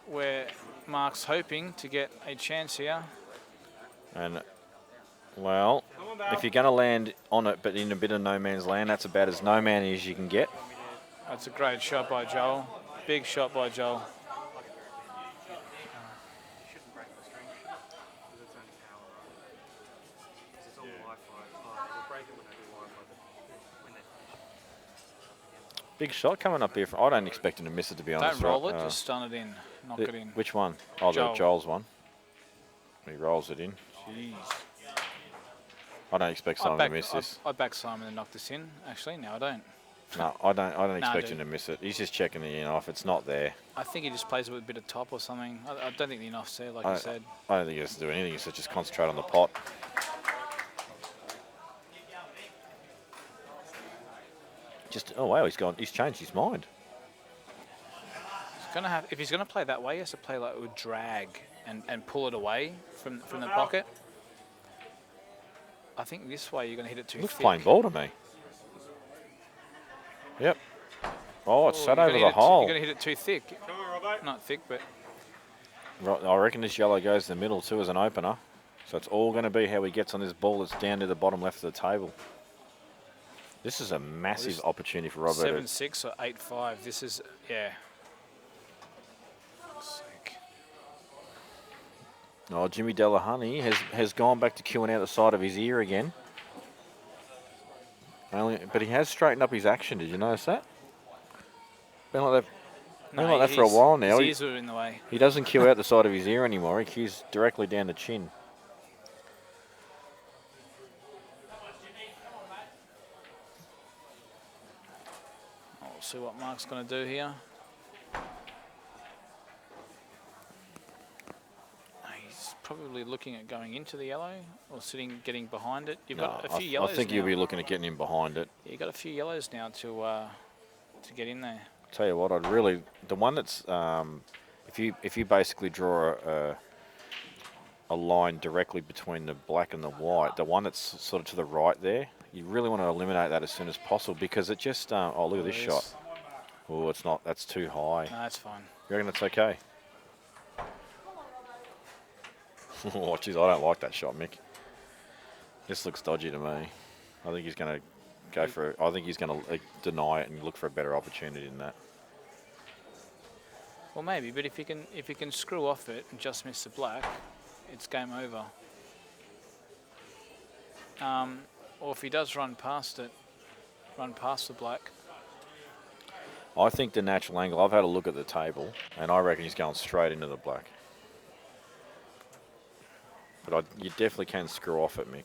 where Marc's hoping to get a chance here. And, well, if you're going to land on it but in a bit of no man's land, that's about as no man as you can get. That's a great shot by Joel. Big shot by Joel. Big shot coming up here. I don't expect him to miss it, to be honest. Don't roll it, just stun it in. Knock it in. Which one? Oh, Joel. the Joel's one. He rolls it in. Jeez. I don't expect Simon to miss this. I back Simon to knock this in. Actually, no, I don't. No, I don't expect him to miss it. He's just checking the in-off. It's not there. I think he just plays it with a bit of top or something. I don't think the in-off's there, like you said. I don't think he has to do anything. He's just concentrate on the pot. Just, oh wow, he's changed his mind. He's gonna have, if he's gonna play that way, he has to play like with drag and pull it away from the pocket. I think this way you're gonna hit it too Looks thick. plain ball to me. Yep. Oh, it's sat you're over gonna the hole. You're gonna hit it too thick. Not thick, but Right, I reckon this yellow goes in the middle too as an opener. So it's all going to be how he gets on this ball that's down to the bottom left of the table. This is a massive opportunity for Robert. 7-6 or 8-5. This is, yeah. Oh, Jimmy Delahunty has gone back to queuing out the side of his ear again. But he has straightened up his action. Did you notice that? Been like that for a while now. His ears are in the way. He doesn't queue out the side of his ear anymore. He queues directly down the chin. We'll see what Marc's going to do here. He's probably looking at going into the yellow or getting behind it. You've got a few yellows. I think now. you'll be looking at getting in behind it. Yeah, you've got a few yellows now to get in there. Tell you what, the one that's if you basically draw a line directly between the black and the white, the one that's sort of to the right there, you really want to eliminate that as soon as possible because it just oh, look at this shot. Oh, it's not. That's too high. No, that's fine. You reckon it's okay? Oh, geez, I don't like that shot, Mick. This looks dodgy to me. I think he's going to go for it. I think he's going to deny it and look for a better opportunity than that. Well, maybe, but if he can screw off it and just miss the black, it's game over. Or if he does run past the black. I think the natural angle, I've had a look at the table, and I reckon he's going straight into the black. But you definitely can screw off it, Mick.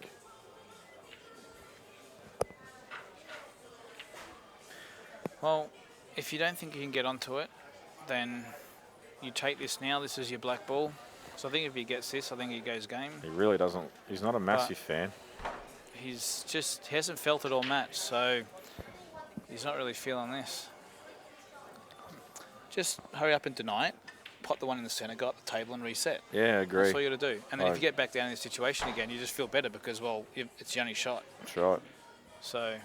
Well, if you don't think you can get onto it, then you take this now. This is your black ball. So I think if he gets this, I think he goes game. He really doesn't. He's not a massive fan. He hasn't felt it all match, so he's not really feeling this. Just hurry up and deny it. Pot the one in the centre, go up the table and reset. Yeah, I agree. That's all you got to do. And then if you get back down in this situation again, you just feel better because, well, it's the only shot. That's right. So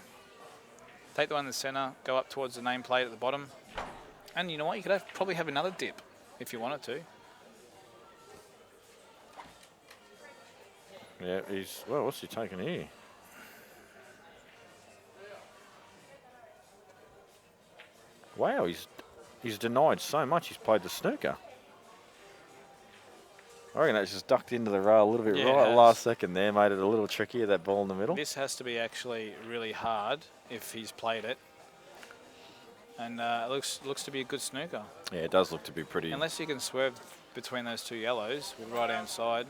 take the one in the centre, go up towards the nameplate at the bottom. And you know what? You could probably have another dip if you wanted to. Yeah, well, what's he taking here? Wow, he's denied so much. He's played the snooker. I reckon that's just ducked into the rail a little bit right at the last second there, made it a little trickier, that ball in the middle. This has to be actually really hard if he's played it. And it looks to be a good snooker. Yeah, it does look to be pretty. Unless you can swerve between those two yellows with right-hand side.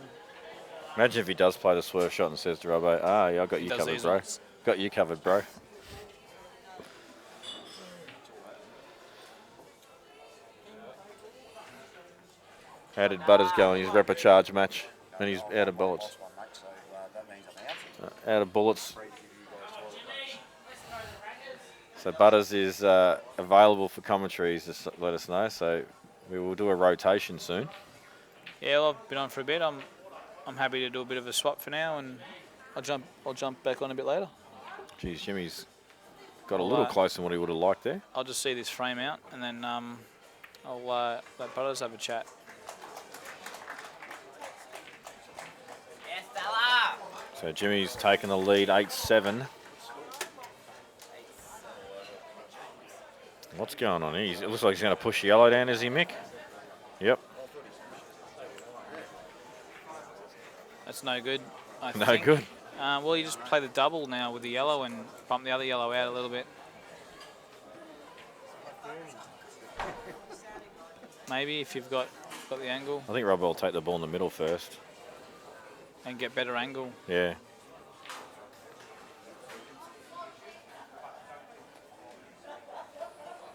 Imagine if he does play the swerve shot and says to Robbo, yeah, I got you covered, bro. Got you covered, bro. How did Butters go in his repercharge match? And he's out of bullets. Out of bullets. So Butters is available for commentaries, just let us know. So we will do a rotation soon. Yeah, well, I've been on for a bit. I'm happy to do a bit of a swap for now, and I'll jump back on a bit later. Geez, Jimmy's got a little closer than what he would have liked there. I'll just see this frame out, and then I'll let Butters have a chat. So Jimmy's taken the lead 8-7. What's going on here? It looks like he's going to push yellow down, is he, Mick? Yep. That's no good, I No think. good. Well, you just play the double now with the yellow and bump the other yellow out a little bit. Maybe if you've got the angle. I think Rob will take the ball in the middle first. And get better angle. Yeah.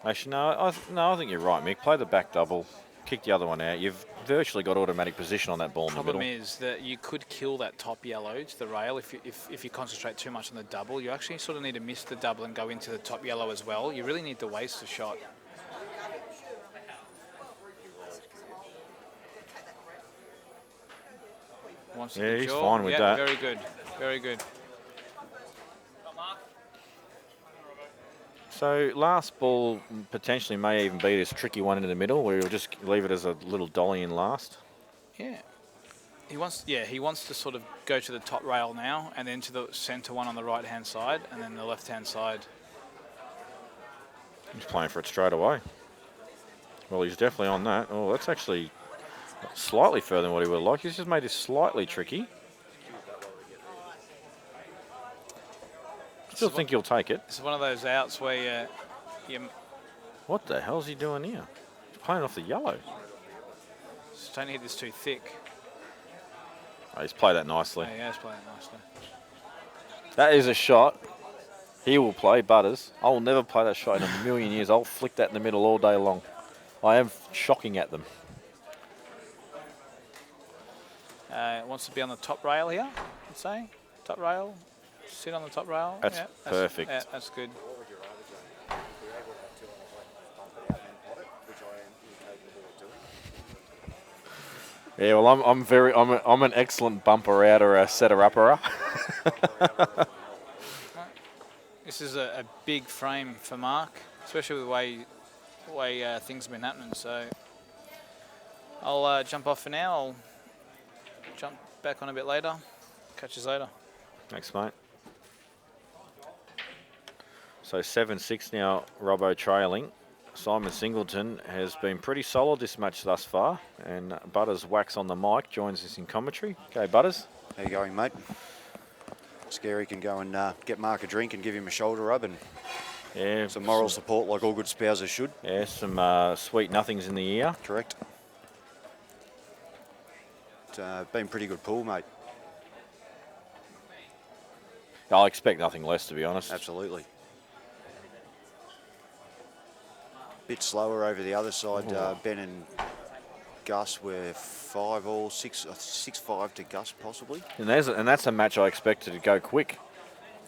Actually, no, I think you're right, Mick. Play the back double. kick the other one out, you've virtually got automatic position on that ball in the middle. Problem is that you could kill that top yellow to the rail if you concentrate too much on the double. You actually sort of need to miss the double and go into the top yellow as well. You really need to waste a shot. Yeah, he's fine with that. Very good. Very good. So last ball potentially may even be this tricky one in the middle where you'll just leave it as a little dolly in last. Yeah. He wants to sort of go to the top rail now and then to the centre one on the right-hand side and then the left-hand side. He's playing for it straight away. Well, he's definitely on that. Oh, that's actually slightly further than what he would like. He's just made this slightly tricky. Still think he'll take it. It's one of those outs where you What the hell's he doing here? He's playing off the yellow. just don't hit this too thick. Oh, he's played that nicely. Yeah, he's playing nicely. That is a shot. He will play Butters. I will never play that shot in a million years. I'll flick that in the middle all day long. I am shocking at them. Wants to be on the top rail here, I'd say. Top rail. Sit on the top rail. That's perfect. Yeah, that's good. Yeah, well, I'm an excellent bumper outer, setter upperer. This is a big frame for Marc, especially with the way things have been happening. So I'll jump off for now. I'll jump back on a bit later. Catch you later. Thanks, mate. So 7-6 now, Robbo trailing. Simon Singleton has been pretty solid this match thus far, and Butters Wax on the mic joins us in commentary. Okay, Butters. How you going, mate? Scary can go and get Marc a drink and give him a shoulder rub and some moral support like all good spouses should. Yeah, some sweet nothings in the ear. Correct. It's been pretty good pool, mate. I'll expect nothing less, to be honest. Absolutely. Bit slower over the other side. Ben and Gus were 5 all, 6-5 to Gus possibly. And that's a match I expected to go quick.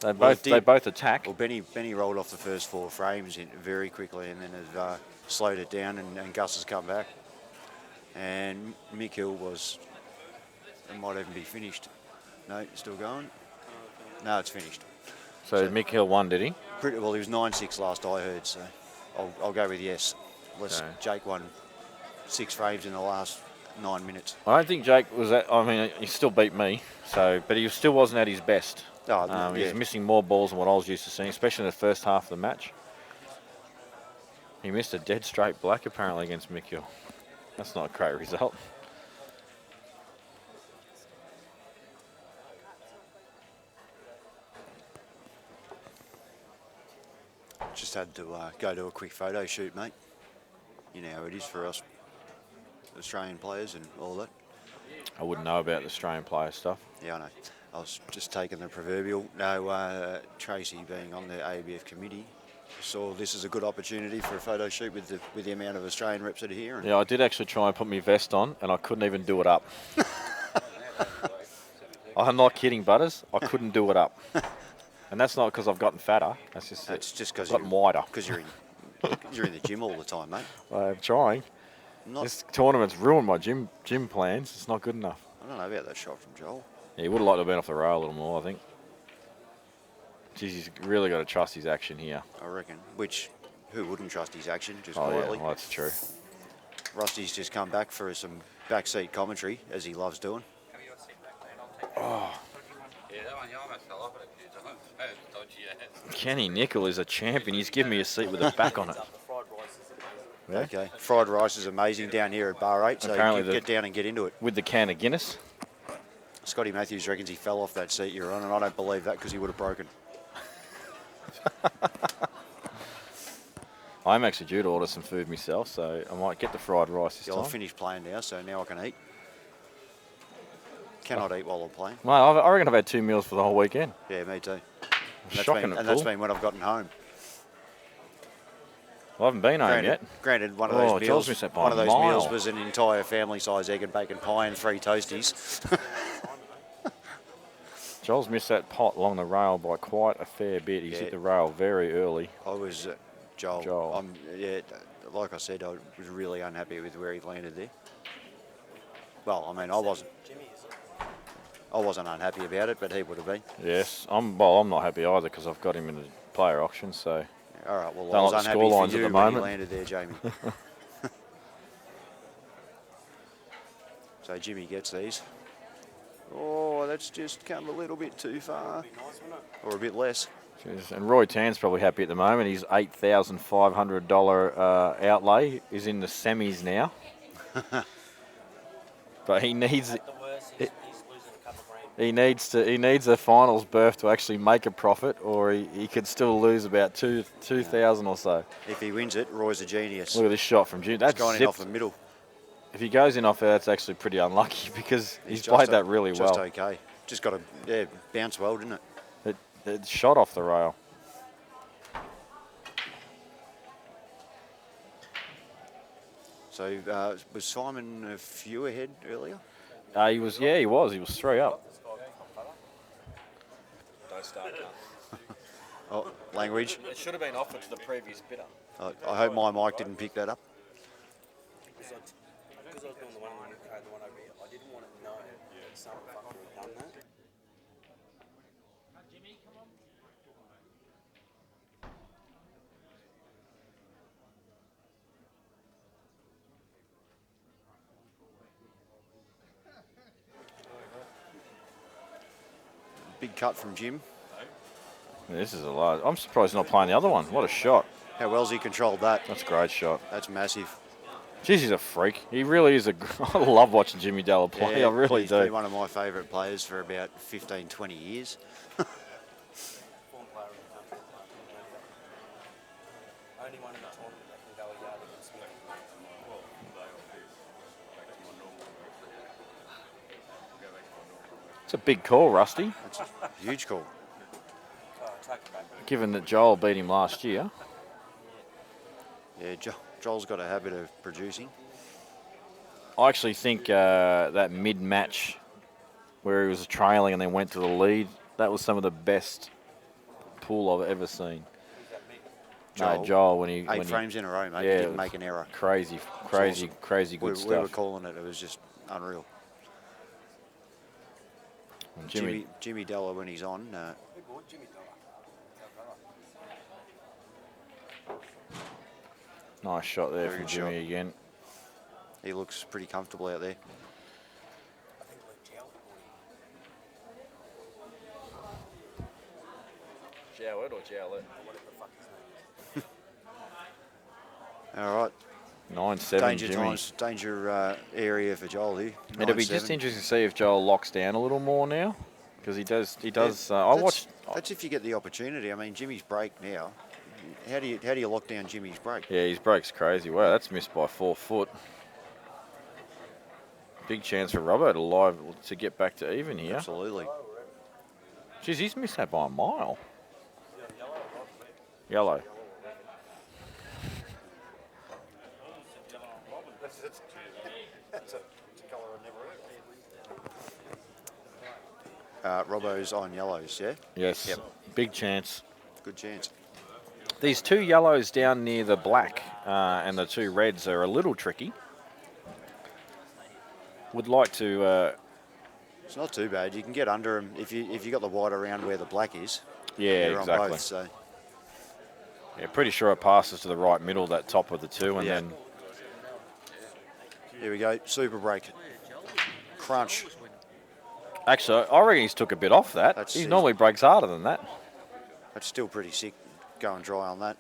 They both attack. Well, Benny rolled off the first 4 frames very quickly, and then has slowed it down, and Gus has come back. And Mikkel it might even be finished. No, still going. No, it's finished. So Mikkel won, did he? Pretty well. He was 9-6 last I heard, so I'll go with yes. Unless Jake won 6 frames in the last 9 minutes. I don't think Jake was at, I mean, he still beat me, but he still wasn't at his best. He's missing more balls than what I was used to seeing, especially in the first half of the match. He missed a dead straight black apparently against Mikkel. That's not a great result. Just had to go to a quick photo shoot, mate. You know how it is for us Australian players and all that. I wouldn't know about the Australian player stuff. Yeah, I know. I was just taking the proverbial. No, Tracy being on the ABF committee saw this as a good opportunity for a photo shoot with the amount of Australian reps that are here. Yeah, I did actually try and put my vest on, and I couldn't even do it up. I'm not kidding, Butters. I couldn't do it up. And that's not because I've gotten fatter. That's just because I've gotten wider. Because you're in the gym all the time, mate. I'm trying. This tournament's ruined my gym plans. It's not good enough. I don't know about that shot from Johl. Yeah, he would have liked to have been off the rail a little more, I think. Geez, he's really got to trust his action here. I reckon. Who wouldn't trust his action, just quietly? quietly? Yeah, well, that's true. Rusty's just come back for some backseat commentary, as he loves doing. Oh. Kenny Nickel is a champion. He's given me a seat with a back on it. Yeah. Okay. Fried rice is amazing down here at Bar 8, so apparently get down and get into it. With the can of Guinness. Scotty Matthews reckons he fell off that seat you're on, and I don't believe that because he would have broken. I'm actually due to order some food myself, so I might get the fried rice this time. I've finished playing now, so now I can eat. Cannot eat while I'm playing. Well, I reckon I've had 2 meals for the whole weekend. Yeah, me too. Shocking. That's been when I've gotten home. I haven't been home yet. Granted, one of Oh, those Joel's meals, missed that by one of a those mile. meals was an entire family-size egg and bacon pie and 3 toasties. Joel's missed that pot along the rail by quite a fair bit. He's hit the rail very early. I was, Joel. Like I said, I was really unhappy with where he landed there. Well, I mean, I wasn't unhappy about it, but he would have been. Yes, I'm not happy either because I've got him in the player auction. So. All right. Well, Don't I was like the unhappy scorelines for you at the when he moment. landed there, Jamie. So Jimmy gets these. Oh, that's just come a little bit too far, or a bit less. Jeez. And Roy Tan's probably happy at the moment. His $8,500 outlay is in the semis now. But he needs he needs the finals berth to actually make a profit, or he could still lose about 2,000 or so. If he wins it, Roy's a genius. Look at this shot from Jim. That's going in off the middle. If he goes in off there, that's actually pretty unlucky because he's played that really well. Just okay. Just got to bounce well, didn't it? It shot off the rail. So was Simon a few ahead earlier? He was. Yeah, he was. He was 3 up. Don't start now. Oh, language. It should have been offered to the previous bidder. I hope my mic didn't pick that up. Because I was doing the one over here, I didn't want to know that some fucker had done that. Big cut from Jim. This is a large. I'm surprised he's not playing the other one. What a shot. How well's he controlled that? That's a great shot. That's massive. Jeez, he's a freak. He really is a. I love watching Jimmy Della play. I really he's do. been one of my favourite players for about 15, 20 years. Only one in the tournament that can go a yard against me. It's a big call, Rusty. That's a huge call. Given that Joel beat him last year. Yeah, Joel's got a habit of producing. I actually think that mid-match where he was trailing and then went to the lead, that was some of the best pool I've ever seen. Joel when he 8 frames in a row, mate. Yeah, He didn't make an error. Crazy Awesome. good stuff. We were calling it. It was just unreal. Jimmy Della, when he's on. Nice shot there Very from good Jimmy shot. again. He looks pretty comfortable out there. Jowl or Jowlet? All right. 9-7 Danger Jimmy. times, danger area for Joel here. It'll be 9-7. just interesting to see if Joel locks down a little more now, because he does. I watched. That's if you get the opportunity. I mean, Jimmy's break now. How do you lock down Jimmy's break? Yeah, his break's crazy. Wow, that's missed by 4 foot. Big chance for Robbo to get back to even here. Absolutely. Jeez, he's missed that by a mile. Yellow. Robbo's on yellows, yeah? Yes. Yep. Big chance. Good chance. These 2 yellows down near the black and the 2 reds are a little tricky. Would like to. It's not too bad. You can get under them if you got the white around where the black is. Yeah, You're exactly. On both, so. Yeah, pretty sure it passes to the right middle, that top of the 2, and then. Here we go. Super break. Crunch. Actually, I reckon he's took a bit off that. He normally breaks harder than that. That's still pretty sick. Going dry on that.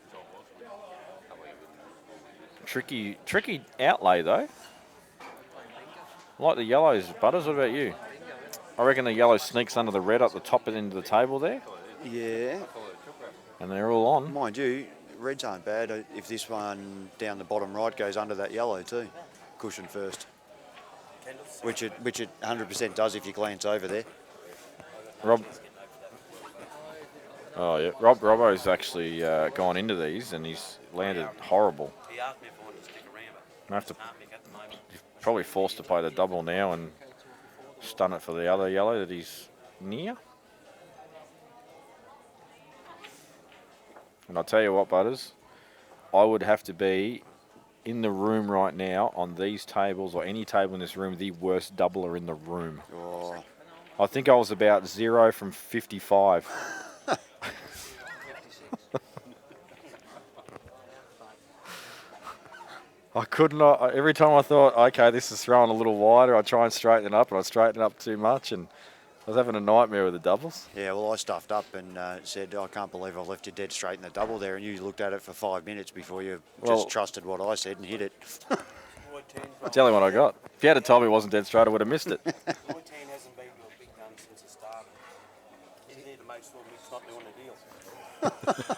Tricky outlay though. I like the yellows, Butters. What about you? I reckon the yellow sneaks under the red up the top end of the table there. Yeah. And they're all on. Mind you, reds aren't bad if this one down the bottom right goes under that yellow too. Cushion first. Which it 100% does if you glance over there. Rob. Oh, yeah. Robbo's actually gone into these and he's landed horrible. He asked me if I wanted to stick around, but I have to can't make at the moment. probably forced to play the double now and stun it for the other yellow that he's near. And I'll tell you what, Butters, I would have to be in the room right now on these tables or any table in this room, the worst doubler in the room. Oh. I think I was about 0 from 55. I could not. Every time I thought, okay, this is throwing a little wider, I'd try and straighten it up, and I'd straighten it up too much, and I was having a nightmare with the doubles. Yeah, well, I stuffed up and said, I can't believe I left you dead straight in the double there, and you looked at it for 5 minutes before you just trusted what I said and hit it. I'll tell you what I got. If you had told me it wasn't dead straight, I would have missed it. Your team hasn't been to a big gun since it started. You need to make sure Mick's not doing the deal.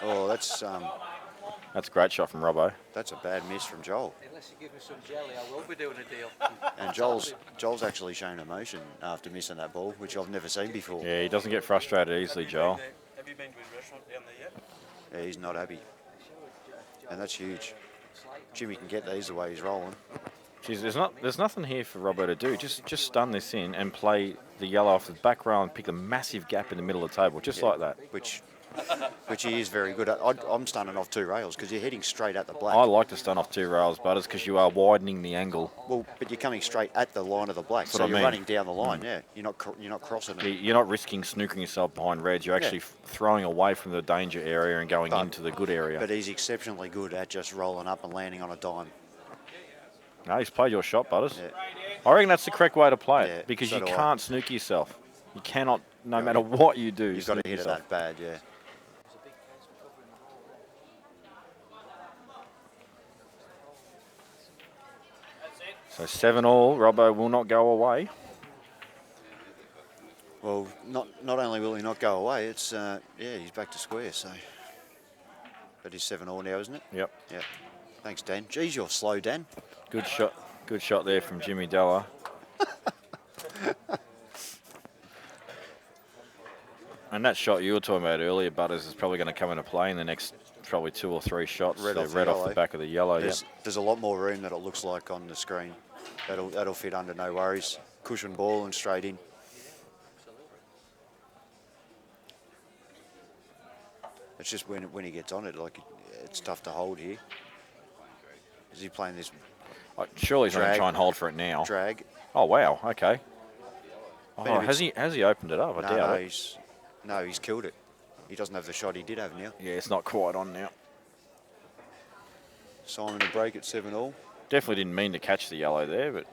Oh, that's a great shot from Robbo. That's a bad miss from Johl. Unless you give me some jelly, I will be doing a deal. And Joel's actually shown emotion after missing that ball, which I've never seen before. Yeah, he doesn't get frustrated easily, Joel. Have you been to his restaurant down there yet? Yeah, he's not happy. And that's huge. Jimmy can get these the way he's rolling. Geez, there's nothing here for Robbo to do. Just stun this in and play the yellow off the back row and pick a massive gap in the middle of the table, just like that. Which he is very good at. I'm stunning off 2 rails because you're heading straight at the black. I like to stun off 2 rails, Butters, because you are widening the angle. Well, but you're coming straight at the line of the black, so you're running down the line. Yeah, you're not crossing it. You're not risking snookering yourself behind reds. You're actually throwing away from the danger area and going into the good area. But he's exceptionally good at just rolling up and landing on a dime. No, he's played your shot, Butters. Yeah. I reckon that's the correct way to play it because so you do I. can't snook yourself. You cannot, no matter what you do. You've got to hit it that bad, yeah. So 7-all, Robbo will not go away. Well, not only will he not go away, it's he's back to square. So, but he's 7-all now, isn't it? Yep. Yep. Thanks, Dan. Geez, you're slow, Dan. Good shot there from Jimmy Della. And that shot you were talking about earlier, Butters, is probably going to come into play in the next probably 2 or 3 shots. Red off the back of the yellow. There's a lot more room than it looks like on the screen. That'll fit under, no worries. Cushion ball and straight in. It's just when he gets on it, like it's tough to hold here. Is he playing this? Surely he's going to try and hold for it now. Drag. Oh wow, okay. Oh, has he opened it up? I doubt it. No, he's killed it. He doesn't have the shot he did have now. Yeah, it's not quite on now. Simon a break at 7-all. Definitely didn't mean to catch the yellow there, but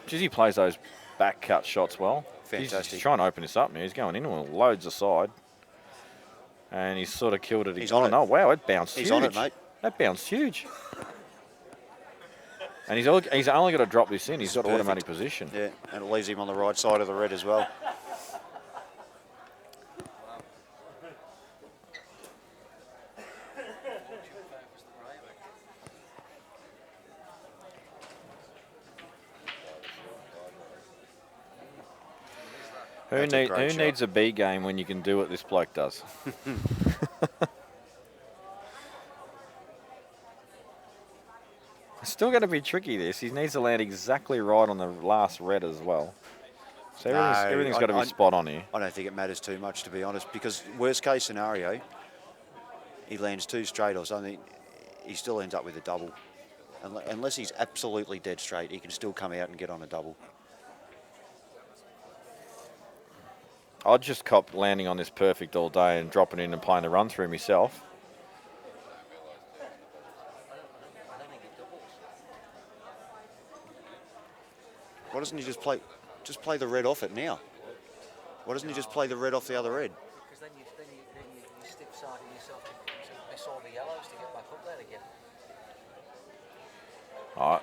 geez, he plays those back cut shots well. Fantastic. He's trying to open this up now. He's going in with loads aside. And he's sort of killed it. He's on it. Oh, wow, it bounced huge. He's on it, mate. That bounced huge. And he's only got to drop this in. He's got automatic position. Yeah, and it leaves him on the right side of the red as well. Who needs a B game when you can do what this bloke does? It's still going to be tricky, this. He needs to land exactly right on the last red as well. So everything's got to be spot on here. I don't think it matters too much, to be honest, because worst case scenario, he lands 2 straight or something, he still ends up with a double. Unless he's absolutely dead straight, he can still come out and get on a double. I'd just cop landing on this perfect all day and dropping in and playing the run through myself. Why doesn't he just play the red off it now? Why doesn't he just play the red off the other red? Because then you stick siding yourself to miss all the yellows to get back up there again. All right.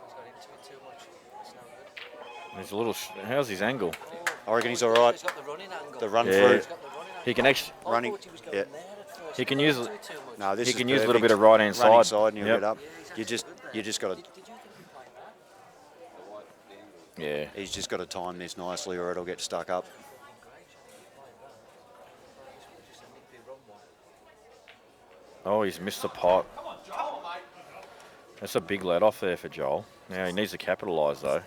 He's got into it too much. It's no good. He's a little. How's his angle? I reckon he's all right. He's got the running angle. The run through. He's got the running angle. He can actually running. Yeah. He can use. No, this he is can use a perfect. little bit of right hand side. And he'll get up. You just got to. Yeah. He's just got to time this nicely or it'll get stuck up. Oh, he's missed the pot. That's a big let off there for Joel. Now he needs to capitalise though.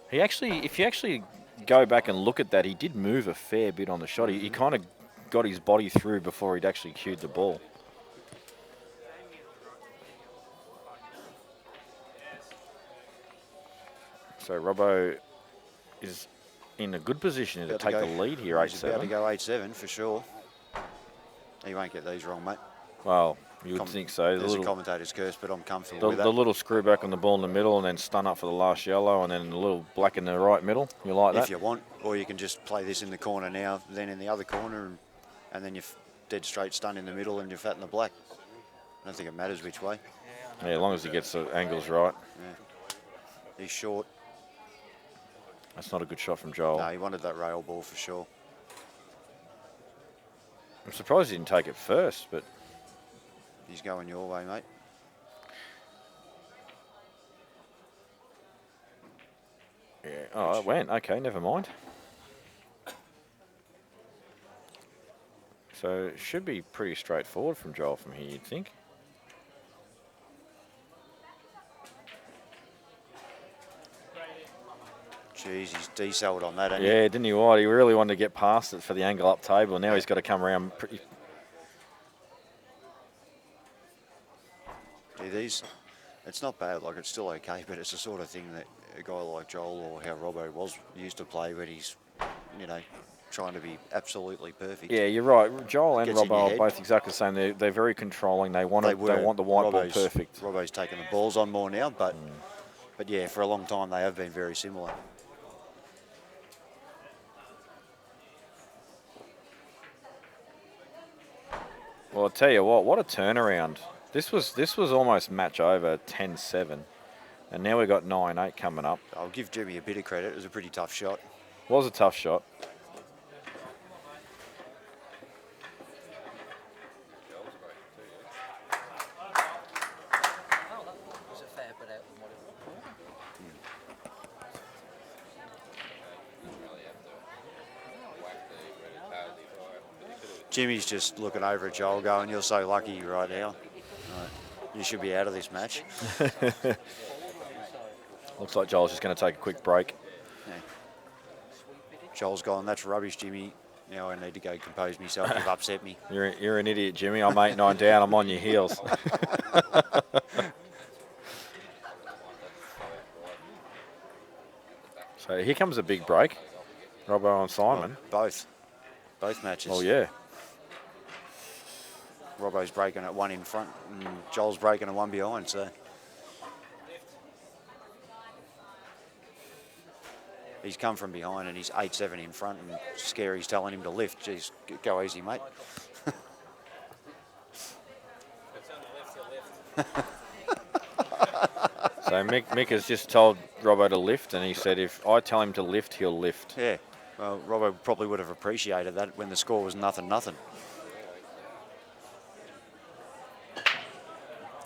He actually, if you actually go back and look at that, he did move a fair bit on the shot. He kind of got his body through before he'd actually cued the ball. So Robbo is in a good position to take the lead here, 8-7. He's about to go 8-7 for sure. He won't get these wrong, mate. Well, you would think so. There's a commentator's curse, but I'm comfortable with that. The little screw back on the ball in the middle and then stun up for the last yellow and then a little black in the right middle. You like that? If you want, or you can just play this in the corner now, then in the other corner, and then you're dead straight stun in the middle and you're fat in the black. I don't think it matters which way. Yeah, as long as he gets the angles right. Yeah. He's short. That's not a good shot from Joel. No, he wanted that rail ball for sure. I'm surprised he didn't take it first, but... He's going your way, mate. Yeah. Oh, it went. Okay, never mind. So it should be pretty straightforward from Joel from here, you'd think. Jeez, he's decelled on that, hasn't Yeah, didn't he? What? He really wanted to get past it for the angle up table. Now he's got to come around pretty... Yeah, these, it's not bad, like it's still okay, but it's the sort of thing that a guy like Joel or how Robbo was used to play when he's, you know, trying to be absolutely perfect. Yeah, you're right. Joel and Gets in your Robbo are head. both exactly the same. They're very controlling. They want the white ball perfect. Robbo's taking the balls on more now, but yeah, for a long time they have been very similar. Well, I'll tell you what a turnaround. This was almost match over, 10-7. And now we've got 9-8 coming up. I'll give Jimmy a bit of credit. It was a pretty tough shot. Was a tough shot. Jimmy's just looking over at Joel going, you're so lucky right now. You should be out of this match. Looks like Joel's just going to take a quick break. Yeah. Joel's gone, that's rubbish, Jimmy. Now I need to go compose myself. You've upset me. You're an idiot, Jimmy. I'm 8-9 down. I'm on your heels. So here comes a big break. Robbo and Simon. Both matches. Oh, yeah. Robbo's breaking at one in front and Joel's breaking at one behind, so. He's come from behind and he's 8-7 in front and Scary's telling him to lift. Jeez, go easy, mate. So Mick has just told Robbo to lift and he said if I tell him to lift, he'll lift. Yeah, well, Robbo probably would have appreciated that when the score was 0-0.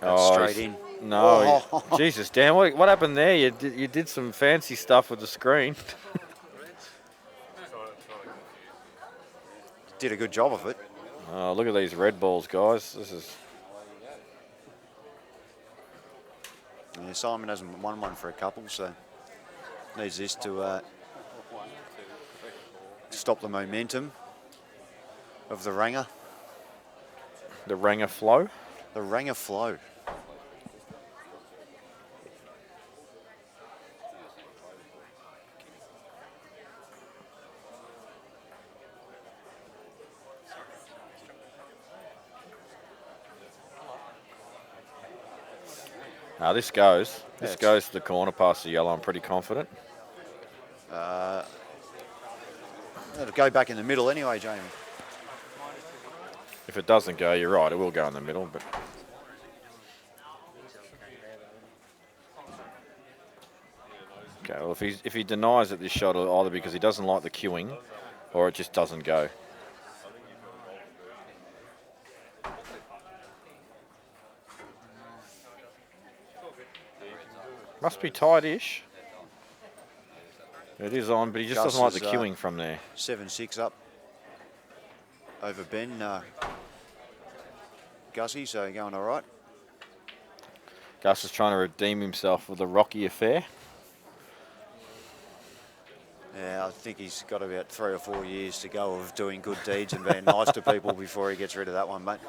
Oh, straight in. No, Oh. Jesus, Dan, what happened there? You did some fancy stuff with the screen. Did a good job of it. Oh, look at these red balls, guys. This is... Yeah, Simon hasn't won one for a couple, so needs this to stop the momentum of the Ranger. The Ranger flow? The Ranger flow. Now this goes. This goes to the corner past the yellow. I'm pretty confident. It'll go back in the middle anyway, Jamie. If it doesn't go, you're right. It will go in the middle, but... Okay, well, if he denies it this shot, either because he doesn't like the queuing or it just doesn't go. Must be tight-ish. It is on, but he just Gus doesn't like the is, queuing from there. 7-6 up over Ben. Gussie, so going all right. Gus is trying to redeem himself with the Rocky affair. Yeah, I think he's got about 3 or 4 years to go of doing good deeds and being nice to people before he gets rid of that one, mate.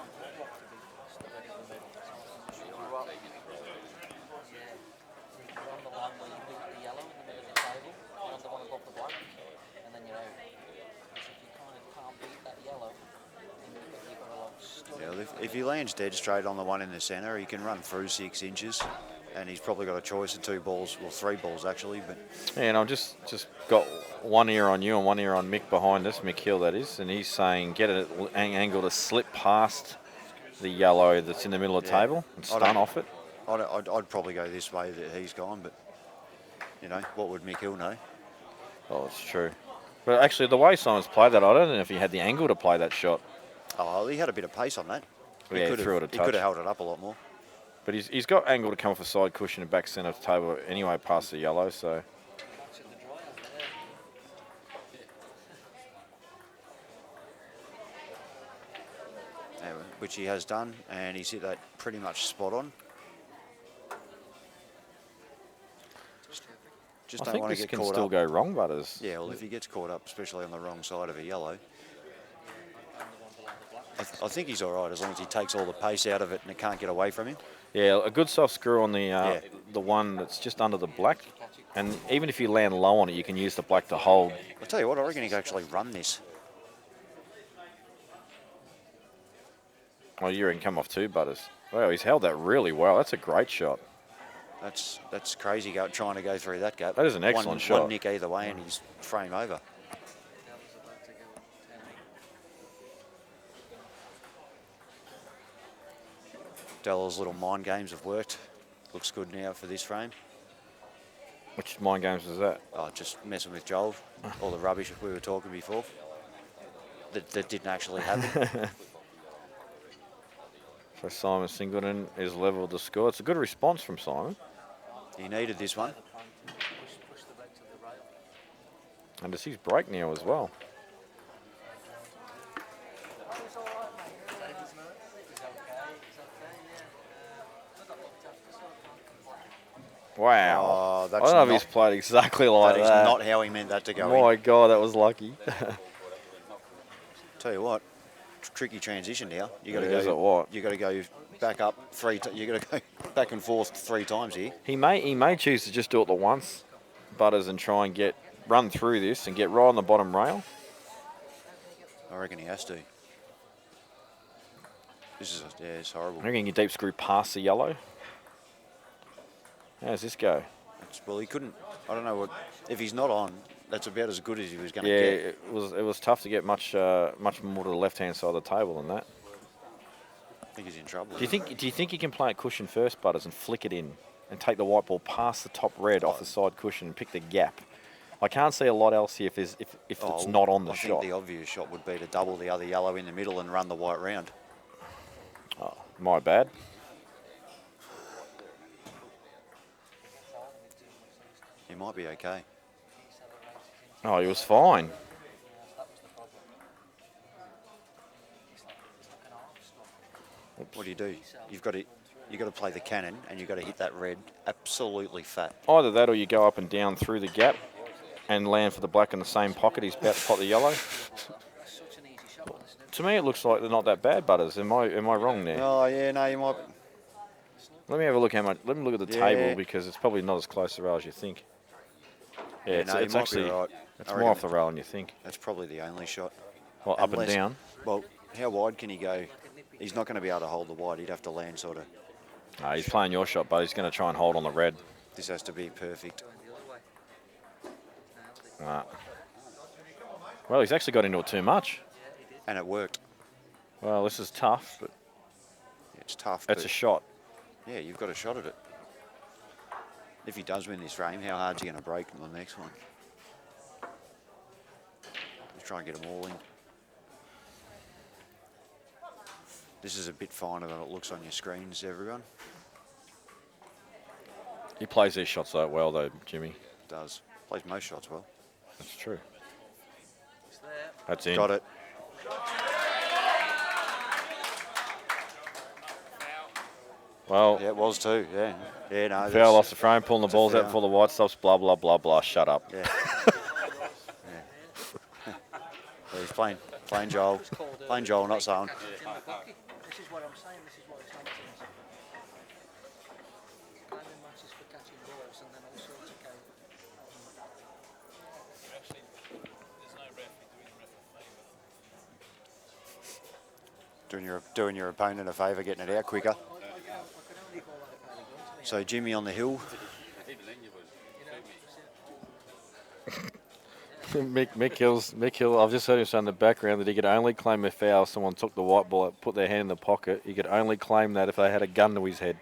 Yeah, if he lands dead straight on the one in the centre, he can run through 6 inches. And he's probably got a choice of 2 balls, well, 3 balls actually. But yeah, and I've just got one ear on you and one ear on Mick behind us, Mikkel that is, and he's saying get it at an angle to slip past the yellow that's in the middle of the table and stun off it. I'd probably go this way that he's gone, but you know, what would Mikkel know? Oh, it's true. But actually, the way Simon's played that, I don't know if he had the angle to play that shot. Oh, he had a bit of pace on that. Yeah, he threw it a touch. He could have held it up a lot more. But he's got angle to come off a side cushion and back centre of the table anyway past the yellow, so. Yeah, which he has done, and he's hit that pretty much spot on. Just I don't think want to this get can caught still up. go wrong, Butters. Yeah, well, if he gets caught up, especially on the wrong side of a yellow, I think he's all right as long as he takes all the pace out of it and it can't get away from him. Yeah, a good soft screw on the one that's just under the black. And even if you land low on it, you can use the black to hold. I'll tell you what, I reckon he can actually run this. Oh, you can come off too, Butters. Wow, he's held that really well. That's a great shot. That's crazy trying to go through that gap. That is an excellent shot. One nick either way and he's frame over. Della's little mind games have worked. Looks good now for this frame. Which mind games was that? Oh, just messing with Johl. All the rubbish we were talking before. That didn't actually happen. So Simon Singleton is leveled the score. It's a good response from Simon. He needed this one. And it's his break now as well. Wow. Oh, I don't know if he's played exactly like that. That is not how he meant that to go in. My God, that was lucky. Tell you what, tricky transition now. You got to Is go. it what? You got to go back up you got to go back and forth 3 times here. He may choose to just do it the once, Butters, and try and run through this and get right on the bottom rail. I reckon he has to. It's horrible. I reckon you deep screw past the yellow. How's this go? Well, he couldn't. I don't know what. If he's not on, that's about as good as he was going to Yeah, get. it was tough to get much more to the left hand side of the table than that. I think he's in trouble. Do you think you can play a cushion first, Butters, and flick it in and take the white ball past the top red off the side cushion and pick the gap? I can't see a lot else here if it's not on the shot. I think the obvious shot would be to double the other yellow in the middle and run the white round. Oh, my bad. He might be okay. Oh, he was fine. What do? You've got to play the cannon and you've got to hit that red absolutely fat. Either that or you go up and down through the gap and land for the black in the same pocket. He's about to pot the yellow. To me, it looks like they're not that bad, Butters. Am I wrong there? Oh yeah, no, you might. Let me have a look how much. Let me look at the table because it's probably not as close to the rail as you think. Yeah, it's actually right. It's more off the rail than you think. That's probably the only shot. Well, up and down. Well, how wide can he go? He's not going to be able to hold the wide. He'd have to land sort of. No, he's playing your shot, but he's going to try and hold on the red. This has to be perfect. Nah. Well, he's actually got into it too much. And it worked. Well, this is tough, but it's tough. It's a shot. Yeah, you've got a shot at it. If he does win this frame, how hard's he going to break in the next one? Let's try and get them all in. This is a bit finer than it looks on your screens, everyone. He plays these shots so well, though, Jimmy. Does. Plays most shots well. That's true. That's in. Got it. Well, yeah, it was too. Yeah, yeah. No, foul off the frame, pulling the balls out foul. before the white stops. Blah blah blah blah. Shut up. Yeah. Yeah, he's playing Johl. Playing Johl, not Sound. This is what I'm saying. This is what it's happening. Planning matches for catching balls and then all sorts of Actually, there's no ref doing ref a favour. Doing your opponent a favour, getting it out quicker. So Jimmy on the hill. Mikkel, I've just heard him say in the background that he could only claim a foul if someone took the white ball, put their hand in the pocket. He could only claim that if they had a gun to his head.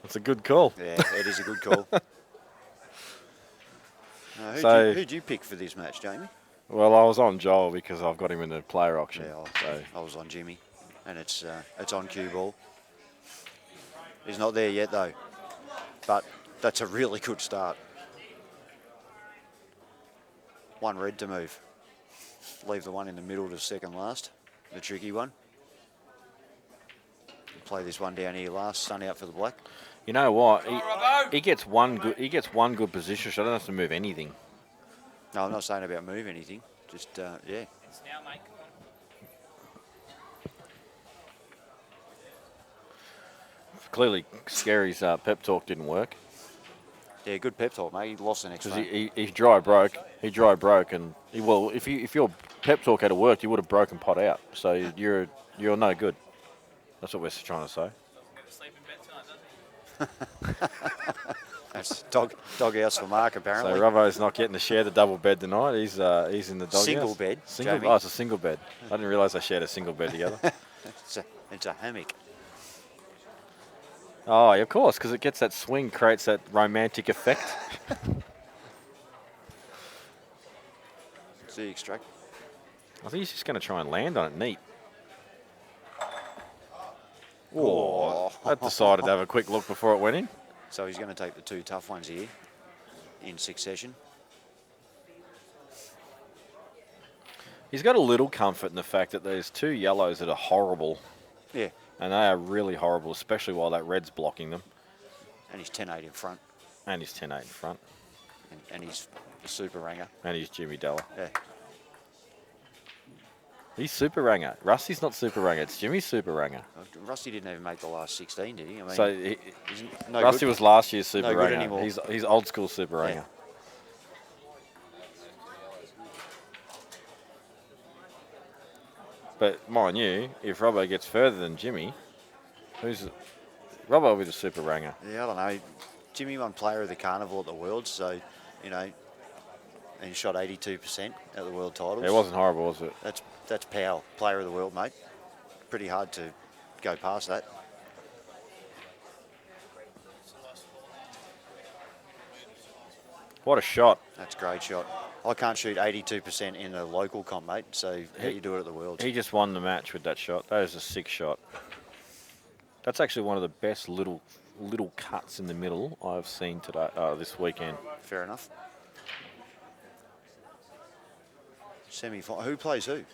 It's a good call. Yeah, it is a good call. Who'd you pick for this match, Jamie? Well, I was on Johl because I've got him in the player auction. Yeah, so. I was on Jimmy, and it's on cue ball. He's not there yet though, but that's a really good start. One red to move. Leave the one in the middle to second last, the tricky one. Play this one down here last. Sun out for the black. You know what? He gets one good. He gets one good position shot. I don't have to move anything. No, I'm not saying about move anything. Just yeah. It's now, mate. Clearly, Scary's pep talk didn't work. Yeah, good pep talk, mate. He lost the next one. Because he dry broke. He dry broke, and if your pep talk had worked, you would have broken pot out. So you're no good. That's what we're trying to say. That's dog house for Marc apparently. So Robbo's not getting to share the double bed tonight. He's in the dog single house. Bed. Oh, it's a single bed. I didn't realise they shared a single bed together. it's a hammock. Oh, yeah, of course, because it gets that swing, creates that romantic effect. See, extract. I think he's just going to try and land on it neat. Oh, that decided to have a quick look before it went in. So he's going to take the two tough ones here in succession. He's got a little comfort in the fact that there's two yellows that are horrible. Yeah. And they are really horrible, especially while that red's blocking them. And he's 10-8 in front. And he's 10-8 in front. And he's a super ranger. And he's Jimmy Della. Yeah. He's super ranger. Rusty's not super ranger. It's Jimmy's super ranger. Rusty didn't even make the last 16, did he? I mean, So no Rusty was last year's super no good ranger. anymore. He's old school super ranger. But mind you, if Robbo gets further than Jimmy, Robbo will be the super ranger. Yeah, I don't know. Jimmy won Player of the Carnival at the Worlds, so you know, and he shot 82% at the World Titles. It wasn't horrible, was it? That's power, Player of the World, mate. Pretty hard to go past that. What a shot. That's a great shot. I can't shoot 82% in a local comp, mate, so how you do it at the Worlds. He just won the match with that shot. That is a sick shot. That's actually one of the best little cuts in the middle I've seen today this weekend. Fair enough. Semi-final. Who plays who?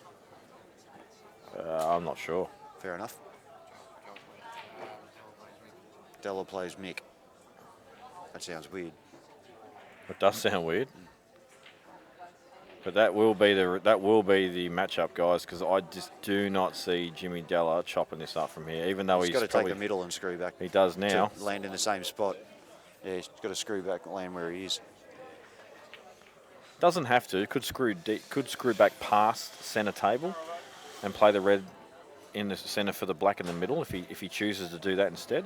I'm not sure. Fair enough. Della plays Mick. That sounds weird. It does sound weird. But that will be the matchup, guys, because I just do not see Jimmy Della chopping this up from here, even though he's got to probably take the middle and screw back. He does now. To land in the same spot. Yeah, he's got to screw back and land where he is. Doesn't have to. Could screw deep. Could screw back past centre table, and play the red in the centre for the black in the middle if he chooses to do that instead.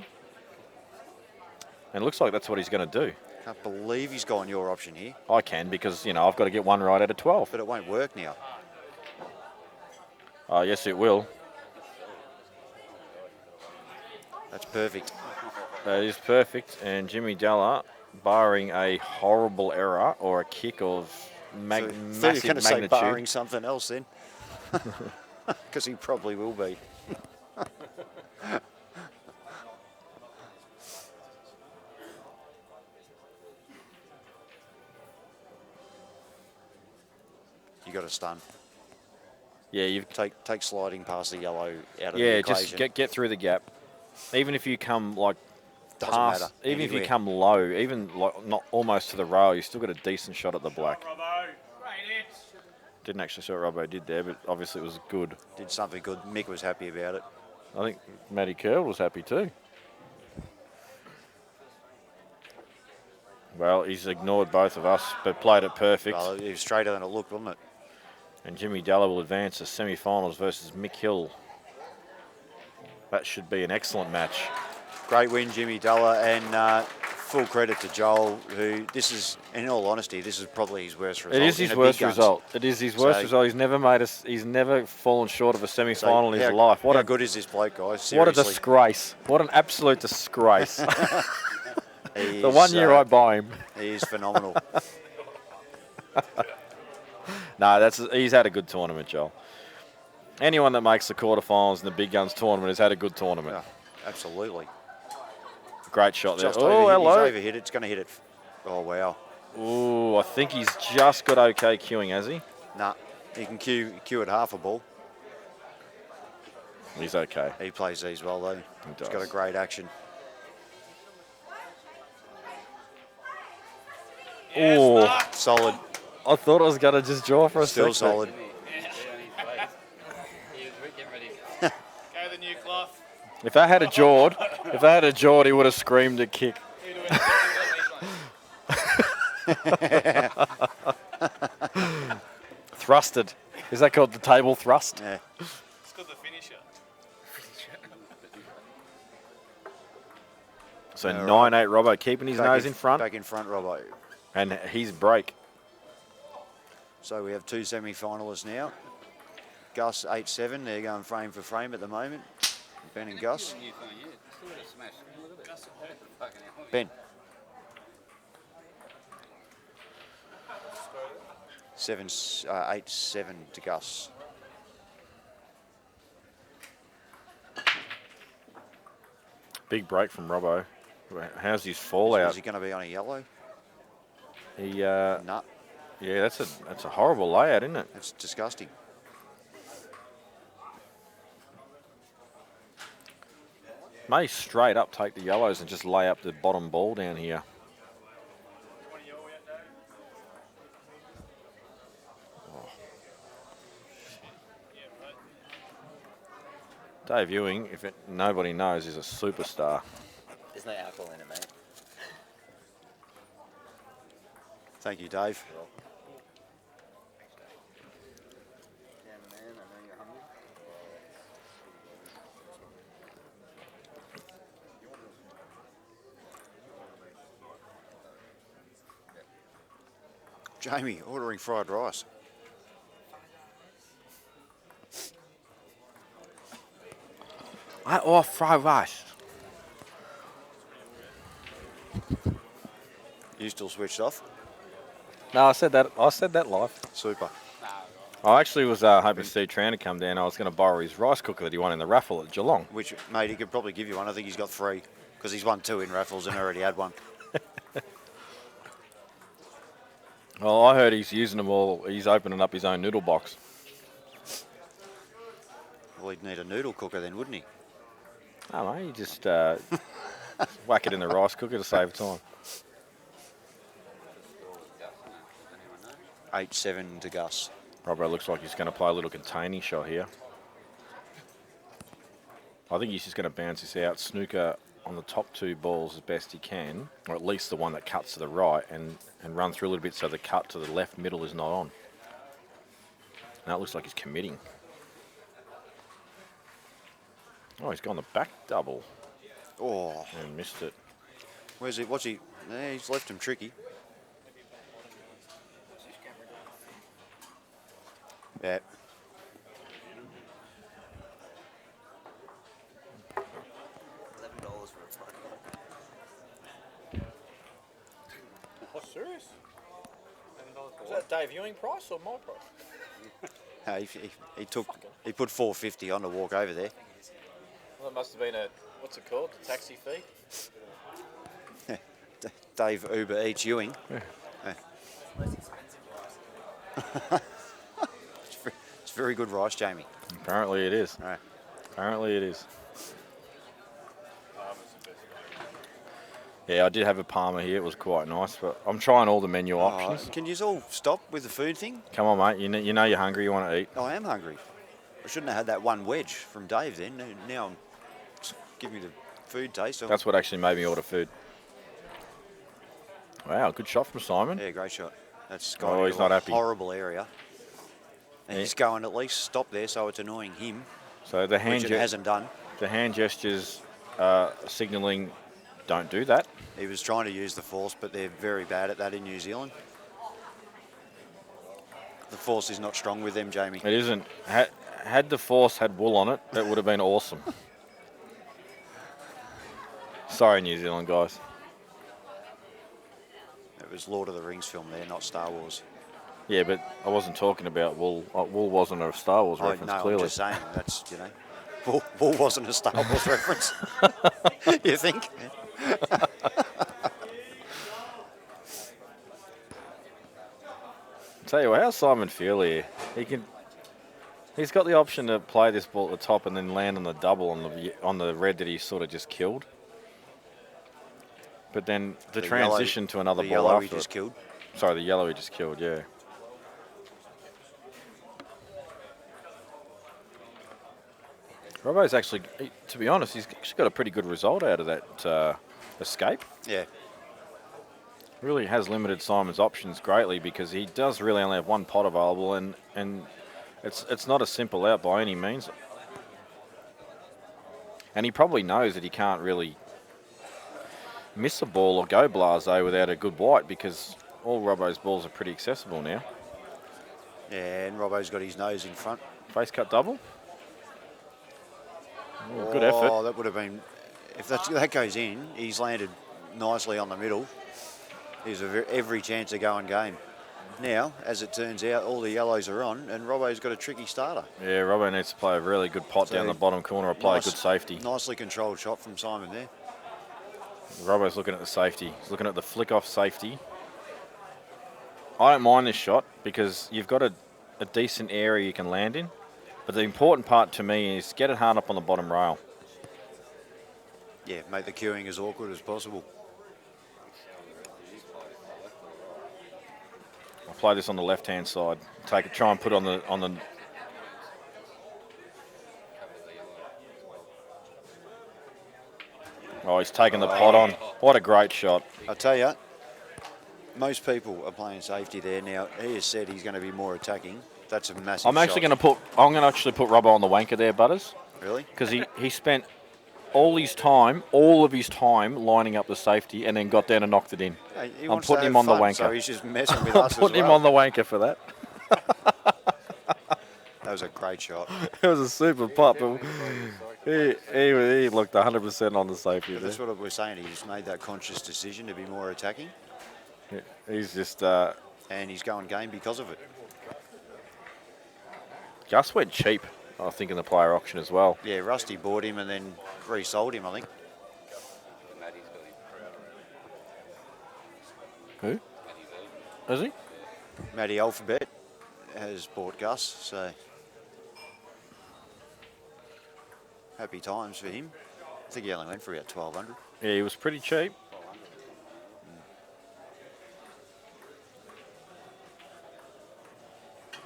And it looks like that's what he's going to do. Can't believe he's gone your option here. I can because I've got to get one right out of 12. But it won't work now. Oh yes, it will. That's perfect. That is perfect. And Jimmy Della, barring a horrible error or a kick of massive you're going to say magnitude. barring something else then. Because he probably will be. You got to stun. Yeah, you take sliding past the yellow out of the yeah, equation. just get through the gap. Even if you come like Doesn't past, matter. even if Anywhere. you come low, even like not almost to the rail, you still got a decent shot at the black. Didn't actually see what Robbo did there, but obviously it was good. Did something good. Mick was happy about it. I think Matty Curl was happy too. Well, he's ignored both of us, but played it perfect. Well, it was straighter than it looked, wasn't it? And Jimmy Della will advance to semi-finals versus Mikkel. That should be an excellent match. Great win, Jimmy Della, and full credit to Johl, who this is, in all honesty, this is probably his worst result. It is his worst result. It is his worst result. He's never made us. He's never fallen short of a semi-final in his life. How good is this bloke, guys? Seriously. What a disgrace! What an absolute disgrace! The 1 year I buy him. He is phenomenal. No, he's had a good tournament, Joel. Anyone that makes the quarterfinals in the Big Guns tournament has had a good tournament. Yeah, absolutely. Great shot there. Just Oh, hello. He's overhit it. It's going to hit it. Oh, wow. Ooh, I think he's just got okay queuing, has he? Nah, he can queue at half a ball. He's okay. He plays these well, though. He's got a great action. Oh, solid. I thought I was going to just draw for a Still second. solid. Go the new cloth. If I had a jawed, he would have screamed a kick. Thrusted. Is that called the table thrust? Yeah. It's called the finisher. So 9-8 Robbo keeping his nose in front. Back in front, Robbo. And his break. So we have two semi-finalists now. Gus 8-7. They're going frame for frame at the moment. Ben and Gus. Ben. 8-7 to Gus. Big break from Robbo. How's his fallout? Is he going to be on a yellow? He Nut. Yeah, that's a horrible layout, isn't it? It's disgusting. May straight up take the yellows and just lay up the bottom ball down here. Dave Ewing, nobody knows, is a superstar. There's no alcohol in it, mate. Thank you, Dave. Jamie, ordering fried rice. Fried rice. You still switched off? No, I said that live. Super. I actually was hoping Steve Tran to come down. I was going to borrow his rice cooker that he won in the raffle at Geelong. Which, mate, he could probably give you one. I think he's got 3 because he's won 2 in raffles and already had one. Well, I heard he's using them all. He's opening up his own noodle box. Well, he'd need a noodle cooker then, wouldn't he? Oh, mate, you just whack it in the rice cooker to save time. 8-7 to Gus. Robbo looks like he's going to play a little containing shot here. I think he's just going to bounce this out, snooker on the top 2 balls as best he can, or at least the one that cuts to the right, and run through a little bit so the cut to the left middle is not on. Now it looks like he's committing. Oh, he's gone the back double. Oh. And missed it. Where's he? What's he? Yeah, he's left him tricky. Yeah. $11 for a fucking. Oh, serious? Is that Dave Ewing price or my price? He put $4.50 on to walk over there. Well, it must have been a, what's it called? A taxi fee? Dave Uber Eats Ewing. It's very good rice, Jamie. Apparently it is. Right. Apparently it is. Yeah, I did have a Palmer here. It was quite nice, but I'm trying all the menu options. Can you all stop with the food thing? Come on, mate. You know you're hungry. You want to eat. I am hungry. I shouldn't have had that one wedge from Dave then. Now I'm giving me the food taste. That's what actually made me order food. Wow, good shot from Simon. Yeah, great shot. That's Oh, he's not happy. Horrible area. And he's going at least stop there, so it's annoying him. So the hand which it hasn't done. The hand gestures signalling don't do that. He was trying to use the force, but they're very bad at that in New Zealand. The force is not strong with them, Jamie. It isn't. Had the force had wool on it, that would have been awesome. Sorry, New Zealand guys. It was Lord of the Rings film there, not Star Wars. Yeah, but I wasn't talking about wool. Wool wasn't a Star Wars reference, no, clearly. I'm just saying, that's, you know, wool wasn't a Star Wars reference. You think? Tell you what, how's Simon feel here? He's got the option to play this ball at the top and then land on the double on the red that he sort of just killed. But then the transition to another ball yellow after he just killed. Sorry, the yellow he just killed, yeah. Robbo's actually, to be honest, he's actually got a pretty good result out of that escape. Yeah. Really has limited Simon's options greatly because he does really only have one pot available and it's not a simple out by any means. And he probably knows that he can't really miss a ball or go blasé without a good white because all Robbo's balls are pretty accessible now. Yeah, and Robbo's got his nose in front. Face cut double. Oh, good effort. Oh, that would have been, if that goes in, he's landed nicely on the middle. There's every chance of going game. Now, as it turns out, all the yellows are on, and Robbo's got a tricky starter. Yeah, Robbo needs to play a really good pot down the bottom corner or play a good safety. Nicely controlled shot from Simon there. Robbo's looking at the safety. He's looking at the flick off safety. I don't mind this shot because you've got a decent area you can land in. But the important part to me is get it hard up on the bottom rail. Yeah, make the queuing as awkward as possible. I'll play this on the left-hand side. Take it, try and put it on the. Oh, he's taking the pot on. What a great shot! I tell you, most people are playing safety there now. He has said he's going to be more attacking. That's a massive. I'm actually going to put Robbo on the wanker there, Butters. Really? Because he spent all of his time lining up the safety and then got down and knocked it in. Hey, I'm putting him on the wanker. So he's just messing with us I'm putting as him well. on the wanker for that. That was a great shot. It was a super pot, but he looked 100% on the safety. But that's what we're saying. He's made that conscious decision to be more attacking. Yeah, he's just. And he's going game because of it. Gus went cheap, I think, in the player auction as well. Yeah, Rusty bought him and then resold him, I think. Who? Is he? Matty Alphabet has bought Gus, so happy times for him. I think he only went for about 1,200. Yeah, he was pretty cheap.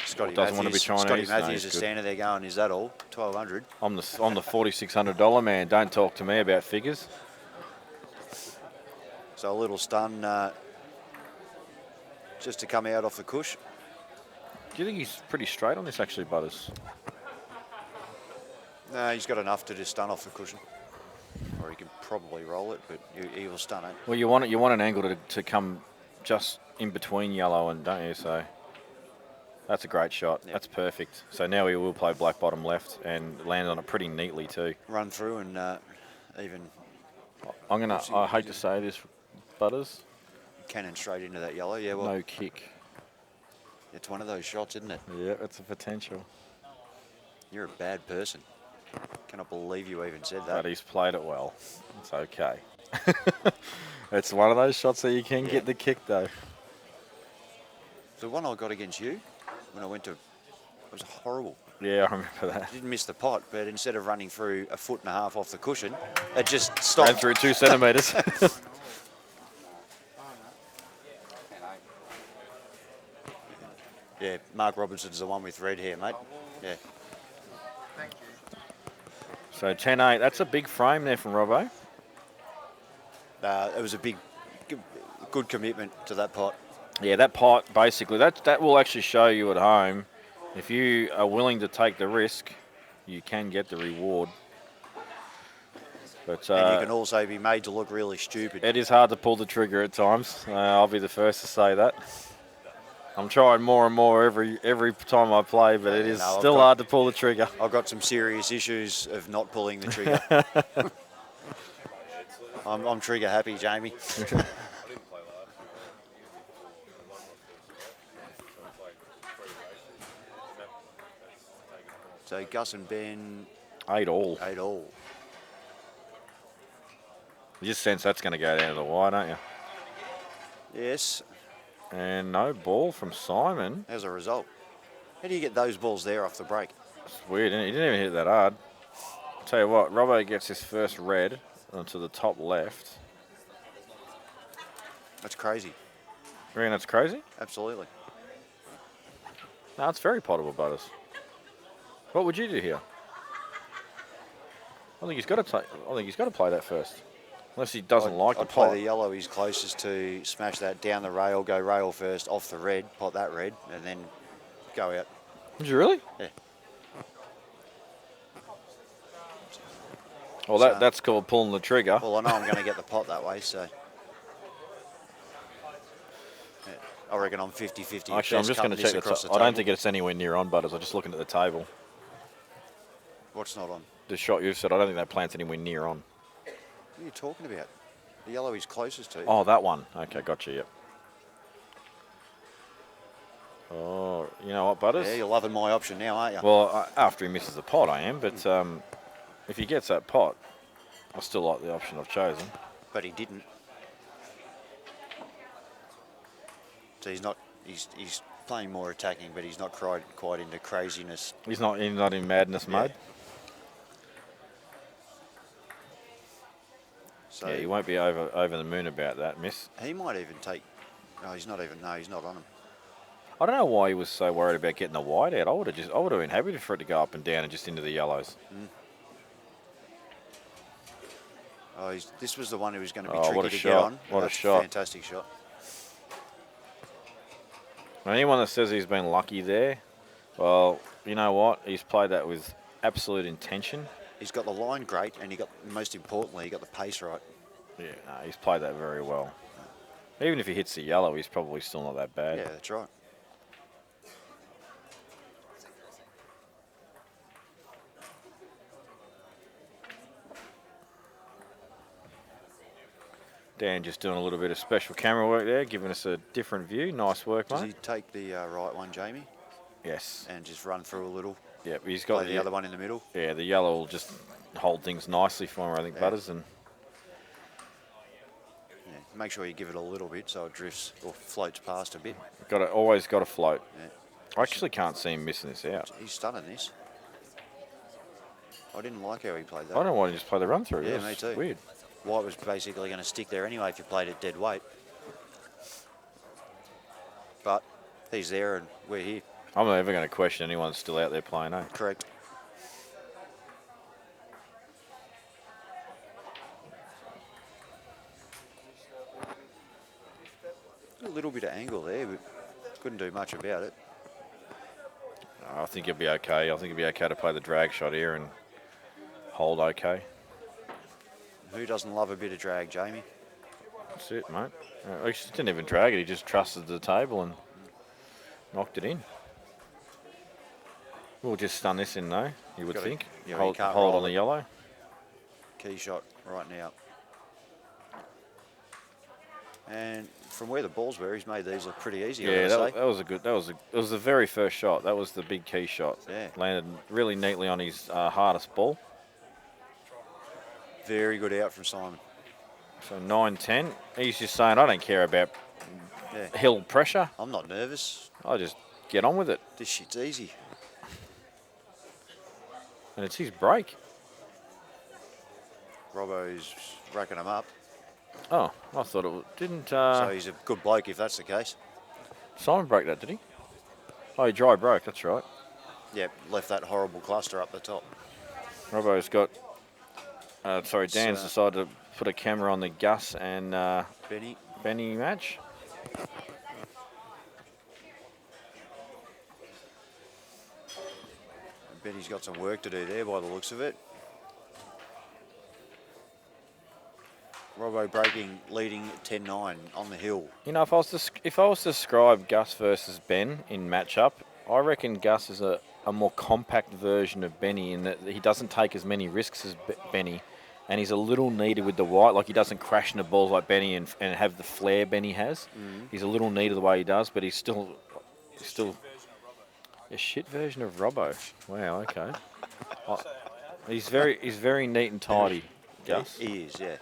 Scotty Doesn't want to be Chinese. Scotty No, Matthews he's is good. standing there going, is that all? 1,200. I'm the $4,600 man. Don't talk to me about figures. So a little stun just to come out off the cush. Do you think he's pretty straight on this, actually, Butters? No, he's got enough to just stun off the cushion. Or he can probably roll it, but he will stun it. Well, you want an angle to come just in between yellow and don't you? So that's a great shot. Yep. That's perfect. So now he will play black bottom left and land on it pretty neatly too. Run through and even. I hate to say this, Butters. Cannon straight into that yellow. Yeah, well. No kick. It's one of those shots, isn't it? Yeah, it's a potential. You're a bad person. Cannot believe you even said But that. he's played it well. It's okay. It's one of those shots that you can get the kick, though. The one I got against you when I went to, it was horrible. Yeah, I remember that. Didn't miss the pot, but instead of running through 1.5 foot off the cushion, it just stopped. Ran through 2 centimetres. Yeah, Marc Robertson's the one with red hair, mate. Yeah. So 10-8, that's a big frame there from Robbo. It was a big, good commitment to that pot. Yeah, that pot, basically, that will actually show you at home, if you are willing to take the risk, you can get the reward. But And you can also be made to look really stupid. it is hard to pull the trigger at times. I'll be the first to say that. I'm trying more and more every time I play, but it is still hard to pull the trigger. I've got some serious issues of not pulling the trigger. I'm trigger happy, Jamie. So Gus and Ben... 8 all. 8 all. You just sense that's going to go down to the wire, don't you? Yes. And no ball from Simon. As a result. How do you get those balls there off the break? It's weird, isn't it? He didn't even hit that hard. I'll tell you what, Robbo gets his first red onto the top left. That's crazy. You reckon that's crazy? Absolutely. No, it's very potable, Butters. What would you do here? I think he's got to play that first, unless he doesn't like the I'd play pot. the yellow. He's closest to smash that down the rail, go rail first, off the red, pot that red, and then go out. Did you really? Yeah. Well, that's called pulling the trigger. Well, I know I'm going to get the pot that way, so. Yeah, I reckon I'm 50-50. Actually, I'm just going to check the I don't think it's anywhere near on, Butters. I'm just looking at the table. What's not on? The shot you've said, I don't think that plant's anywhere near on. What are you talking about? The yellow he's closest to. Oh, that one. Okay, gotcha, yep. Oh, you know what, Butters? Yeah, you're loving my option now, aren't you? Well, after he misses the pot, I am. But if he gets that pot, I still like the option I've chosen. But he didn't. So he's not. He's playing more attacking, but he's not quite into craziness. He's not in madness mode. So Yeah, he won't be over the moon about that miss. he might even take. No, he's not even. No, he's not on him. I don't know why he was so worried about getting the white out. I would have been happy for it to go up and down and just into the yellows. Mm. Oh, this was the one who was going to be Oh, what tricky a to get shot. on. What a That's shot. Fantastic shot. Anyone that says he's been lucky there, well, you know what? He's played that with absolute intention. He's got the line great, and most importantly, he got the pace right. Yeah, no, he's played that very well. Even if he hits the yellow, he's probably still not that bad. Yeah, that's right. Dan just doing a little bit of special camera work there, giving us a different view. Nice work, Does mate. he take the right one, Jamie? Yes. And just run through a little? Yep, he's got Play the other one in the middle? Yeah, the yellow will just hold things nicely for him, I think, Butters. And yeah, make sure you give it a little bit so it drifts or floats past a bit. always got to float. Yeah. I actually can't see him missing this out. He's stunning this. I didn't like how he played that. I don't know why he just play the run through. Yeah, That's me too. Weird. White was basically going to stick there anyway if you played it dead weight. But he's there and we're here. I'm never going to question anyone that's still out there playing, eh? Correct. A little bit of angle there, but couldn't do much about it. I think he'll be okay. I think he'll be okay to play the drag shot here and hold okay. Who doesn't love a bit of drag, Jamie? That's it, mate. He didn't even drag it. He just trusted the table and knocked it in. We'll just stun this in, though, you would think. Yeah, Hold, you can't hold roll on the it. yellow. Key shot right now. And from where the balls were, he's made these look pretty easy. Yeah, that was a good. It was the very first shot. That was the big key shot. Yeah. Landed really neatly on his hardest ball. Very good out from Simon. So 9-10. He's just saying, I don't care about hill pressure. I'm not nervous. I just get on with it. This shit's easy. And it's his break. Robbo's racking them up. Oh, I thought it didn't. So he's a good bloke if that's the case. Simon broke that, did he? Oh, he dry broke, that's right. Yep, left that horrible cluster up the top. Robbo's got. Dan's decided to put a camera on the Gus and Benny match. Benny's got some work to do there by the looks of it. Robbo breaking, leading 10-9 on the hill. You know, if I was to describe Gus versus Ben in matchup, I reckon Gus is a more compact version of Benny in that he doesn't take as many risks as Benny, and he's a little neater with the white. Like, he doesn't crash into balls like Benny and have the flair Benny has. He's a little neater the way he does, but he's still a shit version of Robbo. Wow, okay. He's very neat and tidy, Gus. He is, yeah.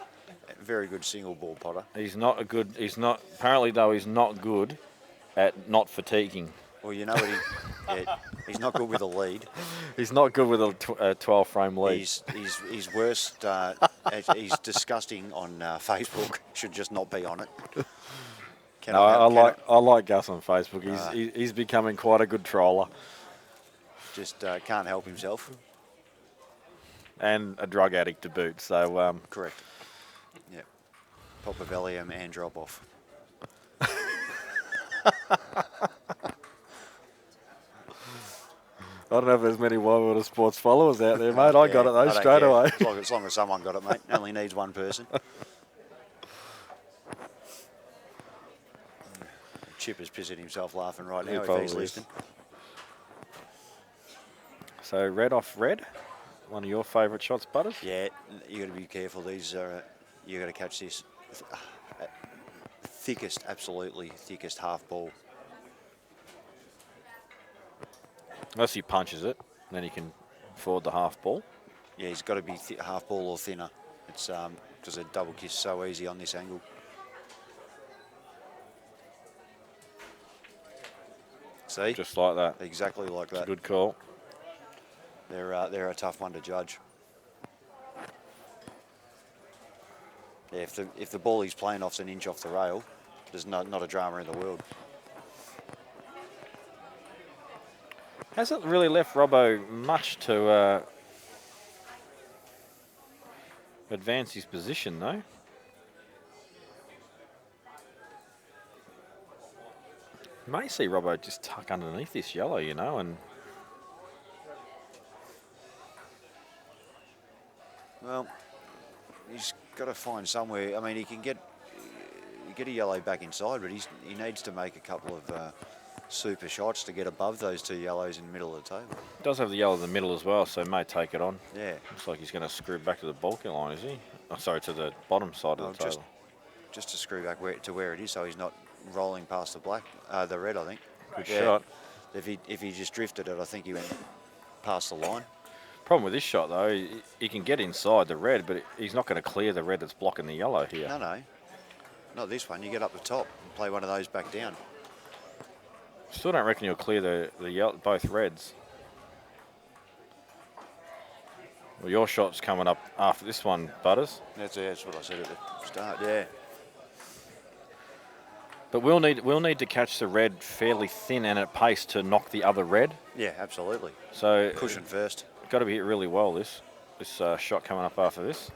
Very good single ball potter. Apparently though, he's not good at not fatiguing. Well, you know what he's not good with a lead. He's not good with a 12 frame lead. He's worst, he's disgusting on Facebook. Should just not be on it. I like Gus on Facebook. He's becoming quite a good troller. Just can't help himself. And a drug addict to boot. So correct. Yep. Pop a Valium and drop off. I don't know if there's many Wide World of Sports followers out there, mate. I got it though straight away. As long as someone got it, mate. Only needs one person. Chip is pissing himself laughing right now if he's listening. So red off red, one of your favourite shots, Butters? Yeah, you got to be careful. These are you got to catch this absolutely thickest half ball. Unless he punches it, then he can forward the half ball. Yeah, he's got to be half ball or thinner. It's because a double kiss is so easy on this angle. See? Just like that. Exactly like that. It's a good call. They're a tough one to judge. Yeah, if the ball he's playing off's an inch off the rail, there's not a drama in the world. Hasn't really left Robbo much to advance his position, though. You may see Robbo just tuck underneath this yellow, you know, and... Well, he's got to find somewhere. I mean, he can get a yellow back inside, but he needs to make a couple of super shots to get above those two yellows in the middle of the table. Does have the yellow in the middle as well, so may take it on. Yeah. Looks like he's going to screw back to the bulky line, is he? Oh, sorry, to the bottom side of the table. Just to screw back to where it is, so he's not rolling past the red, I think. Good shot. If he just drifted it, I think he went past the line. Problem with this shot, though, he can get inside the red, but he's not going to clear the red that's blocking the yellow here. No. Not this one. You get up the top and play one of those back down. Still don't reckon you'll clear the yellow, both reds. Well, your shot's coming up after this one, Butters. That's what I said at the start, yeah. But we'll need to catch the red fairly thin and at pace to knock the other red. Yeah, absolutely. So cushion first. Got to be hit really well. This shot coming up after this.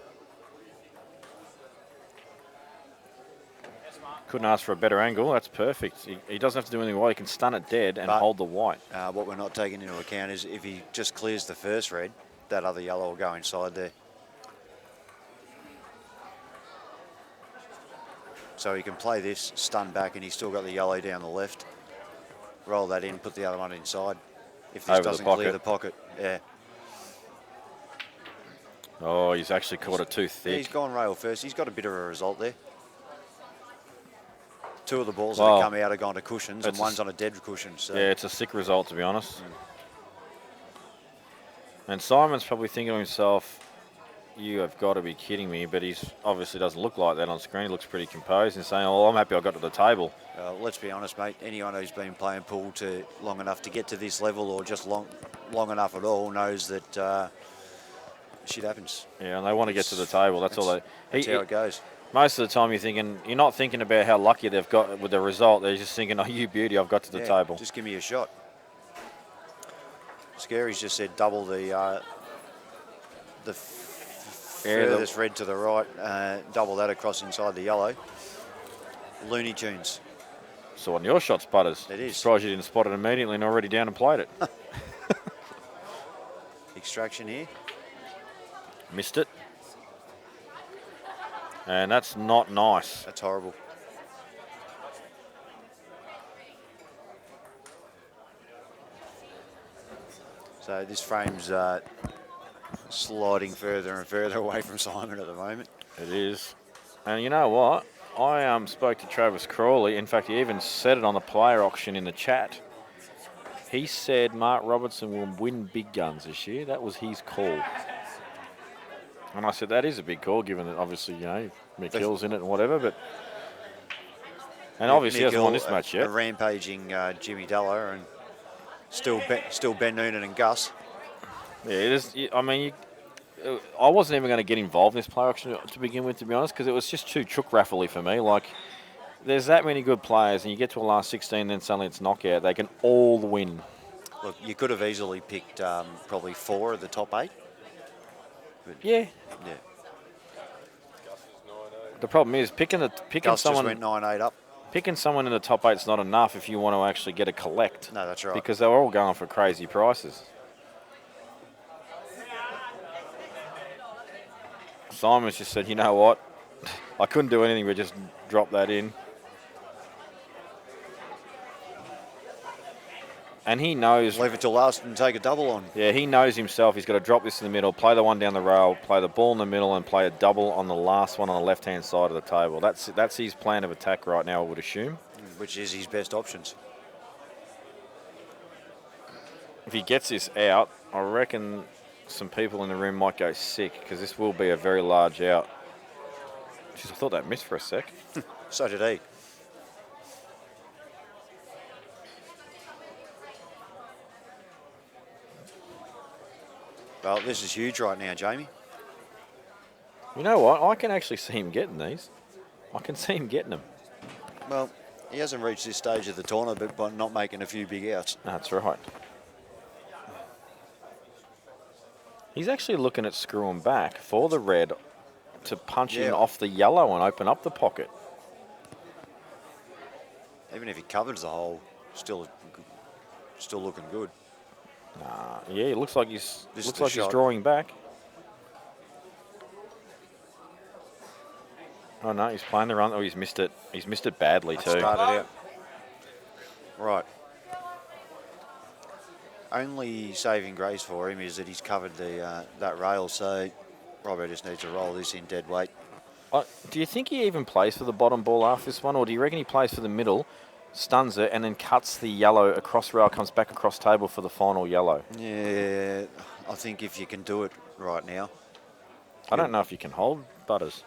Couldn't ask for a better angle. That's perfect. He doesn't have to do anything well. He can stun it dead and hold the white. What we're not taking into account is if he just clears the first red, that other yellow will go inside there. So he can play this, stun back, and he's still got the yellow down the left. Roll that in, put the other one inside. If this doesn't clear the pocket, yeah. Oh, he's actually caught it too thick. Yeah, he's gone rail first. He's got a bit of a result there. 2 of the balls that have come out have gone to cushions and one's on a dead cushion. So. Yeah, it's a sick result, to be honest. And Simon's probably thinking to himself, you have got to be kidding me, but he's obviously doesn't look like that on screen. He looks pretty composed and saying, oh, I'm happy I got to the table. Let's be honest, mate. Anyone who's been playing pool long enough to get to this level or just long enough at all knows that shit happens. Yeah, and they want to get to the table. That's how it goes. Most of the time you're not thinking about how lucky they've got with the result. They're just thinking, oh, you beauty, I've got to the table. Just give me a shot. Scary's just said double the furthest red to the right, double that across inside the yellow. Looney Tunes. So on your shots, putters. It is. Surprised you didn't spot it immediately and already down and played it. Extraction here. Missed it. And that's not nice. That's horrible. So this frame's sliding further and further away from Simon at the moment. It is. And you know what? I spoke to Travis Crawley. In fact, he even said it on the player auction in the chat. He said Marc Robertson will win big guns this year. That was his call. And I said, that is a big call, given that obviously, Mikkel's in it and whatever. And obviously he hasn't won this match yet. A rampaging Jimmy Della and still Ben Noonan and Gus. Yeah, it is. I mean, I wasn't even going to get involved in this player auction to begin with, to be honest, because it was just too chook raffly for me. Like, there's that many good players, and you get to a last 16, then suddenly it's knockout. They can all win. Look, you could have easily picked probably 4 of the top 8. Yeah. The problem is picking Gus someone. Just went 9-8 up. Picking someone in the top 8 is not enough if you want to actually get a collect. No, that's right. Because they were all going for crazy prices. Simon's just said, you know what? I couldn't do anything but just drop that in. And he knows... Leave it till last and take a double on. Yeah, he knows himself. He's got to drop this in the middle, play the one down the rail, play the ball in the middle, and play a double on the last one on the left-hand side of the table. That's his plan of attack right now, I would assume. Which is his best options. If he gets this out, I reckon some people in the room might go sick, because this will be a very large out. Jeez, I thought that missed for a sec. So did he. Well, this is huge right now, Jamie. You know what? I can actually see him getting these. I can see him getting them. Well, he hasn't reached this stage of the tournament by not making a few big outs. That's right. He's actually looking at screwing back for the red to punch in off the yellow and open up the pocket. Even if he covers the hole, still looking good. Yeah, it looks like he's drawing back. Oh no, he's playing the run. Oh, he's missed it. He's missed it badly too. Started out. Right. Only saving grace for him is that he's covered that rail, so Robert just needs to roll this in dead weight. Do you think he even plays for the bottom ball after this one, or do you reckon he plays for the middle, stuns it, and then cuts the yellow across rail, comes back across table for the final yellow? Yeah, I think if you can do it right now. I don't know if you can hold Butters.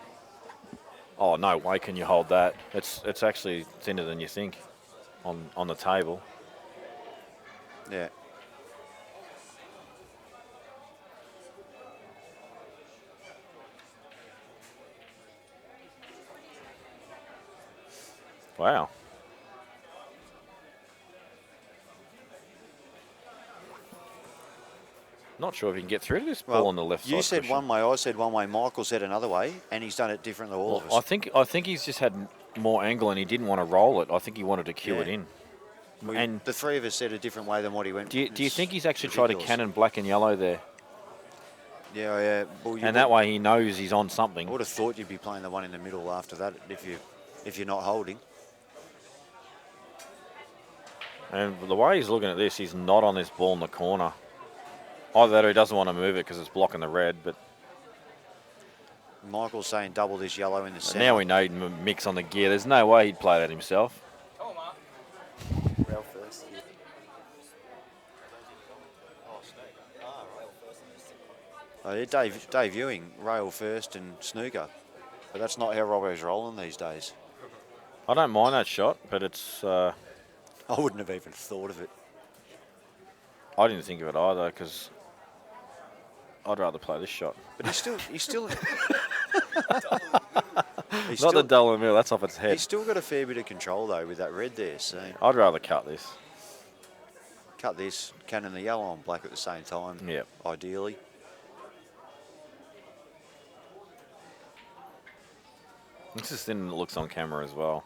Oh, no way can you hold that. It's actually thinner than you think on the table. Yeah. Wow. Not sure if he can get through to this ball on the left side. You said cushion. one way, I said one way, Michael said another way, and he's done it different than all of us. I think he's just had more angle and he didn't want to roll it. I think he wanted to cue it in. And the three of us said a different way than what he went. Do you think he's actually tried to cannon black and yellow there? Yeah, yeah. Well, and that way he knows he's on something. I would have thought you'd be playing the one in the middle after that if you're not holding. And the way he's looking at this, he's not on this ball in the corner. Either that or he doesn't want to move it because it's blocking the red. But Michael's saying double this yellow in the centre. Now we know Mick's on the gear. There's no way he'd play that himself. Rail first. Oh, yeah, Dave Ewing, rail first and snooker. But that's not how Robbo's rolling these days. I don't mind that shot, but it's... I wouldn't have even thought of it. I didn't think of it either, because I'd rather play this shot. But he's still... Not the double in the middle, that's off its head. He's still got a fair bit of control, though, with that red there. So I'd rather cut this. Cut this, cannon the yellow and black at the same time, ideally. This is thin, it looks on camera as well.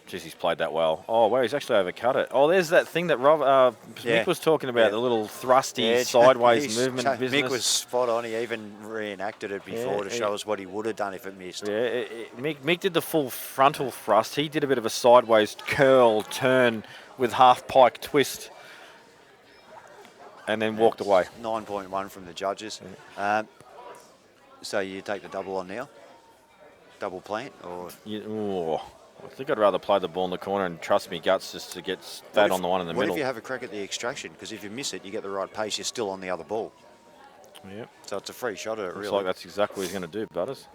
Jeez, he's played that well. Oh, wow, he's actually overcut it. Oh, there's that thing that Mick was talking about, the little thrusty sideways movement business. Mick was spot on. He even reenacted it before to show us what he would have done if it missed. Yeah, Mick did the full frontal thrust. He did a bit of a sideways curl, turn with half pike twist, and then walked away. 9.1 from the judges. So you take the double on now? Double plant? Or I think I'd rather play the ball in the corner and trust me guts just to get fat on the one in the middle. What if you have a crack at the extraction? Because if you miss it, you get the right pace, you're still on the other ball. Yep. So it's a free shot at it, really. Looks like that's exactly what he's going to do, Butters.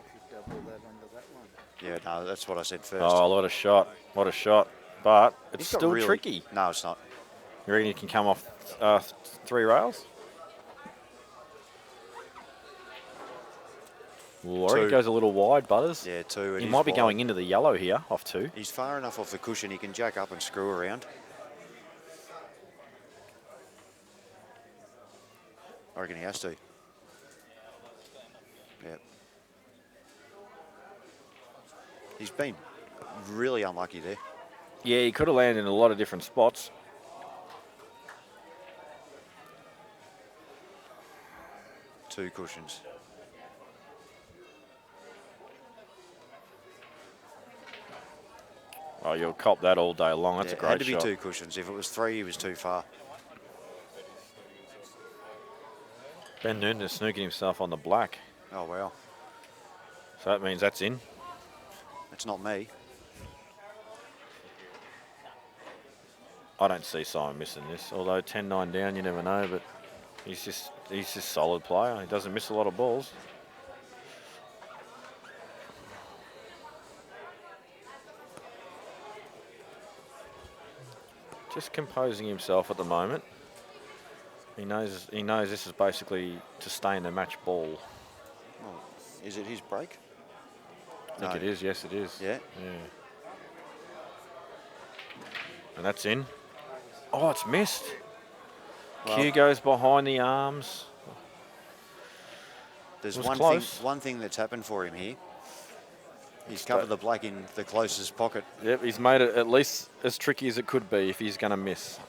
Yeah, no, that's what I said first. Oh, what a shot. What a shot. But it's still tricky. No, it's not. You reckon you can come off 3 rails? Ooh, I reckon it goes a little wide, Butters. Yeah, 2. He might be going into the yellow here, off 2. He's far enough off the cushion, he can jack up and screw around. I reckon he has to. Yep. He's been really unlucky there. Yeah, he could have landed in a lot of different spots. Two cushions. Oh, you'll cop that all day long. That's a great shot. It had to be 2 cushions. If it was 3, he was too far. Ben Noonan is snooking himself on the black. Oh, wow. So that means that's in. That's not me. I don't see Simon missing this. Although 10-9 down, you never know. But he's just solid player. He doesn't miss a lot of balls. Just composing himself at the moment. He knows this is basically to stay in the match ball. Well, is it his break? I think it is, yes it is. Yeah? Yeah. And that's in. Oh, it's missed. Well, Q goes behind the arms. There's one thing that's happened for him here. He's covered the black in the closest pocket. Yep, he's made it at least as tricky as it could be if he's going to miss.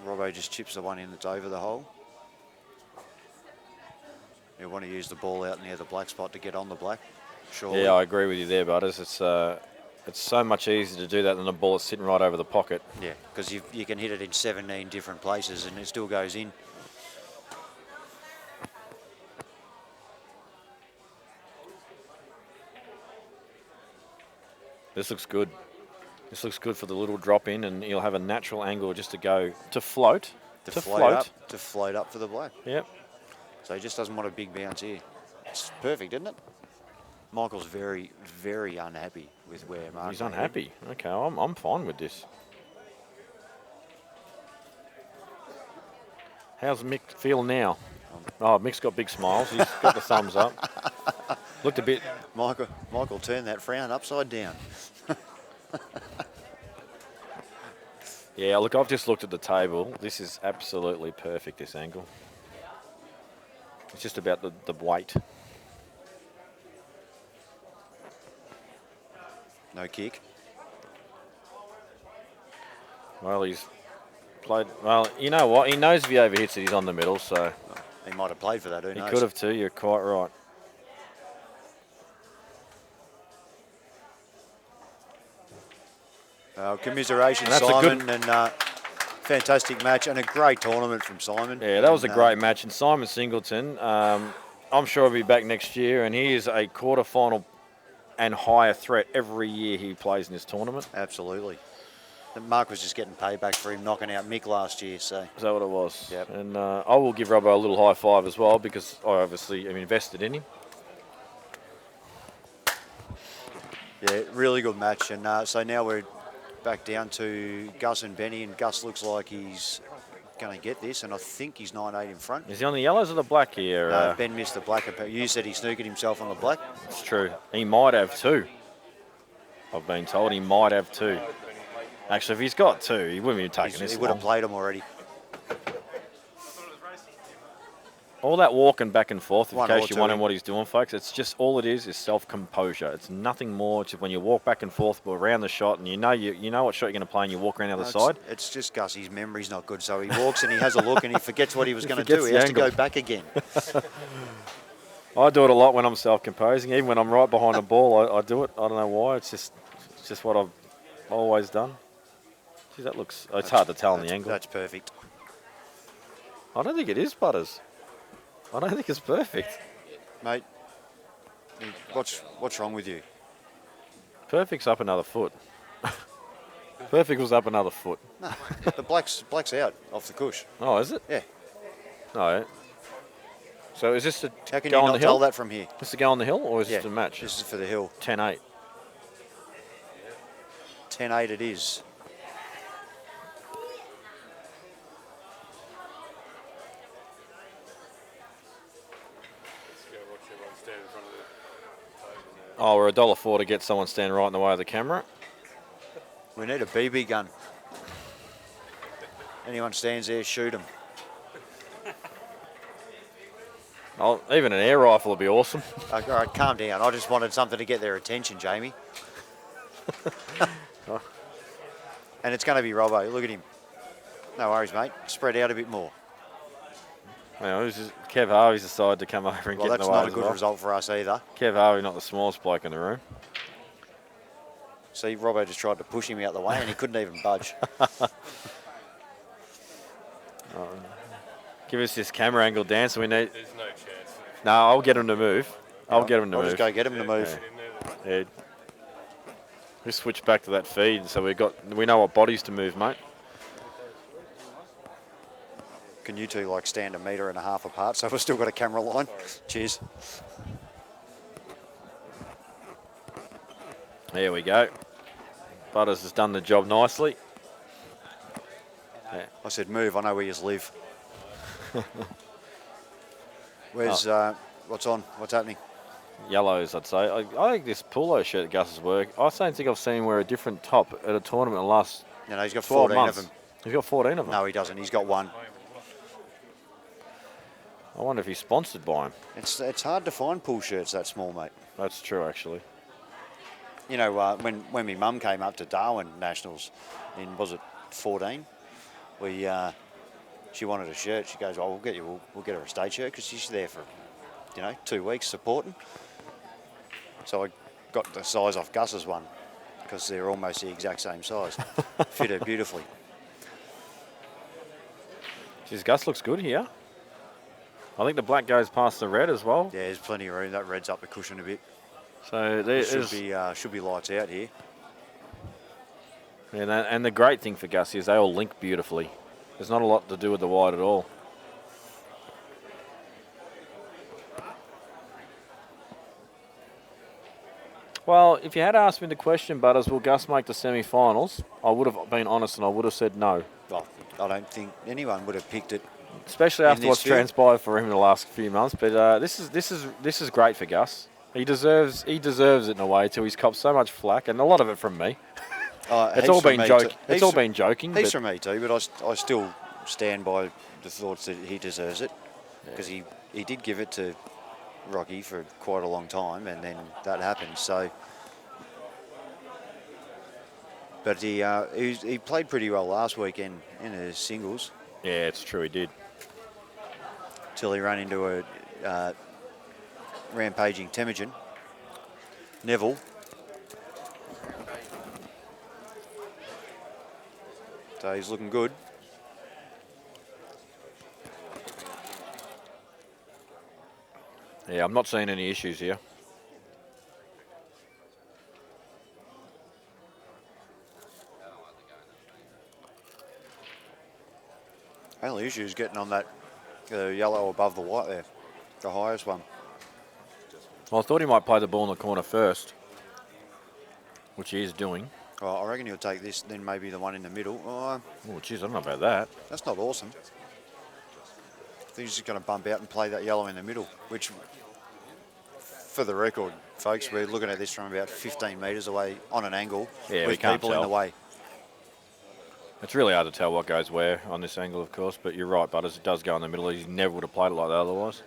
Robbo just chips the one in that's over the hole. You want to use the ball out near the black spot to get on the black, surely. Yeah, I agree with you there, Butters. It's so much easier to do that than a ball that's sitting right over the pocket. Yeah, because you can hit it in 17 different places and it still goes in. This looks good. This looks good for the little drop in, and he'll have a natural angle just to go to float. To float up for the black. Yep. So he just doesn't want a big bounce here. It's perfect, isn't it? Michael's very, very unhappy with where Marc. He's unhappy. Okay, I'm fine with this. How's Mick feel now? Oh, Mick's got big smiles. He's got the thumbs up. Looked a bit. Michael turned that frown upside down. Yeah, look, I've just looked at the table. This is absolutely perfect, this angle. It's just about the weight. No kick. Well, he's played. Well, you know what? He knows if he overhits it, he's on the middle, so. He might have played for that, who knows? He could have too, you're quite right. Commiserations, Simon, and fantastic match and a great tournament from Simon. Yeah, that was a great match. And Simon Singleton, I'm sure he'll be back next year, and he is a quarterfinal and higher threat every year he plays in this tournament. Absolutely. And Marc was just getting payback for him knocking out Mick last year. So is that what it was? Yep. And I will give Robbo a little high five as well because I obviously am invested in him. Yeah, really good match. And so now we're back down to Gus and Benny, and Gus looks like he's going to get this, and I think he's 9-8 in front. Is he on the yellows or the black here? Ben missed the black. You said he snookered himself on the black. It's true. He might have two. I've been told he might have two. Actually, if he's got two, he wouldn't have taken this. He would have played them already. All that walking back and forth, in One case or you're two. wondering what he's doing, folks, it's just all it is self-composure. It's nothing more. It's just when you walk back and forth around the shot, and you know what shot you're going to play, and you walk around the other side. It's just Gus. His memory's not good, so he walks and he has a look and he forgets what he was going to do. forgets He the has to angle. go back again. I do it a lot when I'm self-composing. Even when I'm right behind the ball, I do it. I don't know why. It's just what I've always done. Gee, that looks. It's hard to tell on the angle. That's perfect. I don't think it is, Butters. I don't think it's perfect. Mate, what's wrong with you? Perfect's up another foot. Perfect was up another foot. No, the black's out off the cush. Oh, is it? Yeah. No. So is this to How can go you on not the hill? tell that from here? This to go on the hill, or is Yeah, this a match? This is for the hill. 10-8. 10-8 it is. Oh, we're $1.04 to get someone standing right in the way of the camera. We need a BB gun. Anyone stands there, shoot them. Oh, even an air rifle would be awesome. All right, calm down. I just wanted something to get their attention, Jamie. And it's going to be Robbo. Look at him. No worries, mate. Spread out a bit more. Kev Harvey's decided to come over and Well, get in that's the way not a as good well. result for us either. Kev Harvey, not the smallest bloke in the room. See, Robbo just tried to push him out the way and he couldn't even budge. Give us this camera angle, Dan, so we need... There's no chance. No, I'll get him to move. I'll get him to I'll move. just go get him to move. Yeah. We switch back to that feed, so we know what bodies to move, mate. Can you two like stand 1.5 meters apart so we've still got a camera line? Cheers. There we go. Butters has done the job nicely. Yeah. I said move, I know where you live. Where's, what's on? What's happening? Yellows, I'd say. I think this polo shirt that Gus has worked, I don't think I've seen him wear a different top at a tournament in the last No, he's got 12 14 months. of them. He's got 14 of them. No, he doesn't. He's got one. I wonder if he's sponsored by him. It's hard to find pool shirts that small, mate. That's true, actually. You know, when my mum came up to Darwin Nationals in, was it 14? She wanted a shirt. She goes, "Oh, we'll get her a state shirt," because she's there for, 2 weeks supporting. So I got the size off Gus's one because they're almost the exact same size. Fit her beautifully. Geez, Gus looks good here. I think the black goes past the red as well. Yeah, there's plenty of room. That red's up the cushion a bit. So there should be lights out here. And the great thing for Gus is they all link beautifully. There's not a lot to do with the white at all. Well, if you had asked me the question, Butters, will Gus make the semi-finals? I would have been honest and I would have said no. Well, I don't think anyone would have picked it. Especially after what's transpired for him in the last few months. But this is great for Gus. He deserves it in a way too. He's copped so much flack, and a lot of it from me. It's all been joking. It's all been joking. He's from me too, but I still stand by the thoughts that he deserves it because he did give it to Rocky for quite a long time, and then that happened. So, but he played pretty well last weekend in the singles. Yeah, it's true. He did. Till he ran into a rampaging Temujin. Neville. So he's looking good. Yeah, I'm not seeing any issues here. Only issue is getting on that yellow above the white there, the highest one. Well, I thought he might play the ball in the corner first, which he is doing. Well, I reckon he'll take this, then maybe the one in the middle. Oh, geez, I don't know about that. That's not awesome. I think he's just going to bump out and play that yellow in the middle, which, for the record, folks, we're looking at this from about 15 metres away on an angle with people in the way. It's really hard to tell what goes where on this angle, of course, but you're right, Butters, it does go in the middle. He never would have played it like that otherwise.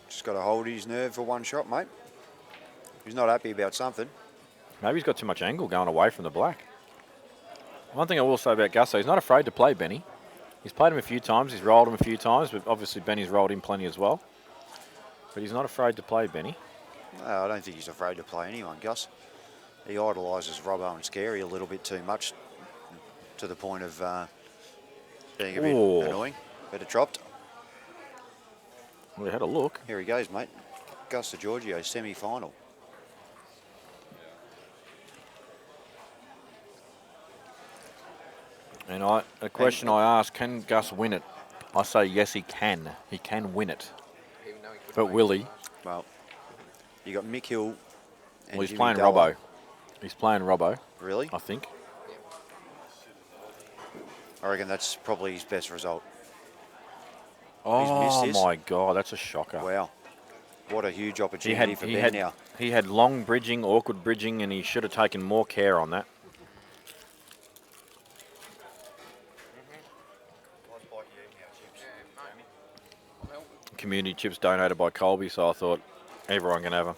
Just got to hold his nerve for one shot, mate. He's not happy about something. Maybe he's got too much angle going away from the black. One thing I will say about Gus, though, he's not afraid to play Benny. He's played him a few times, he's rolled him a few times, but obviously Benny's rolled him plenty as well. But he's not afraid to play Benny. No, I don't think he's afraid to play anyone, Gus. He idolises Robbo and Scary a little bit too much, to the point of being a bit annoying. Better dropped. We had a look. Here he goes, mate. Gus to Giorgio, semi-final. And a question I asked, can Gus win it? I say yes, he can. He can win it. But will he? Well, you got Mikkel and he's Jimmy playing Della. Robbo. He's playing Robbo. Really? I think. I reckon that's probably his best result. Oh, He's missed this. my God, that's a shocker. Wow. What a huge opportunity for Ben now. He had long bridging, awkward bridging, and he should have taken more care on that. Community chips donated by Colby, so I thought everyone can have them.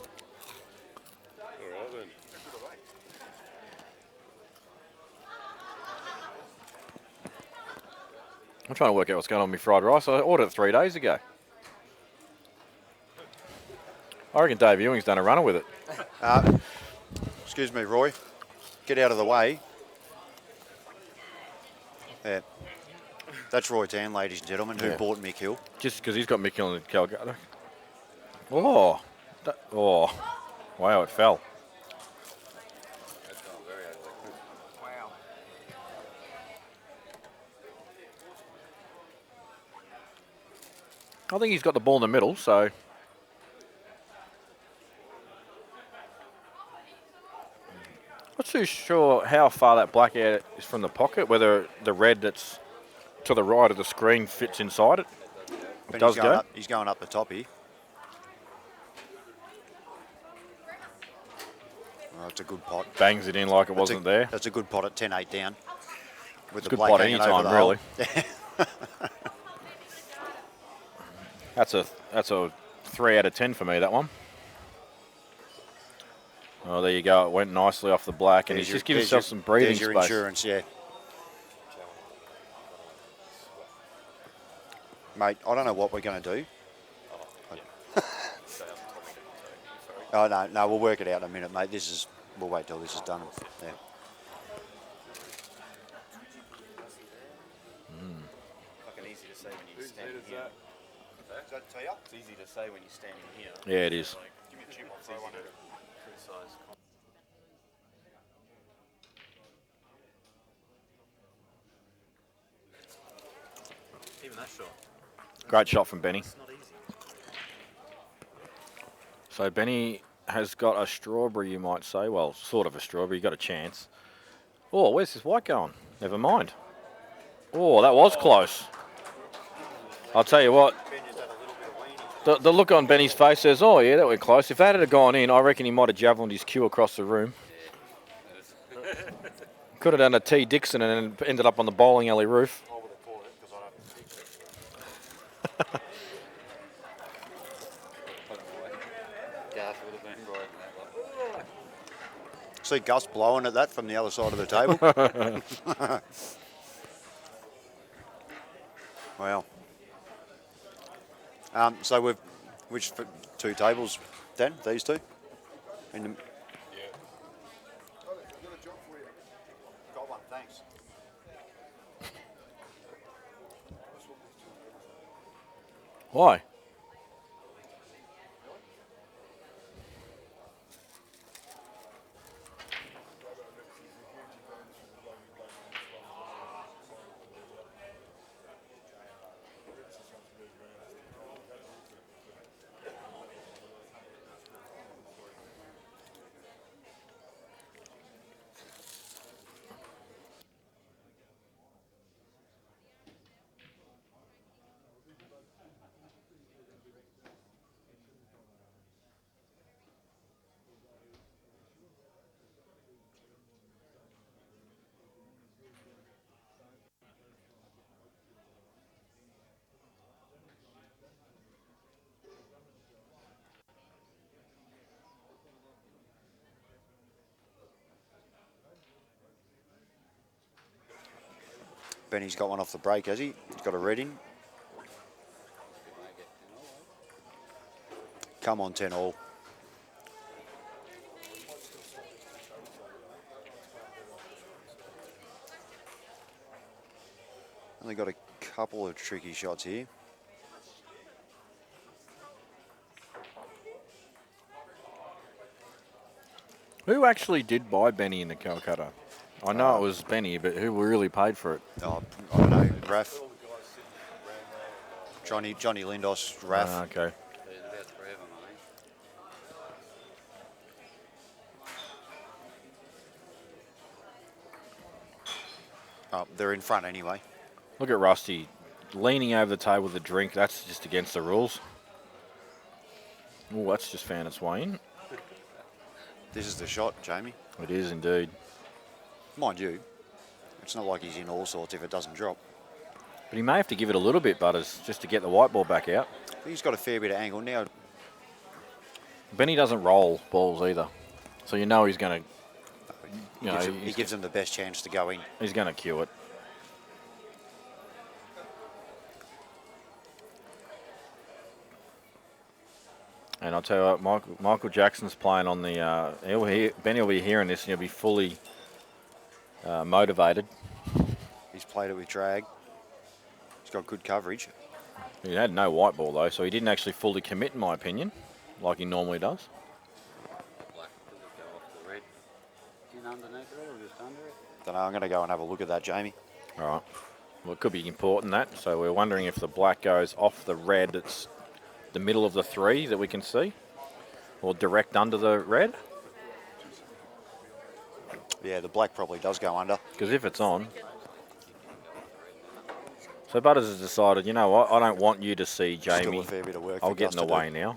I'm trying to work out what's going on with my fried rice. I ordered it 3 days ago. I reckon Dave Ewing's done a runner with it. Excuse me, Roy. Get out of the way. Yeah. That's Roy Tan, ladies and gentlemen, who bought Mikkel. Just because he's got Mikkel in the Calgary. Oh. Wow, it fell. I think he's got the ball in the middle, so... Not too sure how far that black out is from the pocket, whether the red that's to the right of the screen fits inside it. It does go. He's going up the top here. Oh, it's a good pot. Bangs it in like it wasn't there. That's a good pot at 10-8 down. With It's the a good pot hanging any over time, the really. hole. That's a 3 out of 10 for me, that one. Oh, there you go. It went nicely off the black, and he's just giving himself some breathing space. There's your insurance, yeah. Mate, I don't know what we're going to do. Oh, no, we'll work it out in a minute, mate. We'll wait till this is done. Yeah. Fucking easy to say when you're standing here. Is that to you? It's easy to say when you're standing here. Yeah, it is. Give me a chip, I'll throw one at it. Criticise. Even that shot. Great shot from Benny. So Benny has got a strawberry, you might say. Well, sort of a strawberry. You got a chance. Oh, where's this white going? Never mind. Oh, that was close. I'll tell you what. The look on Benny's face says, oh, yeah, that went close. If that had gone in, I reckon he might have javelined his cue across the room. Could have done a T. Dixon and ended up on the bowling alley roof. See Gus blowing at that from the other side of the table. Wow. So which two tables, Dan? These two? In the, got one, thanks. Why? Benny's got one off the break, has he? He's got a red in. Come on, 10 all. Only got a couple of tricky shots here. Who actually did buy Benny in the Calcutta? I know it was Benny, but who really paid for it? Oh, I don't know. Raf. Johnny Lindos, Raf. Okay. There's about 3 of them, I think. Oh, they're in front anyway. Look at Rusty leaning over the table with a drink. That's just against the rules. Oh, that's just found its way in. This is the shot, Jamie. It is indeed. Mind you, it's not like he's in all sorts if it doesn't drop. But he may have to give it a little bit, Butters, just to get the white ball back out. He's got a fair bit of angle now. Benny doesn't roll balls either. So you know he's going to... He gives them the best chance to go in. He's going to cue it. And I'll tell you what, Michael Jackson's playing on the... Benny will be hearing this and he'll be fully motivated. He's played it with drag. He's got good coverage. He had no white ball though, so he didn't actually fully commit in my opinion, like he normally does. Black, does it go off the red? In underneath it or just under it? Don't know, I'm going to go and have a look at that, Jamie. All right. Well, it could be important that. So we're wondering if the black goes off the red, it's the middle of the 3 that we can see, or direct under the red. Yeah, the black probably does go under. Because if it's on... So Butters has decided, you know what, I don't want you to see Jamie. Still a fair bit of work I'll for get in Gus the to way do. now.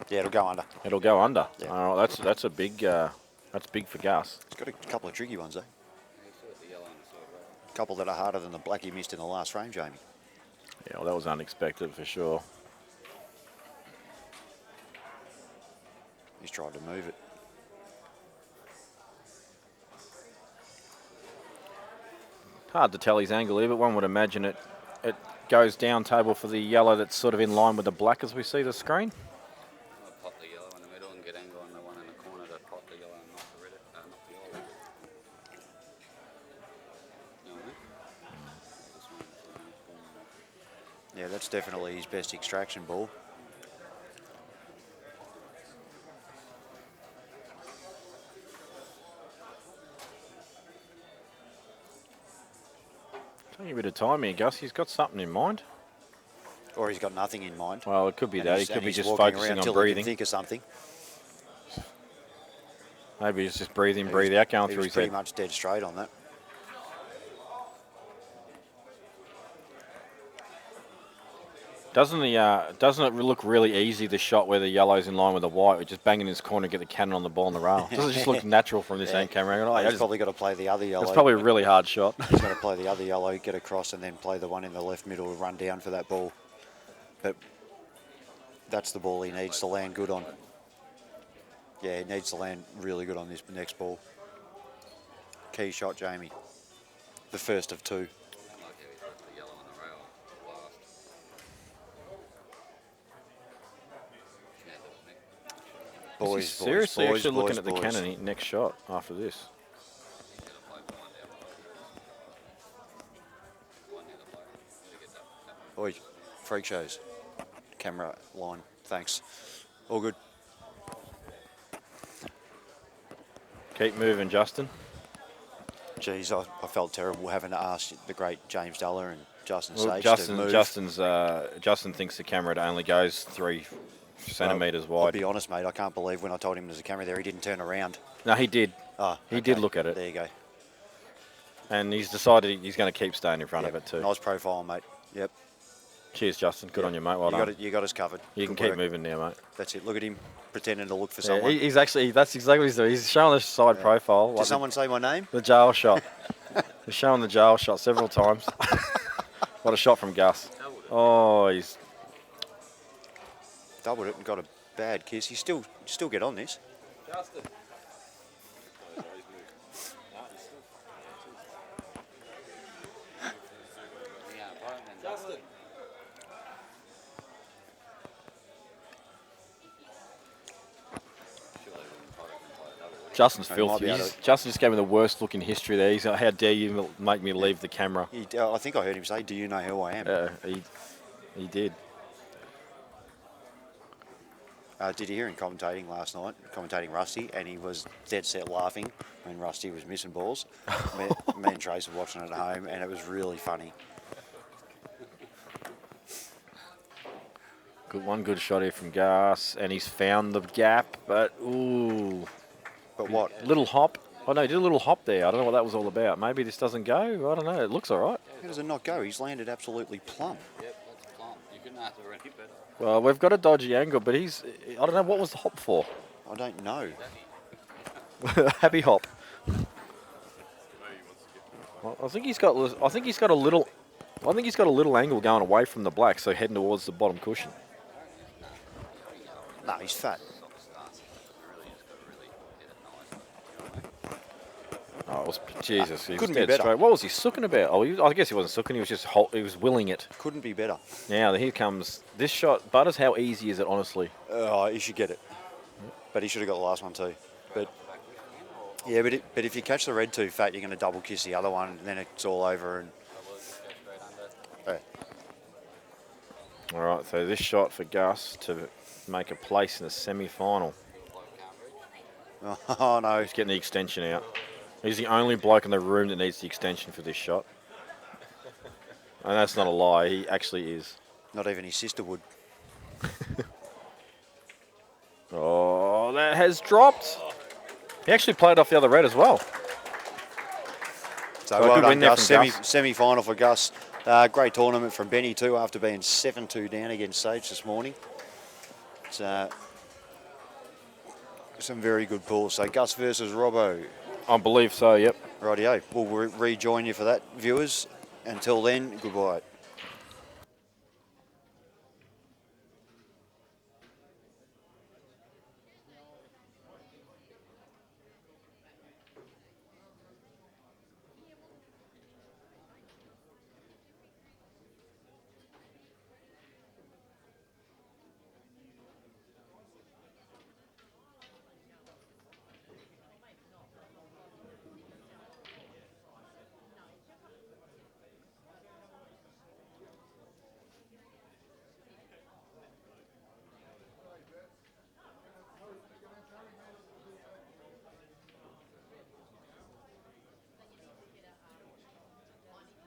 Yeah, it'll go under. It'll go under. Yeah. All right, that's a big, that's big for Gus. He's got a couple of tricky ones, though. A couple that are harder than the black he missed in the last frame, Jamie. Yeah, well, that was unexpected for sure. He's tried to move it. Hard to tell his angle here, but one would imagine it goes down table for the yellow that's sort of in line with the black as we see the screen. I'll pop the yellow in the middle and get angle on the one in the corner to pop the yellow and knock the red, knock the yellow. You know what I mean? Yeah, that's definitely his best extraction ball. Taking a bit of time here, Gus. He's got something in mind. Or he's got nothing in mind. Well, it could be And that. He he's- could and be he's just walking focusing around on till he can breathing. think of something. Maybe he's just breathe in, breathe out, going He through was his pretty head. much dead straight on that. Doesn't it look really easy, the shot where the yellow's in line with the white, we're just banging in his corner, get the cannon on the ball on the rail? Doesn't it just look natural from this end camera angle? He's probably got to play the other yellow. It's probably a really hard shot. He's got to play the other yellow, get across, and then play the one in the left middle, run down for that ball. But that's the ball he needs to land good on. Yeah, he needs to land really good on this next ball. Key shot, Jamie. The first of 2. Boys, Is he seriously boys, actually boys, looking at the boys. cannon next shot after this? Oi, freak shows. Camera line, thanks. All good. Keep moving, Justin. Geez, I felt terrible having to ask the great James Della and Justin Well, Sage to move. Justin thinks the camera only goes 3 centimetres I'll wide. be honest, mate, I can't believe when I told him there's a camera there, he didn't turn around. No, he did. Oh, he did look at it. There you go. And he's decided he's going to keep staying in front of it too. Nice profile, mate. Yep. Cheers, Justin. Good on you, mate. Well done. You got us covered. You can Good keep work. moving now, mate. That's it. Look at him pretending to look for Yeah, someone. he's actually, that's exactly what he's doing. He's showing the side profile. Did someone say my name? The Johl shot. He's showing the Johl shot several times. What a shot from Gus. Oh, he's Doubled it and got a bad kiss. You still get on this. Justin. Justin's He might filthy. be able Justin just gave me the worst look in history there. He's like, how dare you make me leave the camera? I think I heard him say, "Do you know who I am?" He did. Did you hear him commentating last night, commentating Rusty, and he was dead set laughing when Rusty was missing balls. me and Trace were watching it at home, and it was really funny. Good shot here from Gus, and he's found the gap, but ooh. But what? Little hop. Oh no, he did a little hop there. I don't know what that was all about. Maybe this doesn't go. I don't know. It looks all right. How does it not go? He's landed absolutely plumb. Yep, that's plumb. You couldn't have to run it better. Well, we've got a dodgy angle, but I don't know, what was the hop for? I don't know. Happy hop. Well, I think he's got a little angle going away from the black, so heading towards the bottom cushion. No, he's fat. Oh, it was, Jesus, he couldn't was be dead better. straight. What was he sooking about? Oh, I guess he wasn't sooking. He was just he was willing it. Couldn't be better. Now here comes this shot. Butters, how easy is it, honestly? He should get it, but he should have got the last one too. But yeah, but if you catch the red too fat, you're going to double kiss the other one, and then it's all over. And all right, so this shot for Gus to make a place in the semi-final. Oh no, he's getting the extension out. He's the only bloke in the room that needs the extension for this shot. And that's not a lie, he actually is. Not even his sister would. Oh, that has dropped. He actually played off the other red as well. So well done, Gus. Semi-final for Gus. Great tournament from Benny too, after being 7-2 down against Sage this morning. It's some very good pulls. So Gus versus Robbo. I believe so, yep. Rightio. We'll rejoin you for that, viewers. Until then, goodbye.